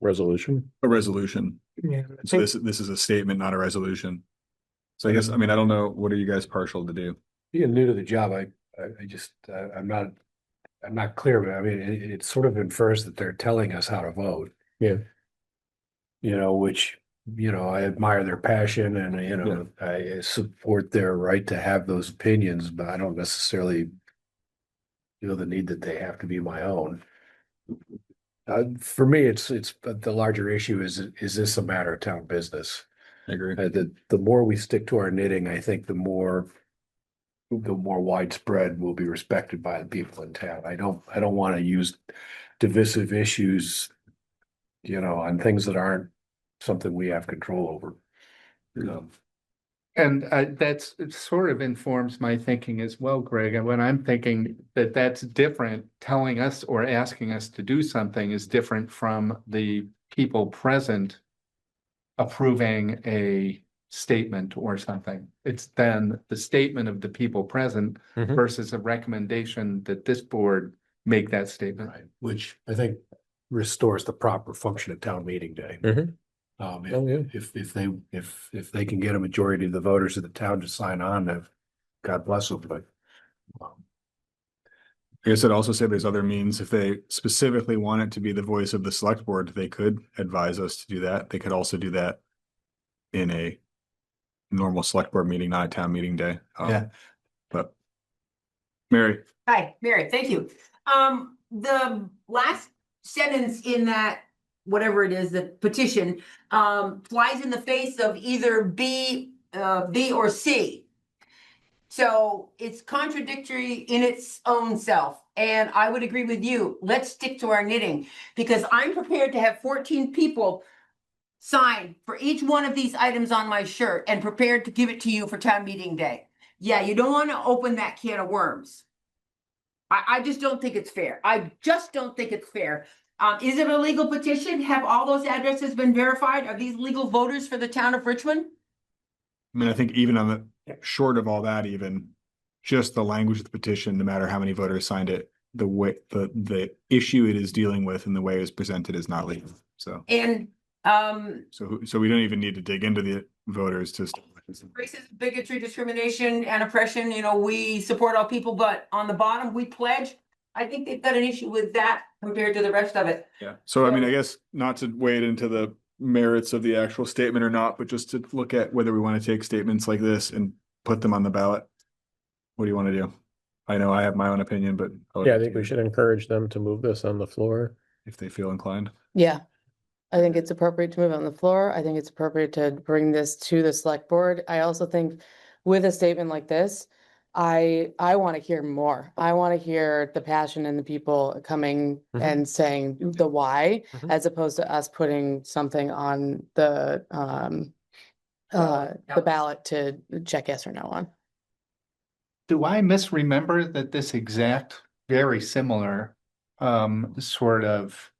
Resolution. resolution. Yeah. So this is a statement, not a resolution. So I guess, I mean, I don't know, what are you guys partial to do? Being new to the job, I just, I'm not clear, but I mean, it sort of infers that they're telling us how to vote. Yeah. You know, which, you know, I admire their passion and, you know, I support their right to have those opinions, but I don't necessarily feel the need that they have to be my own. For me, it's the larger issue is this a matter of town business? I agree. The more we stick to our knitting, I think the more widespread will be respected by the people in town. I don't want to use divisive issues, you know, on things that aren't something we have control over. You know. And that's, it sort of informs my thinking as well, Greg. And when I'm thinking that that's different, telling us or asking us to do something is different from the people present approving a statement or something. It's then the statement of the people present versus a recommendation that this board make that statement. Right, which I think restores the proper function of town meeting day. If they can get a majority of the voters of the town to sign on, then God bless them, but. I guess I'd also say there's other means. If they specifically want it to be the voice of the select board, they could advise us to do that. They could also do that in a normal select board meeting, not a town meeting day. Yeah. But Mary. Hi, Mary, thank you. The last sentence in that, whatever it is, the petition, flies in the face of either B or C. So it's contradictory in its own self. And I would agree with you. Let's stick to our knitting, because I'm prepared to have 14 people sign for each one of these items on my shirt and prepared to give it to you for town meeting day. Yeah, you don't want to open that can of worms. I just don't think it's fair. I just don't think it's fair. Is it a legal petition? Have all those addresses been verified? Are these legal voters for the town of Richmond? I mean, I think even on the short of all that, even just the language of the petition, no matter how many voters signed it, the way the issue it is dealing with and the way it was presented is not legal. So And so we don't even need to dig into the voters to. racism, bigotry, discrimination, and oppression, you know, we support all people, but on the bottom, we pledge. I think they've got an issue with that compared to the rest of it. Yeah. So I mean, I guess not to wade into the merits of the actual statement or not, but just to look at whether we want to take statements like this and put them on the ballot. What do you want to do? I know I have my own opinion, but Yeah, I think we should encourage them to move this on the floor. if they feel inclined. Yeah, I think it's appropriate to move it on the floor. I think it's appropriate to bring this to the select board. I also think with a statement like this, I want to hear more. I want to hear the passion and the people coming and saying the why, as opposed to us putting something on the ballot to check yes or no on. Do I misremember that this exact, very similar sort of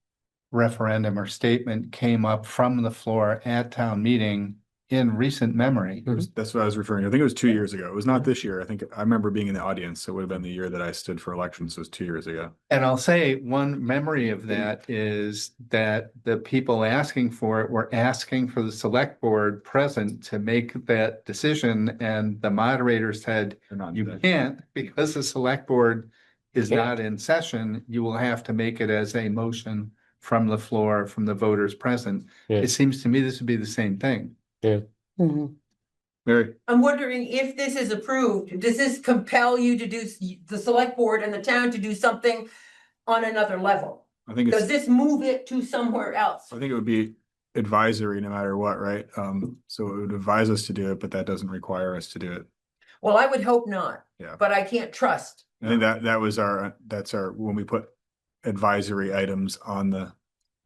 referendum or statement came up from the floor at town meeting in recent memory? That's what I was referring to. I think it was 2 years ago. It was not this year. I think I remember being in the audience. So it would have been the year that I stood for elections. So it was 2 years ago. And I'll say one memory of that is that the people asking for it were asking for the select board present to make that decision. And the moderator said, you can't, because the select board is not in session. You will have to make it as a motion from the floor, from the voters present. It seems to me this would be the same thing. Yeah. Mary. I'm wondering if this is approved, does this compel you to do, the select board and the town to do something on another level? I think Does this move it to somewhere else? I think it would be advisory no matter what, right? So it would advise us to do it, but that doesn't require us to do it. Well, I would hope not. Yeah. But I can't trust. I think that was that's our, when we put advisory items on the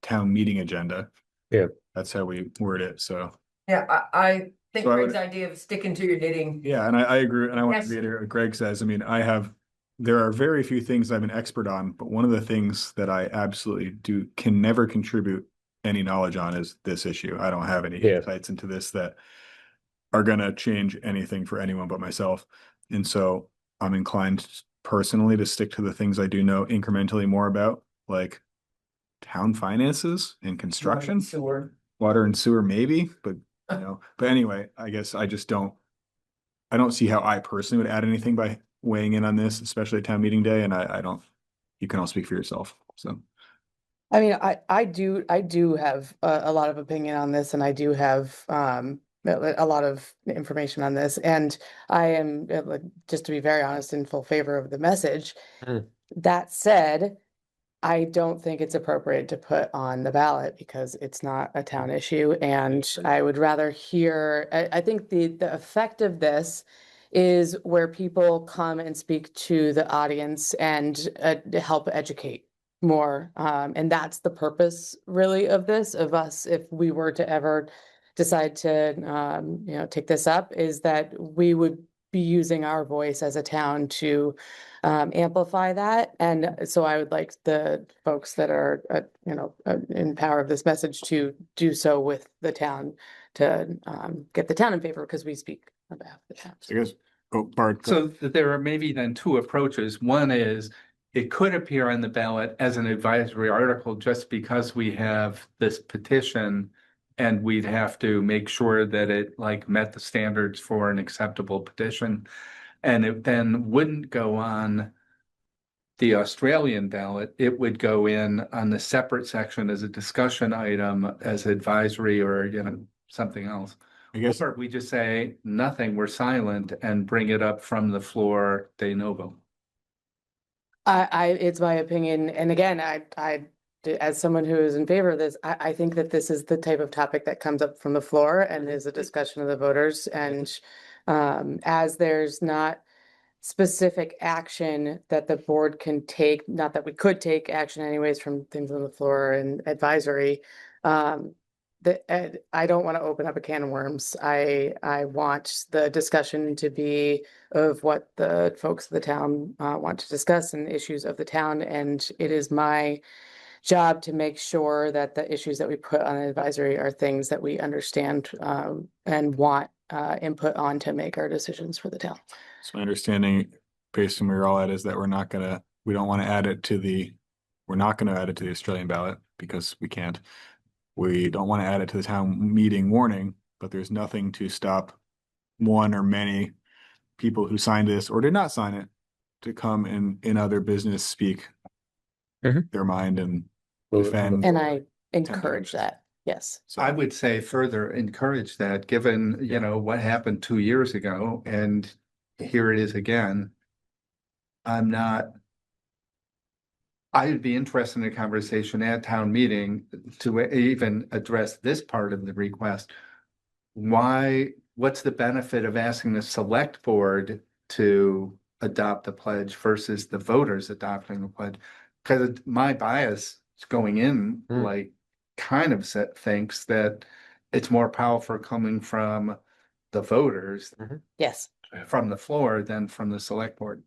town meeting agenda. Yeah. That's how we word it, so. Yeah, I think So I Greg's would- idea of sticking to your knitting. Yeah, and I agree, and I want Yes. to reiterate what Greg says. I mean, there are very few things I'm an expert on, but one of the things that I absolutely can never contribute any knowledge on is this issue. I don't have any Yeah. insights into this that are gonna change anything for anyone but myself. And so I'm inclined personally to stick to the things I do know incrementally more about, like town finances and construction, Sewer. water and sewer maybe, but but anyway, I guess I don't see how I personally would add anything by weighing in on this, especially at town meeting day, and I don't, you can all speak for yourself, so. I mean, I do have a lot of opinion on this, and I do have a lot of information on this, and I am, just to be very honest, in full favor of the message. That said, I don't think it's appropriate to put on the ballot because it's not a town issue, and I would rather hear, I think the effect of this is where people come and speak to the audience and help educate more. And that's the purpose really of this, of us, if we were to ever decide to, take this up, is that we would be using our voice as a town to amplify that. And so I would like the folks that are, in power of this message to do so with the town to get the town in favor, because we speak on behalf of the town. I guess, Bart. So there are maybe then two approaches. One is it could appear on the ballot as an advisory article just because we have this petition and we'd have to make sure that it like met the standards for an acceptable petition. And it then wouldn't go on the Australian ballot. It would go in on the separate section as a discussion item, as advisory or, something else. I guess, Or we just say nothing, we're silent and bring it up from the floor de novo. It's my opinion, and again, as someone who is in favor of this, I think that this is the type of topic that comes up from the floor and is a discussion of the voters. And as there's not specific action that the board can take, not that we could take action anyways from things on the floor and advisory, I don't want to open up a can of worms. I want the discussion to be of what the folks of the town want to discuss and issues of the town. And it is my job to make sure that the issues that we put on advisory are things that we understand and want input on to make our decisions for the town. so my understanding, based on where you're all at, is that we're not gonna add it to the Australian ballot because we can't. We don't want to add it to the town meeting warning, but there's nothing to stop one or many people who signed this or did not sign it to come in other business speak their mind and defend. And I encourage that. Yes. So I would say further encourage that, given, what happened 2 years ago, and here it is again. I'd be interested in a conversation at town meeting to even address this part of the request. What's the benefit of asking the select board to adopt the pledge versus the voters adopting the pledge? Because my bias going in, kind of thinks that it's more powerful coming from the voters Yes. from the floor than from the select board.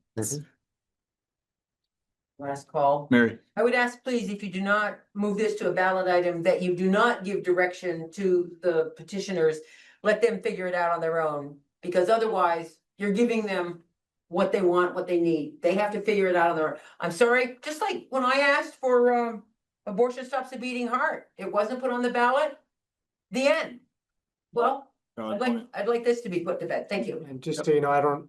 Last call. Mary, I would ask, please, if you do not move this to a ballot item, that you do not give direction to the petitioners. Let them figure it out on their own, because otherwise you're giving them what they want, what they need. They have to figure it out on their own. I'm sorry, just like when I asked for abortion stops the beating heart, it wasn't put on the ballot. The end. Well, I'd like this to be put to bed. Thank you. And just so you know,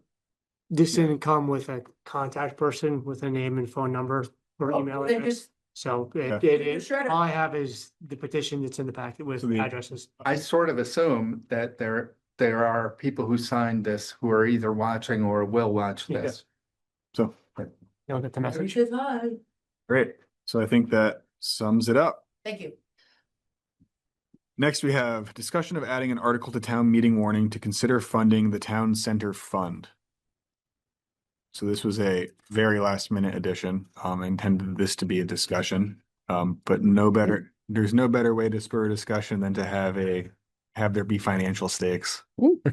this didn't come with a contact person with a name and phone number or email then address. just- So Shred it. all I have is the petition that's in the packet with addresses. I sort of assume that there are people who signed this who are either watching or will watch Yeah. this. so, You'll get the message. great. So I think that sums it up. Thank you. Next, we have discussion of adding an article to town meeting warning to consider funding the town center fund. So this was a very last minute addition, intended this to be a discussion. But there's no better way to spur a discussion than to have there be financial stakes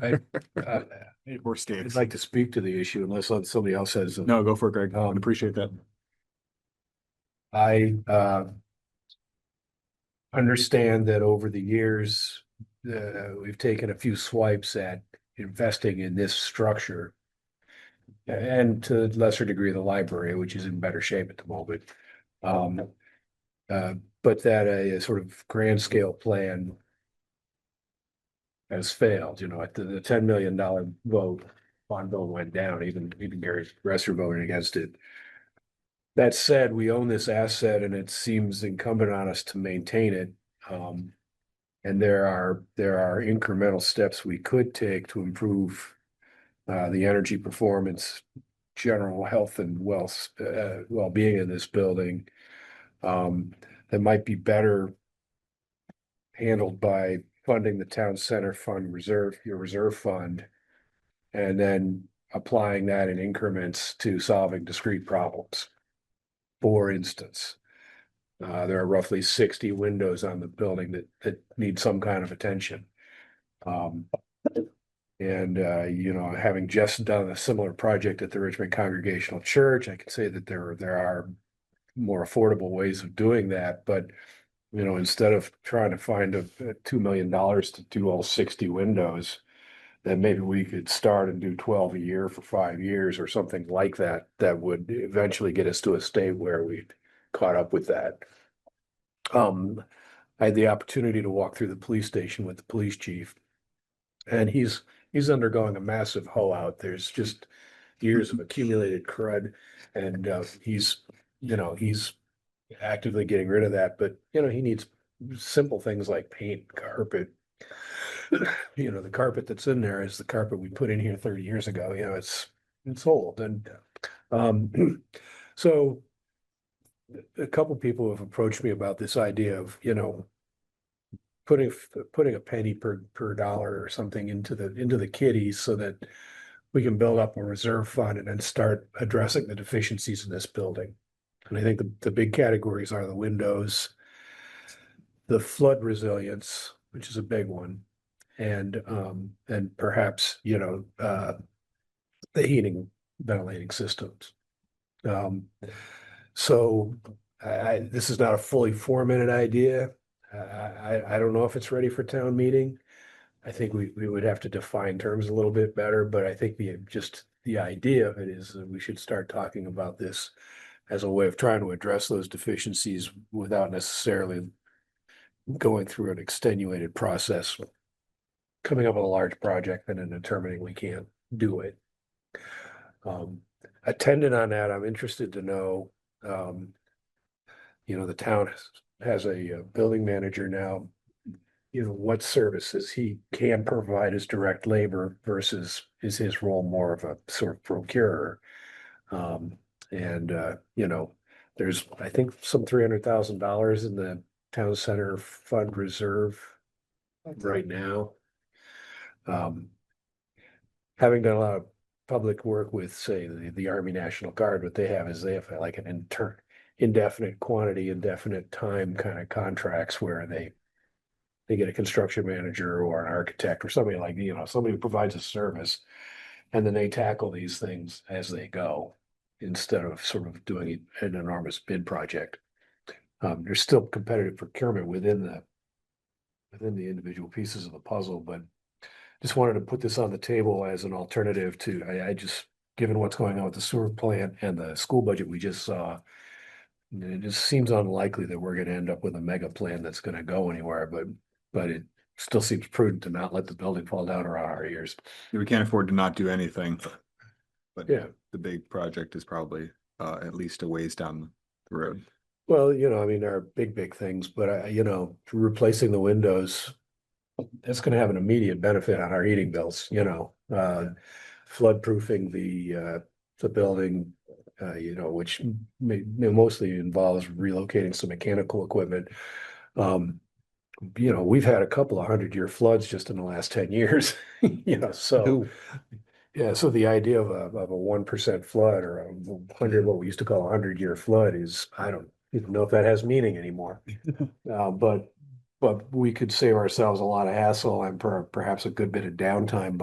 I, or I'd stakes. like to speak to the issue unless somebody else has. No, go for it, Greg. I would appreciate that. I understand that over the years, we've taken a few swipes at investing in this structure. And to a lesser degree, the library, which is in better shape at the moment. But that a sort of grand scale plan has failed, at the $10 million vote, bond bill went down, even Gary Resser voted against it. That said, we own this asset and it seems incumbent on us to maintain it. And there are incremental steps we could take to improve the energy performance, general health and well-being in this building that might be better handled by funding the town center fund your reserve fund, and then applying that in increments to solving discrete problems. For instance, there are roughly 60 windows on the building that need some kind of attention. Having just done a similar project at the Richmond Congregational Church, I can say that there are more affordable ways of doing that. But, instead of trying to find a $2 million to do all 60 windows, then maybe we could start and do 12 a year for 5 years or something like that, that would eventually get us to a state where we caught up with that. I had the opportunity to walk through the police station with the police chief, and he's undergoing a massive hoe out. There's just years of accumulated crud, and he's actively getting rid of that. But he needs simple things like paint, carpet. The carpet that's in there is the carpet we put in here 30 years ago. It's old, and so a couple people have approached me about this idea of putting a penny per dollar or something into the kitties so that we can build up a reserve fund and then start addressing the deficiencies in this building. And I think the big categories are the windows, the flood resilience, which is a big one, and perhaps the heating, ventilating systems. So this is not a fully 4-minute idea. I don't know if it's ready for town meeting. I think we would have to define terms a little bit better, but I think the idea of it is that we should start talking about this as a way of trying to address those deficiencies without necessarily going through an extenuated process, coming up with a large project and then determining we can't do it. Attendant on that, I'm interested to know, the town has a building manager now, what services he can provide as direct labor versus is his role more of a sort of procurer. There's, I think, some $300,000 in the town center fund reserve right now. Having done a lot of public work with, say, the Army National Guard, what they have like an indefinite quantity, indefinite time kind of contracts where they get a construction manager or an architect or somebody like, somebody who provides a service, and then they tackle these things as they go instead of sort of doing an enormous bid project. There's still competitive procurement within the individual pieces of the puzzle, but just wanted to put this on the table as an alternative to, I just, given what's going on with the sewer plant and the school budget we just saw, it just seems unlikely that we're going to end up with a mega plan that's going to go anywhere, but it still seems prudent to not let the building fall down around our ears. We can't afford to not do anything, but yeah, the big project is probably at least a ways down the road. Well, there are big things, but replacing the windows, that's going to have an immediate benefit on our heating bills. Flood proofing the building, which mostly involves relocating some mechanical equipment. We've had a couple of 100-year floods just in the last 10 years. So Yeah, so the idea of a 1% flood or what we used to call a 100-year flood is, I don't even know if that has meaning anymore. But we could save ourselves a lot of hassle and perhaps a good bit of downtime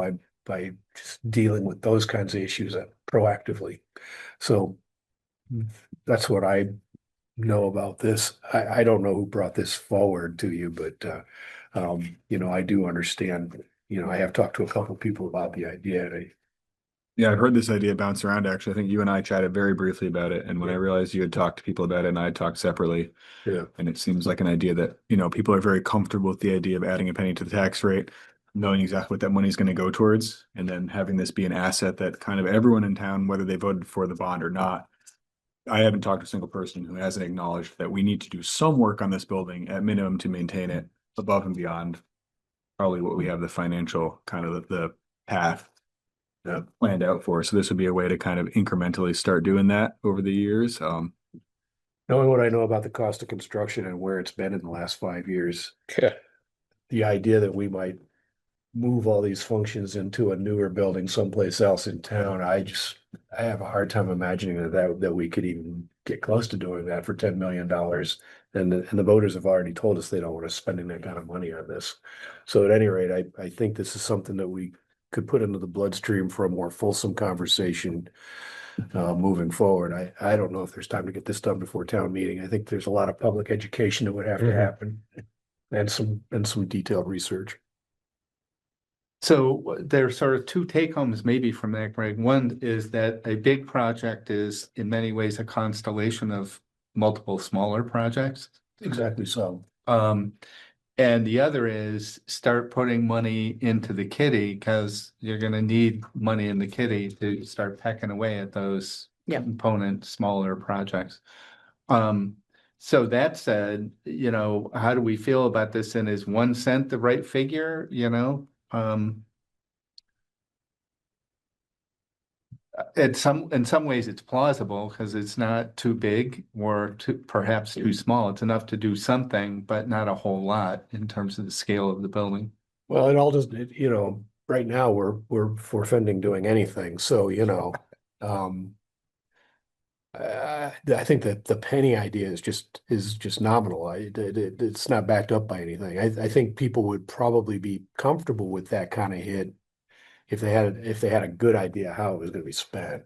by just dealing with those kinds of issues proactively. So that's what I know about this. I don't know who brought this forward to you, but I do understand. I have talked to a couple of people about the idea. Yeah, I've heard this idea bounce around, actually. I think you and I chatted very briefly about it. And when I realized you had talked to people about it and I had talked separately, and it seems like an idea that, people are very comfortable with the idea of adding a penny to the tax rate, knowing exactly what that money is going to go towards, and then having this be an asset that kind of everyone in town, whether they voted for the bond or not. I haven't talked to a single person who hasn't acknowledged that we need to do some work on this building at minimum to maintain it above and beyond probably what we have the financial kind of the path planned out for. So this would be a way to kind of incrementally start doing that over the years. Knowing what I know about the cost of construction and where it's been in the last 5 years, the idea that we might move all these functions into a newer building someplace else in town, I have a hard time imagining that we could even get close to doing that for $10 million. And the voters have already told us they don't want us spending that kind of money on this. So at any rate, I think this is something that we could put into the bloodstream for a more fulsome conversation moving forward. I don't know if there's time to get this done before town meeting. I think there's a lot of public education that would have to happen and some detailed research. So there's sort of two take homes maybe from that, Greg. One is that a big project is in many ways a constellation of multiple smaller projects. Exactly so. And the other is start putting money into the kitty because you're going to need money in the kitty to start pecking away at those component smaller projects. So that said, how do we feel about this? And is 1 cent the right figure? In some ways it's plausible because it's not too big or perhaps too small. It's enough to do something, but not a whole lot in terms of the scale of the building. Well, it all just, right now we're forfending doing anything. So, I think that the penny idea is just nominal. It's not backed up by anything. I think people would probably be comfortable with that kind of hit if they had a good idea how it was going to be spent.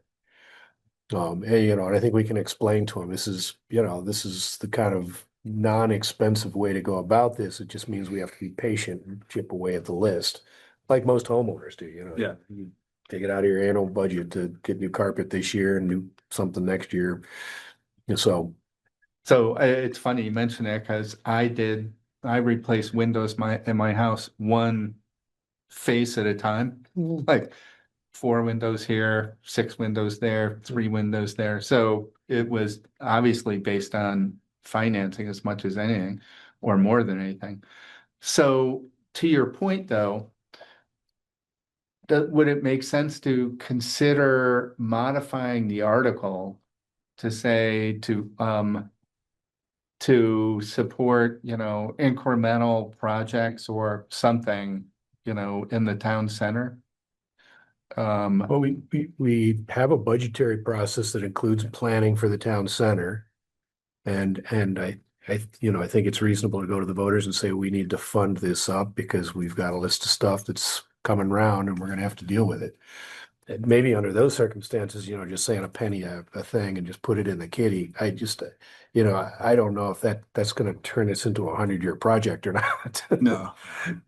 And I think we can explain to them this is the kind of non-expensive way to go about this. It just means we have to be patient and chip away at the list, like most homeowners do. You take it out of your annual budget to get new carpet this year and new something next year. So it's funny you mention that because I replaced windows in my house one face at a time, like 4 windows here, 6 windows there, 3 windows there. So it was obviously based on financing as much as anything or more than anything. So to your point though, would it make sense to consider modifying the article to say to support, incremental projects or something, in the town center? Well, we have a budgetary process that includes planning for the town center. And I think it's reasonable to go to the voters and say, we need to fund this up because we've got a list of stuff that's coming around and we're going to have to deal with it. And maybe under those circumstances, just saying a penny a thing and just put it in the kitty. I don't know if that's going to turn this into a 100-year project or not. No,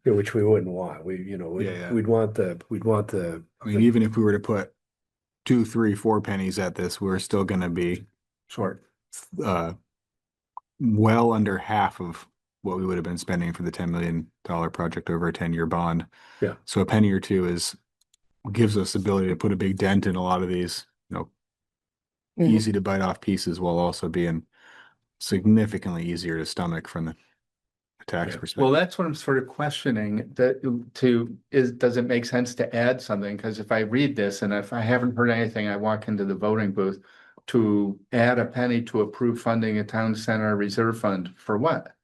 which we wouldn't want. We'd want the. I mean, even if we were to put 2, 3, 4 pennies at this, we're still going to be short, well under half of what we would have been spending for the $10 million project over a 10-year bond. Yeah. So a penny or two gives us the ability to put a big dent in a lot of these, easy to bite off pieces while also being significantly easier to stomach from the tax perspective. Well, that's what I'm sort of questioning. Does it make sense to add something? Because if I read this and if I haven't heard anything, I walk into the voting booth to add a penny to approve funding a town center reserve fund for what?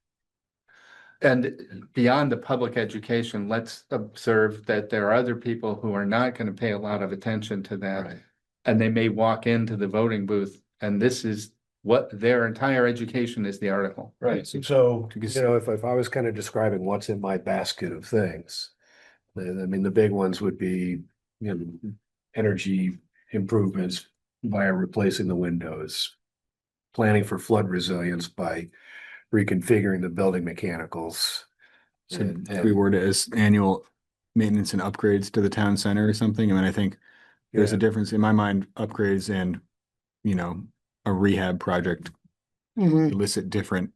And beyond the public education, let's observe that there are other people who are not gonna pay a lot of attention to that. Right. And they may walk into the voting booth and this is what their entire education is, the article. Right, so, you know, if I was kind of describing what's in my basket of things, I mean, the big ones would be, you know, energy improvements via replacing the windows, planning for flood resilience by reconfiguring the building mechanicals. So if we word it as annual maintenance and upgrades to the town center or something, I mean, I think there's a Yeah. difference in my mind, upgrades and, you know, a rehab project Mhm. elicit different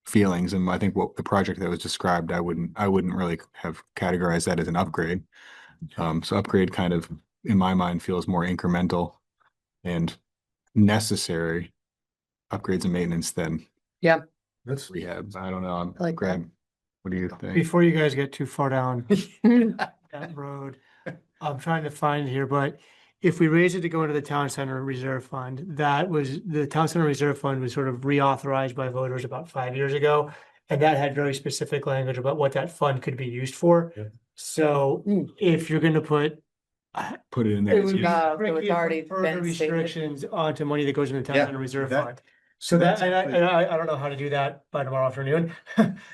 feelings. And I think what the project that was described, I wouldn't really have categorized that as an upgrade. So upgrade kind of, in my mind, feels more incremental and necessary upgrades and maintenance than Yeah. That's rehab. I don't know. I'm I like Greg. What do you think? Before you guys get too far down that road, I'm trying to find here, but if we raise it to go into the town center reserve fund, the town center reserve fund was sort of reauthorized by voters about 5 years ago. And that had very specific language about what that fund could be used for. Yeah. So if you're gonna put Put it in there. it would be So it's tricky to already put further been stated. restrictions onto money that goes in the town Yeah, center reserve that- fund. So that, I don't know how to do that by tomorrow afternoon.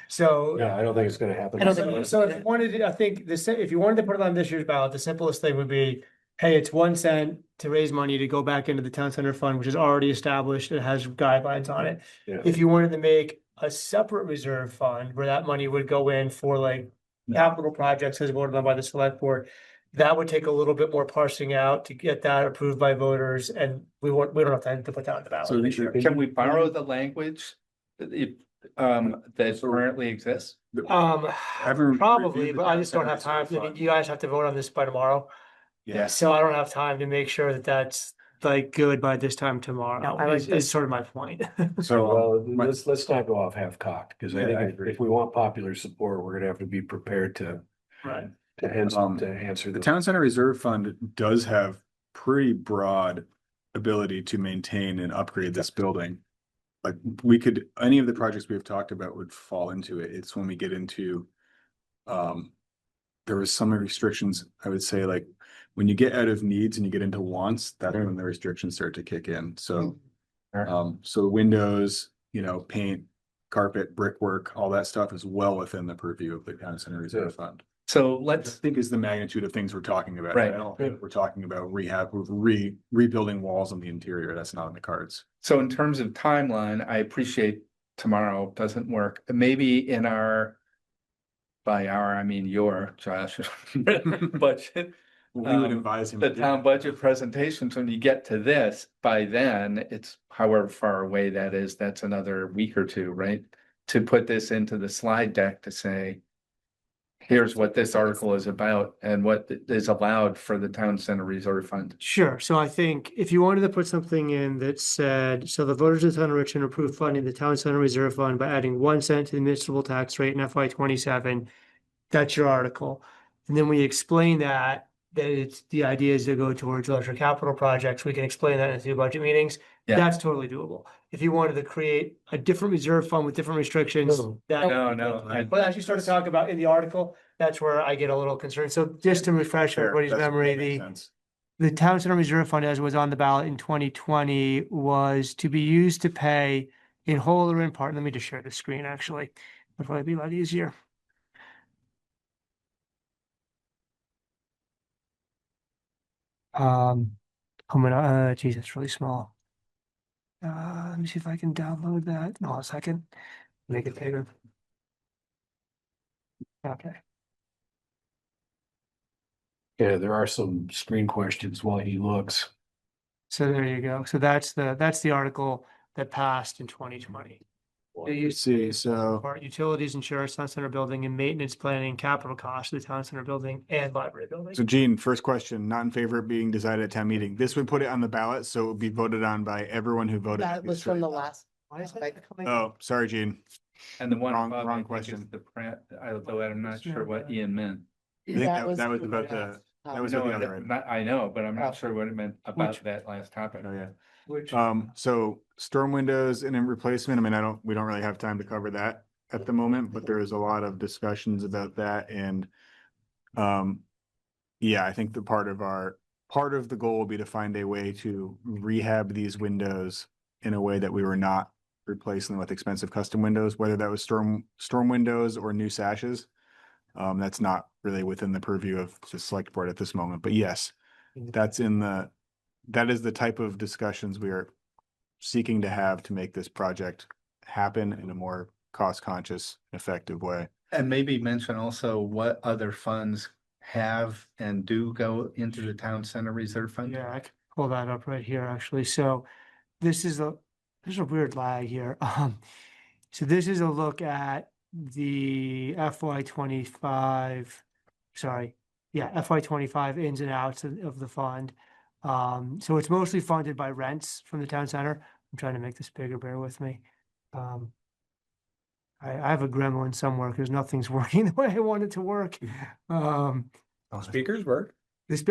So. Yeah, I don't think it's gonna happen. I don't think So if you wanted to, I think if you wanted to put it on this year's ballot, the simplest thing would be, hey, it's 1 cent to raise money to go back into the town center fund, which is already established. It has guidelines on it. Yeah. If you wanted to make a separate reserve fund where that money would go in for like capital projects as voted on by the select board, that would take a little bit more parsing out to get that approved by voters, and we don't have time to put that on the ballot So this year. Can we borrow the language that currently exists? Haven't Probably, reviewed the but I town just don't center have time. reserve fund. You guys have to vote on this by tomorrow. Yeah. So I don't have time to make sure that that's like good by this time tomorrow, No, I like is this. sort of my point. So, Well, my- let's not go off half-cocked, because I Yeah, I think agree. if we want popular support, we're gonna have to be prepared to Right. answer the town center reserve fund does have pretty broad ability to maintain and upgrade this building. Like any of the projects we've talked about would fall into it. It's when we get into, there was some restrictions, I would say, like, when you get out of needs and you get into wants, that's when the restrictions start to kick in. So, so windows, you know, paint, carpet, brickwork, all that stuff is well within the purview of the town center reserve fund. So I let's, think is the magnitude of things we're talking about. Right. I don't think we're talking about rehab, rebuilding walls on the interior. That's not in the cards. so in terms of timeline, I appreciate tomorrow doesn't work. Maybe in by our, I mean your, Josh, budget. We would advise him. The to do town that. budget presentations, when you get to this, by then, it's however far away that is, that's another week or two, right? To put this into the slide deck to say, here's what this article is about and what is allowed for the town center reserve fund. Sure. So I think if you wanted to put something in that said, so the voters of the town of Richmond approved funding the town center reserve fund by adding 1 cent to the municipal tax rate in FY27, that's your article. And then we explain that it's the idea is to go towards larger capital projects. We can explain that in 2 budget meetings. Yeah. That's totally doable. If you wanted to create a different reserve fund with different restrictions, that. But as you start to talk about in the article, that's where I get a little concerned. So just to refresh Fair. everybody's That memory, makes sense. the town center reserve fund, as was on the ballot in 2020, was to be used to pay in whole or in part. Let me just share the screen, actually. It'll probably be a lot easier. I'm gonna, geez, it's really small. Let me see if I can download that. No, a second. Make it bigger. Okay. Yeah, there are some screen questions while he looks. So there you go. So that's the article that passed in 2020. You see, so Part utilities, insurance, town center building, and maintenance planning, capital costs of the town center building and library building. So Gene, first question, not in favor of being decided at town meeting. This would put it on the ballot, so it would be voted on by everyone who voted. That was from the last. Why is that coming? Oh, sorry, Gene. And the one Wrong- above, wrong I think, is question. the although I'm not sure what Ian meant. I think that was about that was No, about the other item. I know, but I'm Oh. not sure what it meant about Which- that last topic. Oh, yeah. Which, So storm windows and in replacement, I mean, we don't really have time to cover that. at the moment, but there is a lot of discussions about that and yeah, I think part of the goal will be to find a way to rehab these windows in a way that we were not replacing them with expensive custom windows, whether that was storm windows or new sashes. That's not really within the purview of the select board at this moment, but yes, that is the type of discussions we are seeking to have to make this project happen in a more cost-conscious, effective way. And maybe mention also what other funds have and do go into the town center reserve fund. Yeah, I can pull that up right here, actually. So there's a weird lag here. So this is a look at the FY25 ins and outs of the fund. So it's mostly funded by rents from the town center. I'm trying to make this bigger, bear with me. I have a gremlin somewhere because nothing's working the way I want it to work. Speakers work.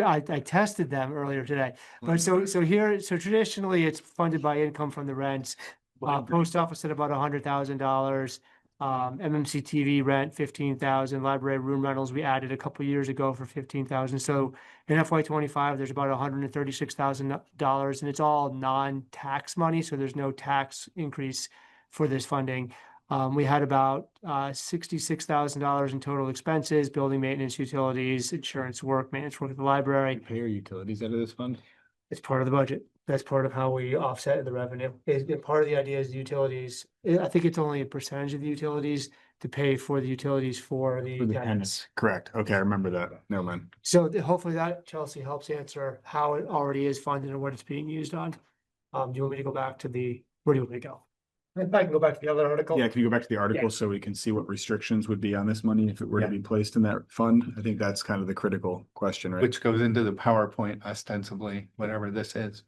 I tested them earlier today, but so traditionally it's funded by income from the rents. Post office at about $100,000. MMC TV rent 15,000. Library room rentals we added a couple years ago for 15,000. So in FY25 there's about $136,000, and it's all non-tax money. So there's no tax increase for this funding. We had about $66,000 in total expenses: building maintenance, utilities, insurance work, maintenance work at the library. Pay your utilities out of this fund? It's part of the budget. That's part of how we offset the revenue. Part of the idea is the utilities. I think it's only a percentage of the utilities to pay for the utilities for the tenants. Correct. Okay, I remember that. Never mind. So hopefully that, Chelsea, helps answer how it already is funded and what it's being used on. Do you want me to go back to where do you want me to go? If I can go back to the other article. Yeah, can you go back to the article Yeah. so we can see what restrictions would be on this money if it were to Yeah. be placed in that fund? I think that's kind of the critical question, right? Which goes into the PowerPoint ostensibly, whatever this is.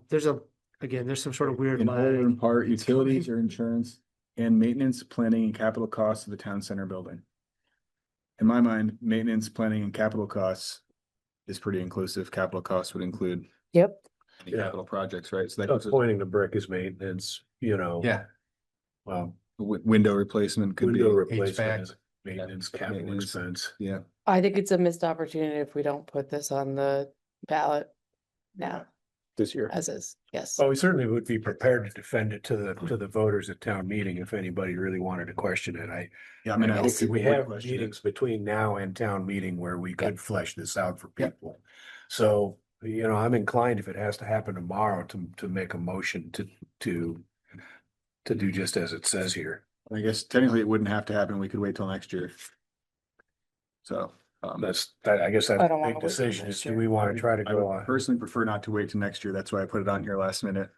There's some sort of weird In whole or in lag. part, utilities or insurance and maintenance, planning and capital costs of the town center building. In my mind, maintenance, planning and capital costs is pretty inclusive. Capital costs would include Yep. any capital projects, right? So that That's goes pointing to brick is maintenance, Yeah. Well, window replacement could be. window HVAC. replacement, is maintenance, capital Maintenance. expense. Yeah. I think it's a missed opportunity if we don't put this on the ballot now, This year. as is. Yes. Well, we certainly would be prepared to defend it to the voters at town meeting if anybody really wanted to question it. Yeah, I mean, I hope Yes. people We would have question it. meetings between now and town meeting where we could flesh this out for people. So, I'm inclined, if it has to happen tomorrow, to make a motion to do just as it says here. I guess technically it wouldn't have to happen. We could wait till next year. So. I guess that's I a don't wanna big wait till decision, next is do year. we want to try to I go would on? personally prefer not to wait till next year. That's why I put it on here last minute.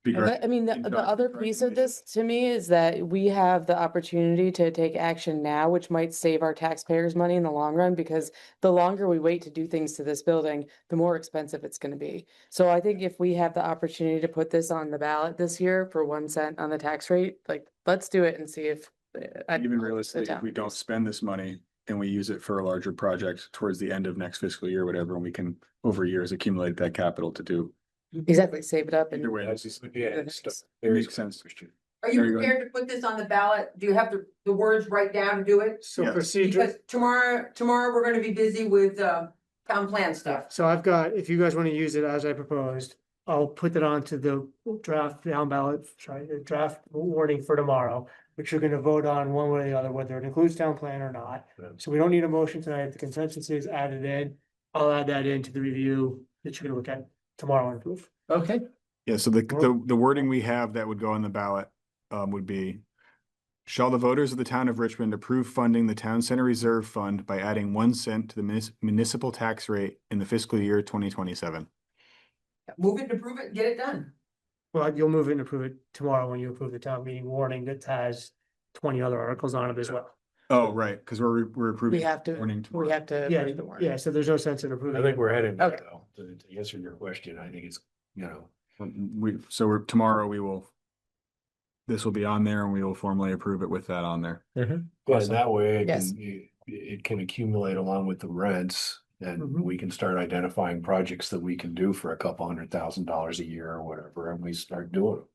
Be great. But, I mean, the other piece of this to me is that we have the opportunity to take action now, which might save our taxpayers money in the long run, because the longer we wait to do things to this building, the more expensive it's gonna be. So I think if we have the opportunity to put this on the ballot this year for 1 cent on the tax rate, like, let's do it and see if. Even realistically, if we don't spend this money and we use it for a larger project towards the end of next fiscal year, whatever, and we can over years accumulate that capital to do. Exactly, save it up and. Either way, That's, it makes sense. Are There you you go. prepared to put this on the ballot? Do you have the words right down to do it? So Yes. procedure. Because tomorrow we're gonna be busy with, town plan stuff. So I've got, if you guys want to use it as I proposed, I'll put that onto the draft the draft warning for tomorrow, which you're gonna vote on one way or the other, whether it includes town plan or not. Yeah. So we don't need a motion tonight. The consensus is added in. I'll add that into the review that you're gonna look at tomorrow and approve. Okay. Yeah, so the wording we have that would go on the ballot would be, shall the voters of the town of Richmond approve funding the town center reserve fund by adding 1 cent to the municipal tax rate in the fiscal year 2027? Move it, approve it, get it done. Well, you'll move it and approve it tomorrow when you approve the town meeting warning that has 20 other articles on it as well. Oh, right, because we're approving. We have to, warning tomorrow. we have to. Yeah, approve the warning. yeah, so there's no sense in approving. I think we're heading there, Okay. though, to answer your question. I think it's, Tomorrow this will be on there and we will formally approve it with that on there. But that way, Yes. it can accumulate along with the rents, and Mhm. we can start identifying projects that we can do for a couple $100,000 a year or whatever, and we start doing them.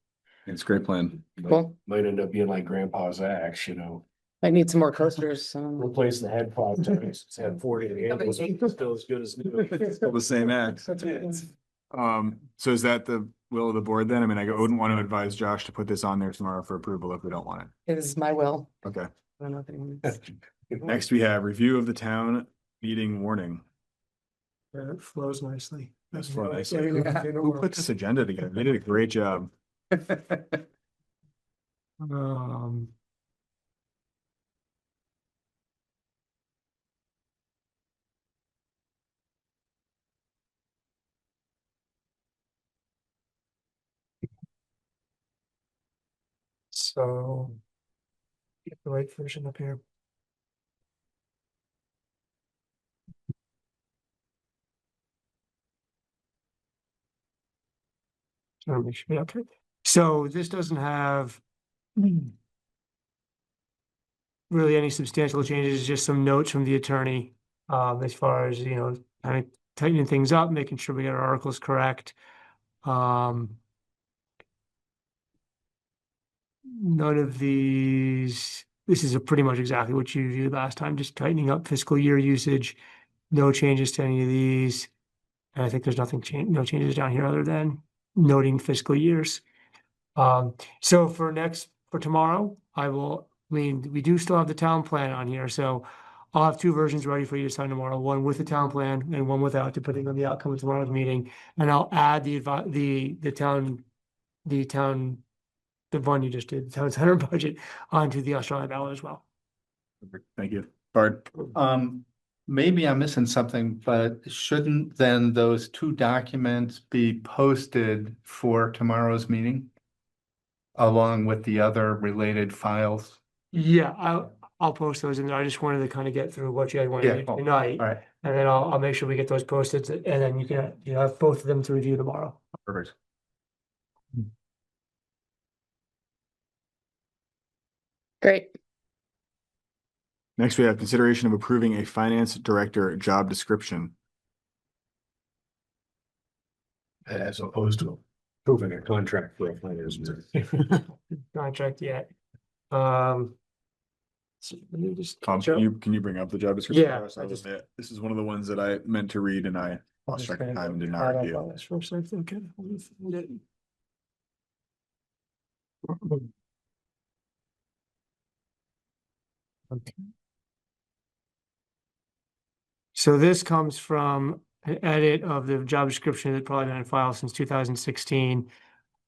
It's a great plan. Cool. Might end up being like grandpa's axe, you know, I need some more coasters. replace the head 5 times, it's had 40 handles, it's still as good as new. Still the same act. So is that the will of the board then? I mean, I wouldn't want to advise Josh to put this on there tomorrow for approval if we don't want it. It is my will. Okay. I don't know if anyone else- Next, we have review of the town meeting warning. It flows nicely. That's what I said. Who put this agenda together? They did a great job. Um, so get the right version up here. Trying to make sure, okay. So this doesn't have really any substantial changes, just some notes from the attorney, as far as, kind of tightening things up, making sure we get our articles correct. None of these, this is pretty much exactly what you reviewed last time, just tightening up fiscal year usage. No changes to any of these. And I think there's no changes down here other than noting fiscal years. So for tomorrow, we do still have the town plan on here, so I'll have two versions ready for you to sign tomorrow, one with the town plan and one without, depending on the outcome of tomorrow's meeting. And I'll add the one you just did, the town center budget onto the Australian ballot as well. Thank you. Bart. Maybe I'm missing something, but shouldn't then those two documents be posted for tomorrow's meeting? Along with the other related files? Yeah, I'll post those in there. I just wanted to kind of get through what you had wanted to do tonight. All right, And then I'll make sure we get those posted, and then you can, have both of them to review tomorrow. Perfect. Great. Next, we have consideration of approving a finance director job description. As opposed to approving a contract for a finance director. Contract yet. So let me just Tom, catch up. can you bring up the job description? Yeah, for us? I I'll just- admit, this is one of the ones that I meant to read and I lost track of time and did not review. First, I think. Let me find it. Okay. So this comes from an edit of the job description that probably been in file since 2016.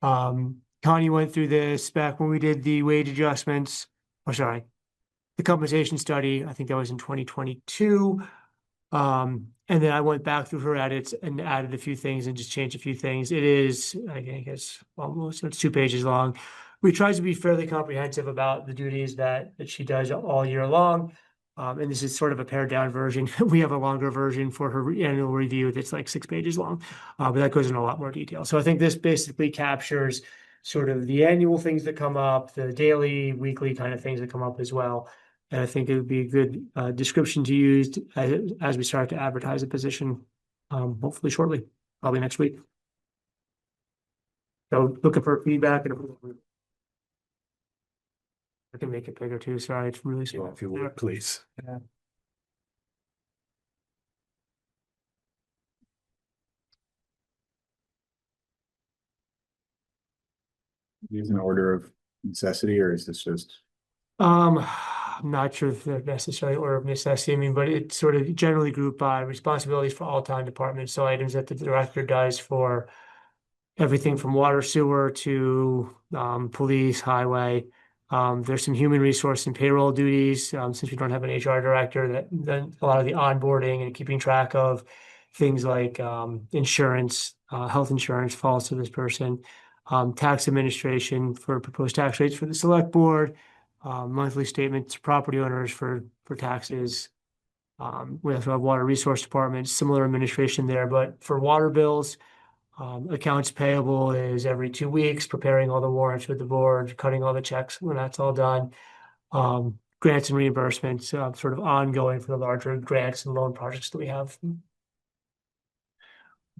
Connie went through this back when we did the wage adjustments, the compensation study. I think that was in 2022. And then I went back through her edits and added a few things and just changed a few things. It is, I guess, it's 2 pages long. We try to be fairly comprehensive about the duties that she does all year long. And this is sort of a pared down version. We have a longer version for her annual review that's like 6 pages long, but that goes into a lot more detail. So I think this basically captures sort of the annual things that come up, the daily, weekly kind of things that come up as well. And I think it would be a good description to use as we start to advertise a position, hopefully shortly, probably next week. So looking for feedback and I can make it bigger too. Sorry, it's really small. If you would, please. Yeah. Use an order of necessity, or is this just? I'm not sure if they're necessarily order of necessity. I mean, but it's sort of generally grouped by responsibilities for all town departments. So items that the director does for everything from water, sewer to police, highway. There's some human resource and payroll duties, since we don't have an HR director, that then a lot of the onboarding and keeping track of things like insurance, health insurance falls to this person. Tax administration for proposed tax rates for the select board, monthly statements to property owners for taxes. We also have water resource department, similar administration there, but for water bills, accounts payable is every 2 weeks, preparing all the warrants with the board, cutting all the checks when that's all done. Grants and reimbursements, sort of ongoing for the larger grants and loan projects that we have.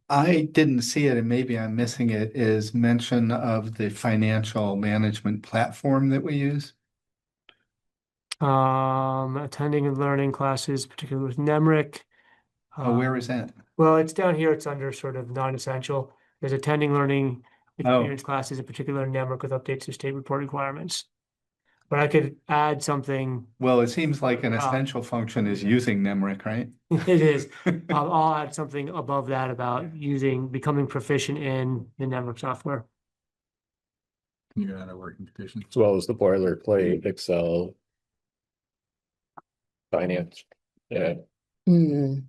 I didn't see it, and maybe I'm missing it, is mention of the financial management platform that we use. Attending and learning classes, particularly with NEMRIC. Oh, where is that? Well, it's down here. It's under sort of non-essential. There's attending learning experience classes, in particular NEMRIC with updates to state report requirements. But I could add something. Well, it seems like an essential function is using NEMRIC, right? It is. I'll add something above that about becoming proficient in the NEMRIC software. You got a working petition. As well as the boilerplate, Excel. Finance, yeah, financial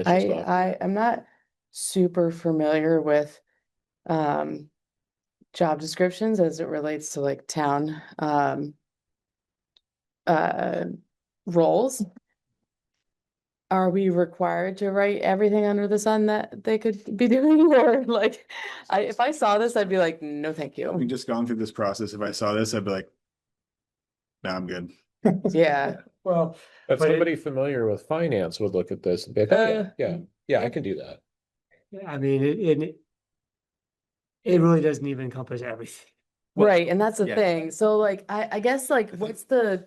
stuff. I'm not super familiar with job descriptions as it relates to like town roles. Are we required to write everything under the sun that they could be doing? Or like, if I saw this, I'd be like, no, thank you. We just gone through this process. If I saw this, I'd be like, nah, I'm good. Yeah. Well, But but somebody familiar with finance would look at this and be like, oh, yeah, I can do that. I mean, it really doesn't even encompass everything. Right, and that's the yeah. thing. So like I guess like what's the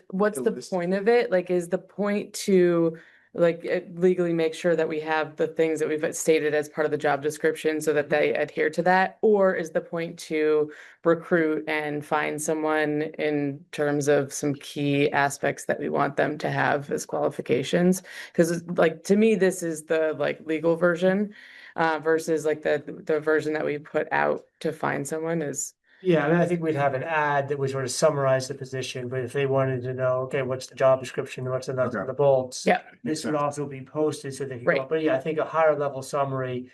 point of it? Like is the point to like legally make sure that we have the things that we've stated as part of the job description so that they adhere to that? Or is the point to recruit and find someone in terms of some key aspects that we want them to have as qualifications? Because like to me, this is the like legal version versus like the version that we put out to find someone is. Yeah, I mean, I think we'd have an ad that would sort of summarize the position, but if they wanted to know, okay, what's the job description, what's the nuts and the bolts? Yeah. This would also be posted so they can Right. go, but yeah, I think a higher level summary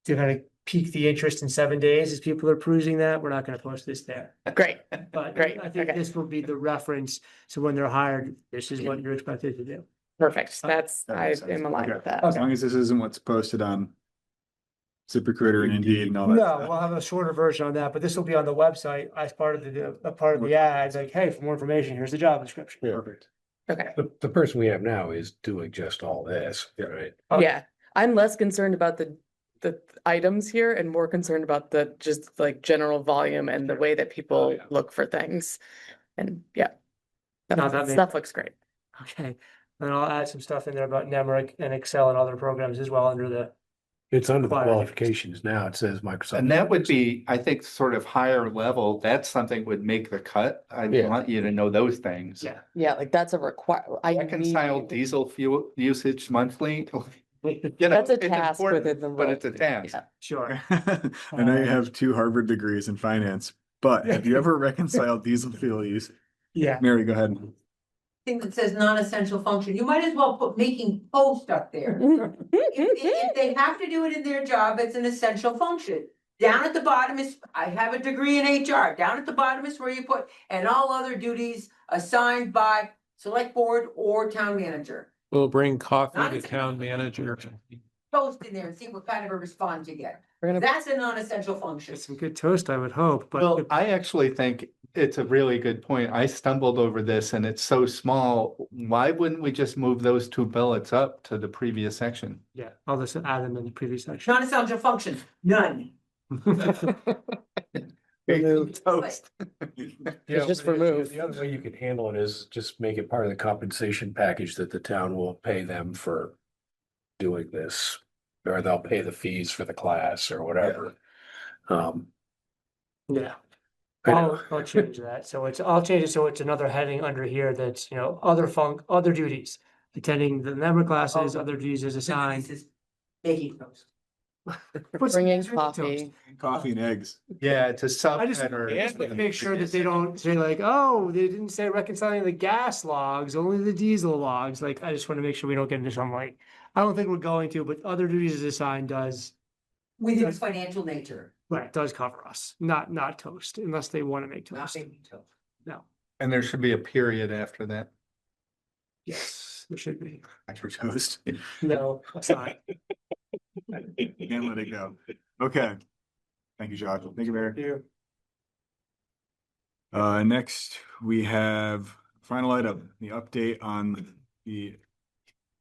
to kind of pique the interest in 7 days as people are perusing that, we're not gonna post this there. Great. But Great, I think okay. this will be the reference, so when they're hired, this is what you're expected to do. Perfect. That I makes sense. am aligned Okay. with that. As long as this isn't what's posted on ZipRecruiter and Indeed and all that No, stuff. we'll have a shorter version on that, but this will be on the website as part of the ad, like, hey, for more information, here's the job description. Perfect. Okay. The person we have now is doing just all this, right? Yeah, I'm less concerned about the items here and more concerned about the just like general volume and the way that people look for things. And yeah, No, that makes- stuff looks great. Okay, and I'll add some stuff in there about NEMRIC and Excel and other programs as well under the. It's under the Required. qualifications now. It says Microsoft. And that would be, I think, sort of higher level. That's something would make the cut. I Yeah. want you to know those things. Yeah. Yeah, like that's a Reconcile diesel fuel usage monthly. You know, That's a it's task important, within the but role. it's a task. Yeah. Sure. I know you have 2 Harvard degrees in finance, but have you ever reconciled diesel fuel use? Yeah. Mary, go ahead. Thing that says non-essential function, you might as well put making post up there. If they have to do it in their job, it's an essential function. Down at the bottom is, I have a degree in HR, down at the bottom is where you put, and all other duties assigned by select board or town manager. We'll bring coffee Not to as- town manager. Post in there and see what kind of a response you get. We're gonna That's a non-essential function. Some good toast, I would hope, but. Well, I actually think it's a really good point. I stumbled over this and it's so small. Why wouldn't we just move those 2 bullets up to the previous section? Yeah, I'll just add them in the previous section. Non-essential function, none. Toast. It's just remove. The other way you could handle it is just make it part of the compensation package that the town will pay them for doing this. Or they'll pay the fees for the class or whatever. Yeah. I know. I'll change that. So I'll change it so it's another heading under here that's, other duties. Attending the member classes, other duties as assigned. Making toast. Bringing coffee. Coffee and eggs. Yeah, it's a I just subheader. make sure that they don't say like, oh, they didn't say reconciling the gas logs, only the diesel logs. Like, I just want to make sure we don't get into something like, I don't think we're going to, but other duties as assigned does, Within its financial nature. right, does cover us, not toast, unless they want to make Not toast. making toast. No, And there should be a period after that. yes, there should be. After toast. No, it's not. Can't let it go. Okay. Thank you, Josh. Thank you, Mary. Next, we have final item, the update on the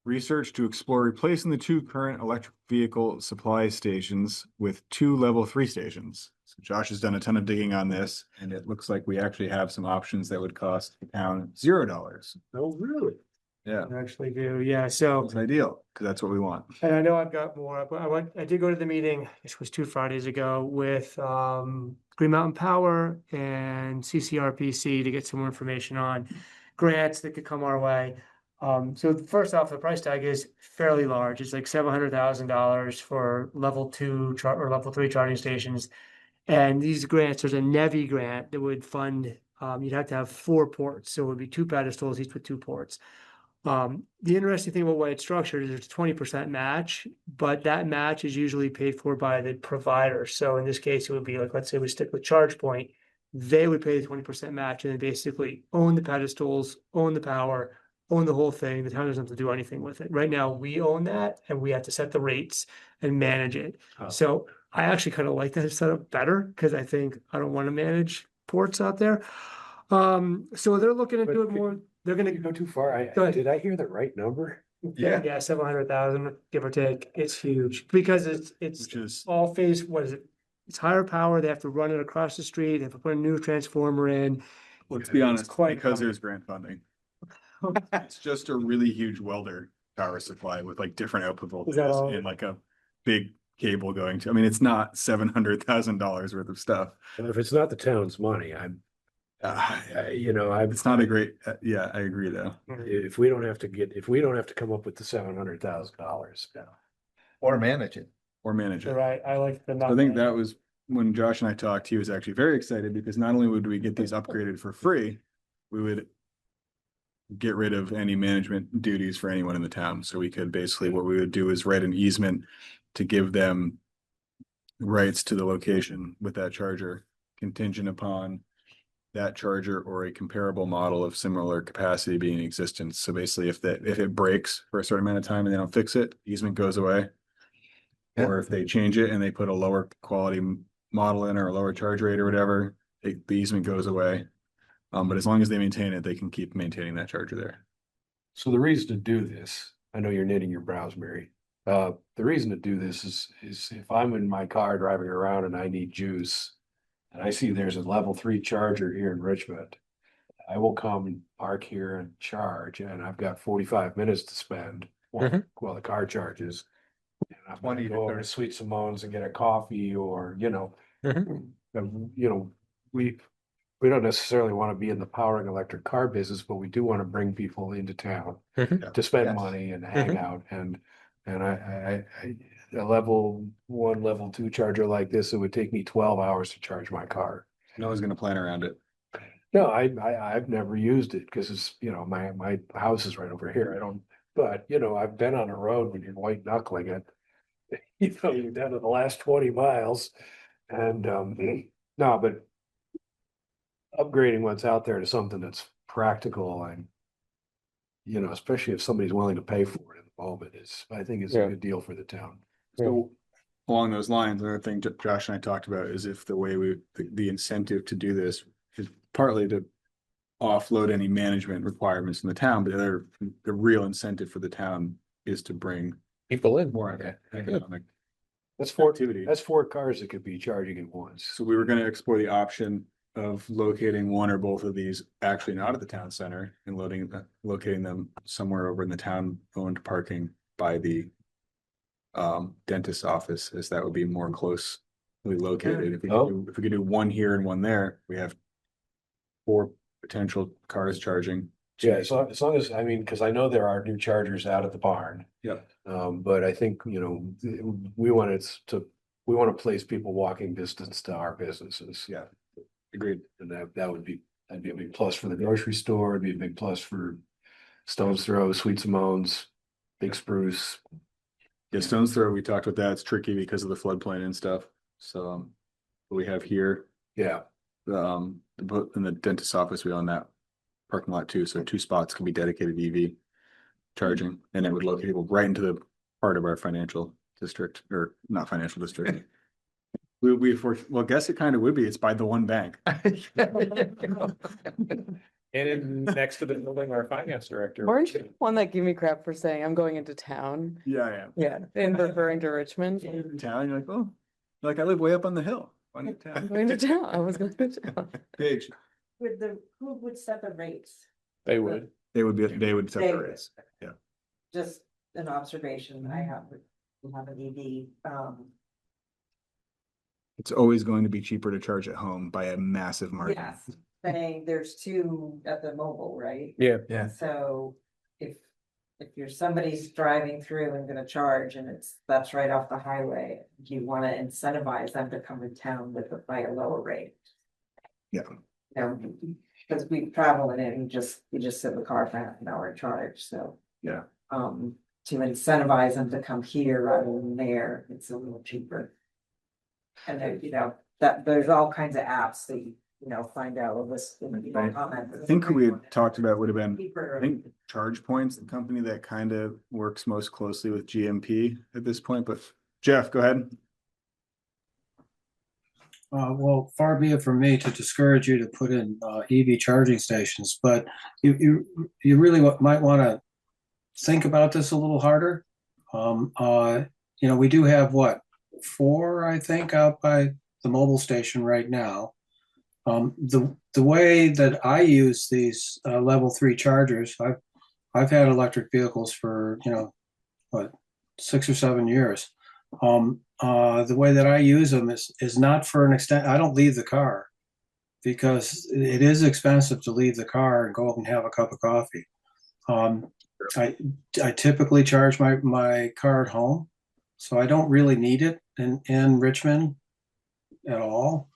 research to explore replacing the 2 current electric vehicle supply stations with 2 level 3 stations. So Josh has done a ton of digging on this, and it looks like we actually have some options that would cost the town $0. Oh, really? Yeah, I actually do, yeah, so. it's ideal, because that's what we want. And I know I've got more, but I did go to the meeting, which was 2 Fridays ago, with Green Mountain Power and CCRPC to get some more information on grants that could come our way. So first off, the price tag is fairly large. It's like $700,000 for level 2 or level 3 charging stations. And these grants, there's a NEVI grant that would fund, you'd have to have 4 ports, so it would be 2 pedestals, each with 2 ports. The interesting thing about the way it's structured is there's a 20% match, but that match is usually paid for by the provider. So in this case, it would be like, let's say we stick with ChargePoint, they would pay the 20% match and then basically own the pedestals, own the power, own the whole thing. The town doesn't have to do anything with it. Right now, we own that and we have to set the rates and manage it. So I actually kind of like that setup better because I think I don't want to manage ports out there. So they're looking to do it more. They're gonna go too far. Go ahead. Did I hear the right number? Yeah, 700,000, give or take. It's huge because it's all phase, what is it? It's higher power. They have to run it across the street. They have to put a new transformer in. Let's be honest, quite because common. there's grant funding. It's just a really huge welder power supply with like different output Is that all? voltages and like a big cable going to, I mean, it's not $700,000 worth of stuff. And if it's not the town's money, It's not a great, yeah, I agree though. if we don't have to come up with the $700,000. Or manage it. Or manage it. Right, I like the. I think that was when Josh and I talked, he was actually very excited because not only would we get these upgraded for free, we would get rid of any management duties for anyone in the town. So we could basically, what we would do is write an easement to give them rights to the location with that charger contingent upon that charger or a comparable model of similar capacity being in existence. So basically if it breaks for a certain amount of time and they don't fix it, easement goes away. Yeah. Or if they change it and they put a lower quality model in or a lower charge rate or whatever, the easement goes away. But as long as they maintain it, they can keep maintaining that charger there. So the reason to do this, I know you're knitting your brows, Mary. The reason to do this is if I'm in my car driving around and I need juice and I see there's a level 3 charger here in Richmond, I will come and park here and charge, and I've got 45 minutes to spend while the car charges. And I'm gonna go over to Sweet Simone's and get a coffee or, we don't necessarily want to be in the powering electric car business, but we do want to bring people into town to spend money and hang out. And I a level 1, level 2 charger like this, it would take me 12 hours to charge my car. No one's gonna plan around it. No, I've never used it because it's, my house is right over here. But I've been on a road when you're white knuckling it. You're down to the last 20 miles and, no, but upgrading what's out there to something that's practical and, especially if somebody's willing to pay for it at the moment I think it's a good deal for the town. So along those lines, another thing Josh and I talked about is if the way the incentive to do this is partly to offload any management requirements in the town, but the real incentive for the town is to bring people in more economic. That's 4 cars that could be charging at once. So we were going to explore the option of locating one or both of these actually not at the town center and locating them somewhere over in the town owned parking by the dentist's office, as that would be more closely located. If we could do one here and one there, we have 4 potential cars charging. Yeah, as long as, because I know there are new chargers out at the barn. Yeah. But I think, we want to place people walking distance to our businesses. Yeah. Agreed. And that'd be a big plus for the grocery store. It'd be a big plus for Stone's Throw, Sweet Simone's, Big Spruce. Yeah, Stone's Throw, we talked about that. It's tricky because of the floodplain and stuff. So what we have here. Yeah. In the dentist's office, we own that parking lot too. So 2 spots can be dedicated EV charging, and it would locate people right into the part of our financial district, or not financial district. Well, guess it kind of would be. It's by the one bank. And in, next to the building, our finance director. Weren't you the one that gave me crap for saying I'm going into town? Yeah, I am. Yeah, and referring to Richmond. In town, you're like, oh, like I live way up on the hill. Why not I'm town? going to town. I was going to town. Paige, Who would set the rates? They would. they would set They the would. rates. Yeah. Just an observation I have, we have an EV, It's always going to be cheaper to charge at home by a massive margin. yes, saying there's two at the mobile, right? Yeah. Yeah. So if you're somebody's driving through and gonna charge and that's right off the highway, you wanna incentivize them to come to town by a lower rate. Yeah. You know, because we travel in it and you just sit in the car for half an hour and charge, so. Yeah. To incentivize them to come here rather than there, it's a little cheaper. And then, that there's all kinds of apps that find out all this. I think who we had talked about would have been, Cheaper. I think ChargePoint's the company that kind of works most closely with GMP at this point, but Jeff, go ahead. Well, far be it from me to discourage you to put in EV charging stations, but you really might want to think about this a little harder. We do have 4, I think, out by the mobile station right now. The way that I use these level 3 chargers, I've had electric vehicles for 6 or 7 years. The way that I use them is not for an extent. I don't leave the car because it is expensive to leave the car and go up and have a cup of coffee. I typically charge my car at home, so I don't really need it in Richmond at all.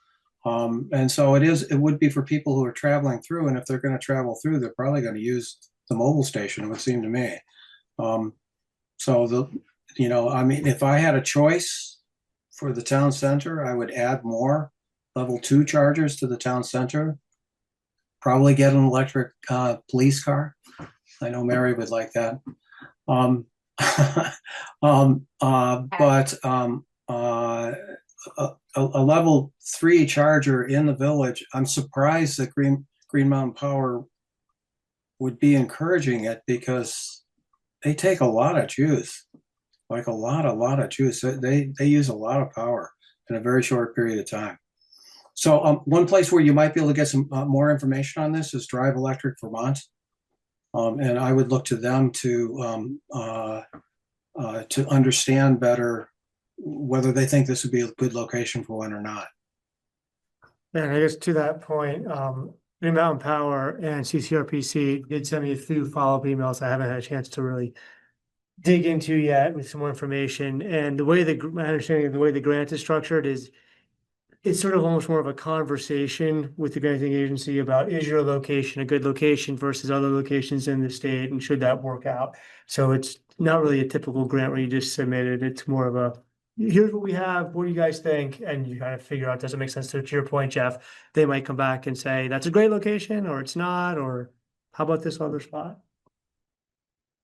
And so it would be for people who are traveling through, and if they're going to travel through, they're probably going to use the mobile station, it would seem to me. If I had a choice for the town center, I would add more level 2 chargers to the town center. Probably get an electric police car. I know Mary would like that. A level 3 charger in the village, I'm surprised that Green Mountain Power would be encouraging it because they take a lot of juice, like a lot of juice. They use a lot of power in a very short period of time. So one place where you might be able to get some more information on this is Drive Electric Vermont. And I would look to them to understand better whether they think this would be a good location for one or not. And I guess to that point, Green Mountain Power and CCRPC did send me a few follow-up emails I haven't had a chance to really dig into yet with some more information. And the way my understanding of the way the grant is structured is it's sort of almost more of a conversation with the granting agency about, is your location a good location versus other locations in the state, and should that work out? So it's not really a typical grant where you just submit it. It's more of a, here's what we have, what do you guys think? And you kind of figure out, does it make sense? To your point, Jeff, they might come back and say, that's a great location, or it's not, or how about this other spot?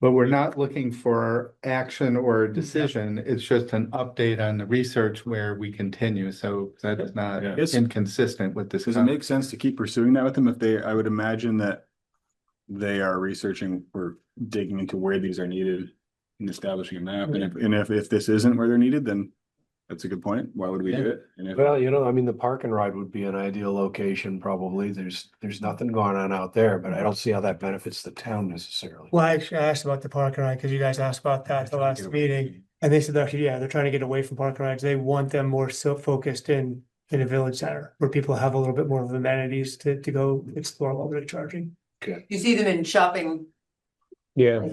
But we're not looking for action or a decision. It's just an update on the research where we continue. So that is not inconsistent with this. Does it make sense to keep pursuing that with them? I would imagine that they are researching or digging into where these are needed and establishing a map. And if this isn't where they're needed, then that's a good point. Why would we do it? And if, Well, the park and ride would be an ideal location, probably. There's nothing going on out there, but I don't see how that benefits the town necessarily. Well, I actually asked about the park and ride because you guys asked about that at the last meeting. And they said that, they're trying to get away from park and rides. They want them more so focused in a village center where people have a little bit more of amenities to go explore while they're charging. Okay. You see them in shopping. Yeah.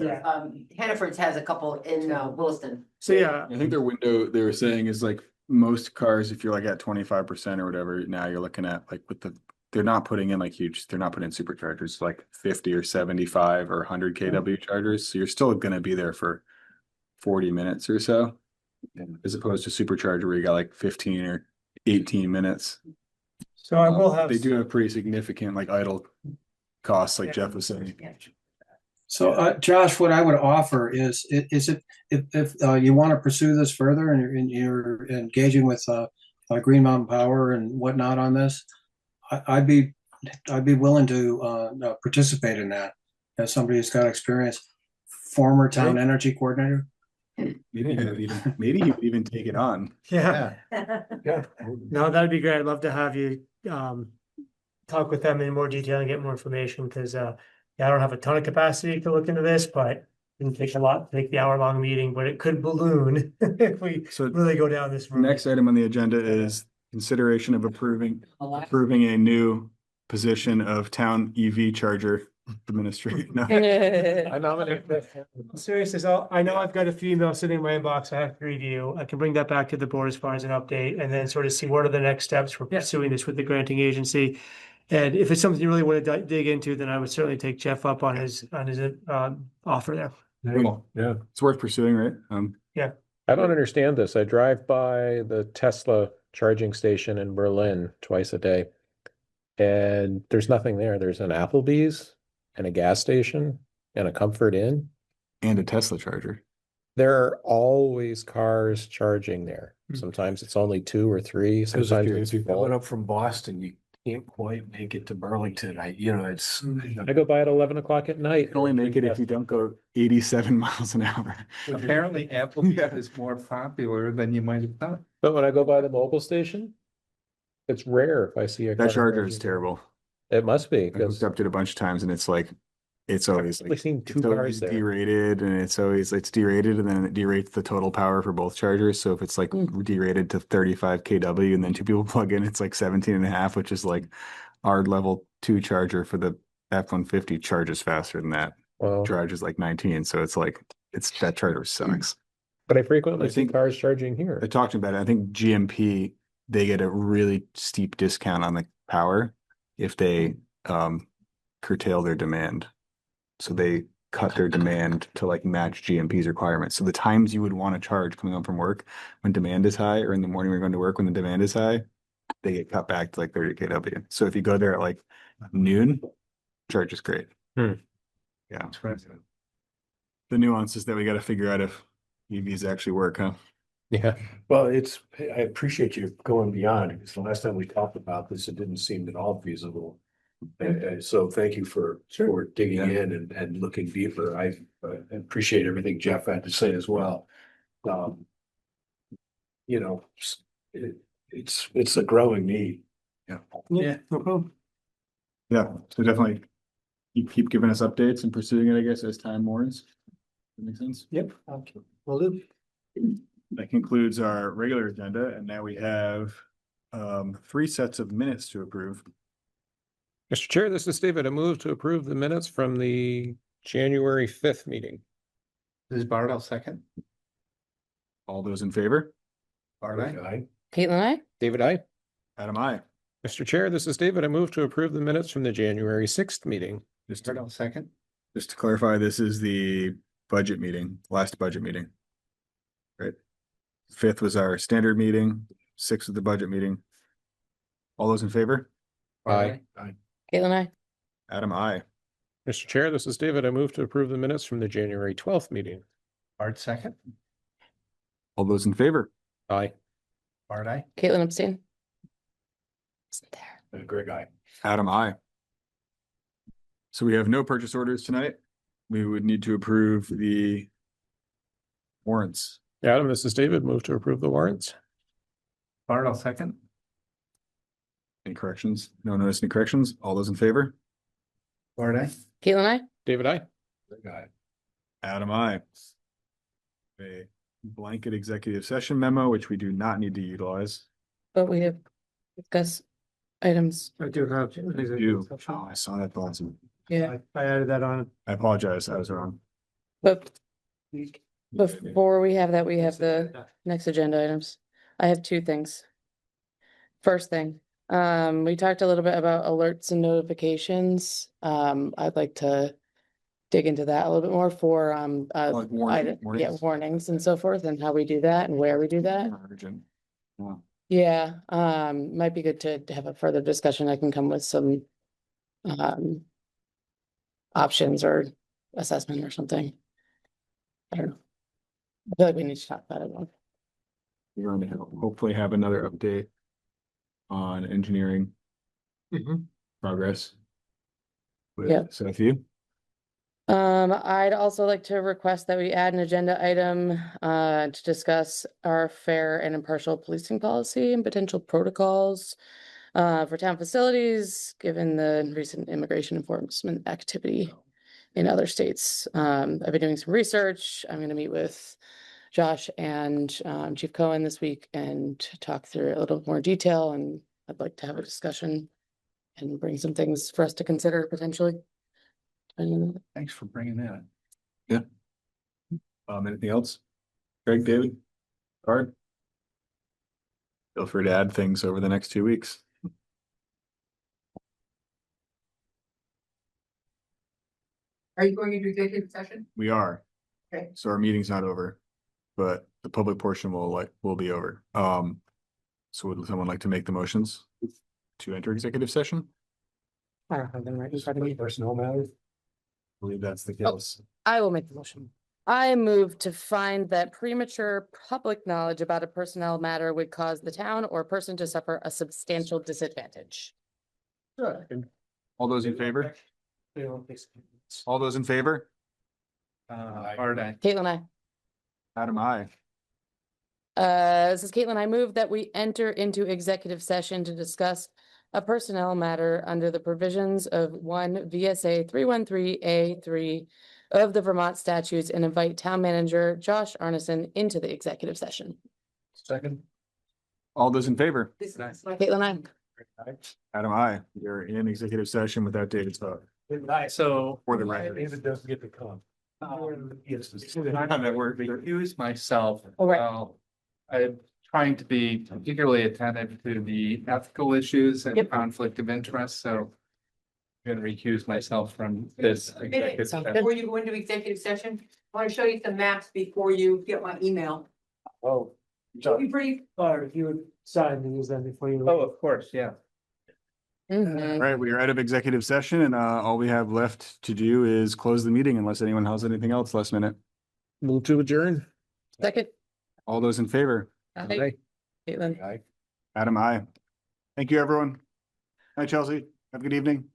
Hannaford's has a couple in Williston. So yeah, I think their window they were saying is like most cars, if you're like at 25% or whatever, now you're looking at like they're not putting in like they're not putting in superchargers like 50 or 75 or 100 kW chargers. So you're still going to be there for 40 minutes or so, as opposed to supercharger where you got like 15 or 18 minutes. So I will have. They do have pretty significant like idle costs, like Jeff was saying. So, Josh, what I would offer is if you want to pursue this further and you're engaging with Green Mountain Power and whatnot on this, I'd be I'd be willing to participate in that as somebody who's got experience. Former town energy coordinator. Maybe he would even take it on. Yeah. Yeah. No, that'd be great. I'd love to have you talk with them in more detail and get more information because yeah, I don't have a ton of capacity to look into this, but it didn't take a lot to take the hour-long meeting, but it could balloon if we really go down this road. Next item on the agenda is consideration of approving a new position of town EV charger administrator. No. I nominate that. Seriously, so I know I've got a few emails sitting in my inbox I have to review. I can bring that back to the board as far as an update and then sort of see what are the next steps for pursuing this with the granting agency. And if it's something you really want to dig into, then I would certainly take Jeff up on his offer there. Cool. Yeah. It's worth pursuing, right? Yeah. I don't understand this. I drive by the Tesla charging station in Berlin twice a day. And there's nothing there. There's an Applebee's and a gas station and a Comfort Inn. And a Tesla charger. There are always cars charging there. Sometimes it's only 2 or 3. Because Sometimes if it's you're full. coming up from Boston, you can't quite make it to Burlington. It's. I go by at 11 o'clock at night. You can only make it if you don't go 87 miles an hour. Apparently Applebee's is more popular than you might have thought. But when I go by the mobile station, it's rare if I see a car That charger is charging. terrible. It must be I because hooked up to it a bunch of times and it's like, it's always I've like, seen 2 it's cars always there. derated and it's derated and then it derates the total power for both chargers. So if it's like derated to 35 kW and then 2 people plug in, it's like 17.5, which is like our level 2 charger for the F-150 charges faster than that. Well, Charges like 19. So it's like, that charger sucks. but I frequently I see think- cars charging here. I talked about it. I think GMP, they get a really steep discount on the power if they curtail their demand. So they cut their demand to like match GMP's requirements. So the times you would want to charge coming home from work when demand is high, or in the morning when you're going to work when the demand is high, they get cut back to like 30 kW. So if you go there at like noon, charge is great. Hmm. Yeah. The nuances that we got to figure out if EVs actually work, huh? Yeah. Well, I appreciate you going beyond, because the last time we talked about this, it didn't seem at all feasible. So thank you for digging in and looking deeper. I appreciate everything Jeff had to say as well. It's a growing need. Yeah. Yeah, no problem. Yeah. So definitely keep giving us updates and pursuing it, I guess, as time warrants. That makes sense. Yep. Will do. That concludes our regular agenda, and now we have 3 sets of minutes to approve. Mr. Chair, this is David. I move to approve the minutes from the January 5th meeting. This is Bart, I'll second. All those in favor? Bart, aye. Caitlin, I. David, I. Adam, I. Mr. Chair, this is David. I move to approve the minutes from the January 6th meeting. Bart, I'll second. Just to clarify, this is the budget meeting, last budget meeting. Right? 5th was our standard meeting, 6th was the budget meeting. All those in favor? Aye. Caitlin, I. Adam, I. Mr. Chair, this is David. I move to approve the minutes from the January 12th meeting. Bart, second. All those in favor? Aye. Bart, aye. Caitlin, abstain. Isn't there? Greg, aye. Adam, I. So we have no purchase orders tonight. We would need to approve the warrants. Adam, this is David. Move to approve the warrants. Bart, I'll second. Any corrections? No one noticed any corrections? All those in favor? Bart, aye. Caitlin, I. David, I. Greg, aye. Adam, I. A blanket executive session memo, which we do not need to utilize. But we have discussed items. I do have. Oh, I saw that last one. Yeah. I added that on. I apologize. I was wrong. But before we have that, we have the next agenda items. I have 2 things. First thing, we talked a little bit about alerts and notifications. I'd like to dig into that a little bit more for Like warnings. warnings and so forth, and how we do that and where we do that. Urgent. Yeah, might be good to have a further discussion. I can come with some options or assessment or something. I don't know. I feel like we need to talk about it more. We're going to hopefully have another update on engineering progress. With Yep. Southview. I'd also like to request that we add an agenda item to discuss our fair and impartial policing policy and potential protocols for town facilities, given the recent immigration enforcement activity in other states. I've been doing some research. I'm going to meet with Josh and Chief Cohen this week and talk through a little more detail, and I'd like to have a discussion and bring some things for us to consider potentially. Thanks for bringing that. Yeah. Anything else? Greg, David? Card? Feel free to add things over the next 2 weeks. Are you going into executive session? We are. Okay. So our meeting's not over, but the public portion will be over. So would someone like to make the motions to enter executive session? I don't have them right in front of me. Personnel matters. I believe that's the Oh. case. I will make the motion. I move to find that premature public knowledge about a personnel matter would cause the town or person to suffer a substantial disadvantage. All those in favor? All those in favor? Art, aye. Caitlin, I. Adam, I. This is Caitlin. I move that we enter into executive session to discuss a personnel matter under the provisions of 1 VSA 313A3 of the Vermont statutes and invite town manager Josh Arneson into the executive session. Second. All those in favor? Caitlin, I. Adam, I. You're in executive session without David's vote. So. For the record. David doesn't get to come. Yes. I'm at work, recuse myself. All right. I'm trying to be particularly attentive to the ethical issues and Yep. conflict of interest, so. I'm gonna recuse myself from this. executive Sounds session. Before you go into executive session, I want to show you some maps before you get my email. Oh, It'll be pretty. if you would sign these then before you. Oh, of course, yeah. Mhm. All right, we are out of executive session and all we have left to do is close the meeting unless anyone has anything else last minute. Move to adjourn. Second. All those in favor? Aye. Caitlin. Adam, I. Thank you, everyone. Hi, Chelsea. Have a good evening.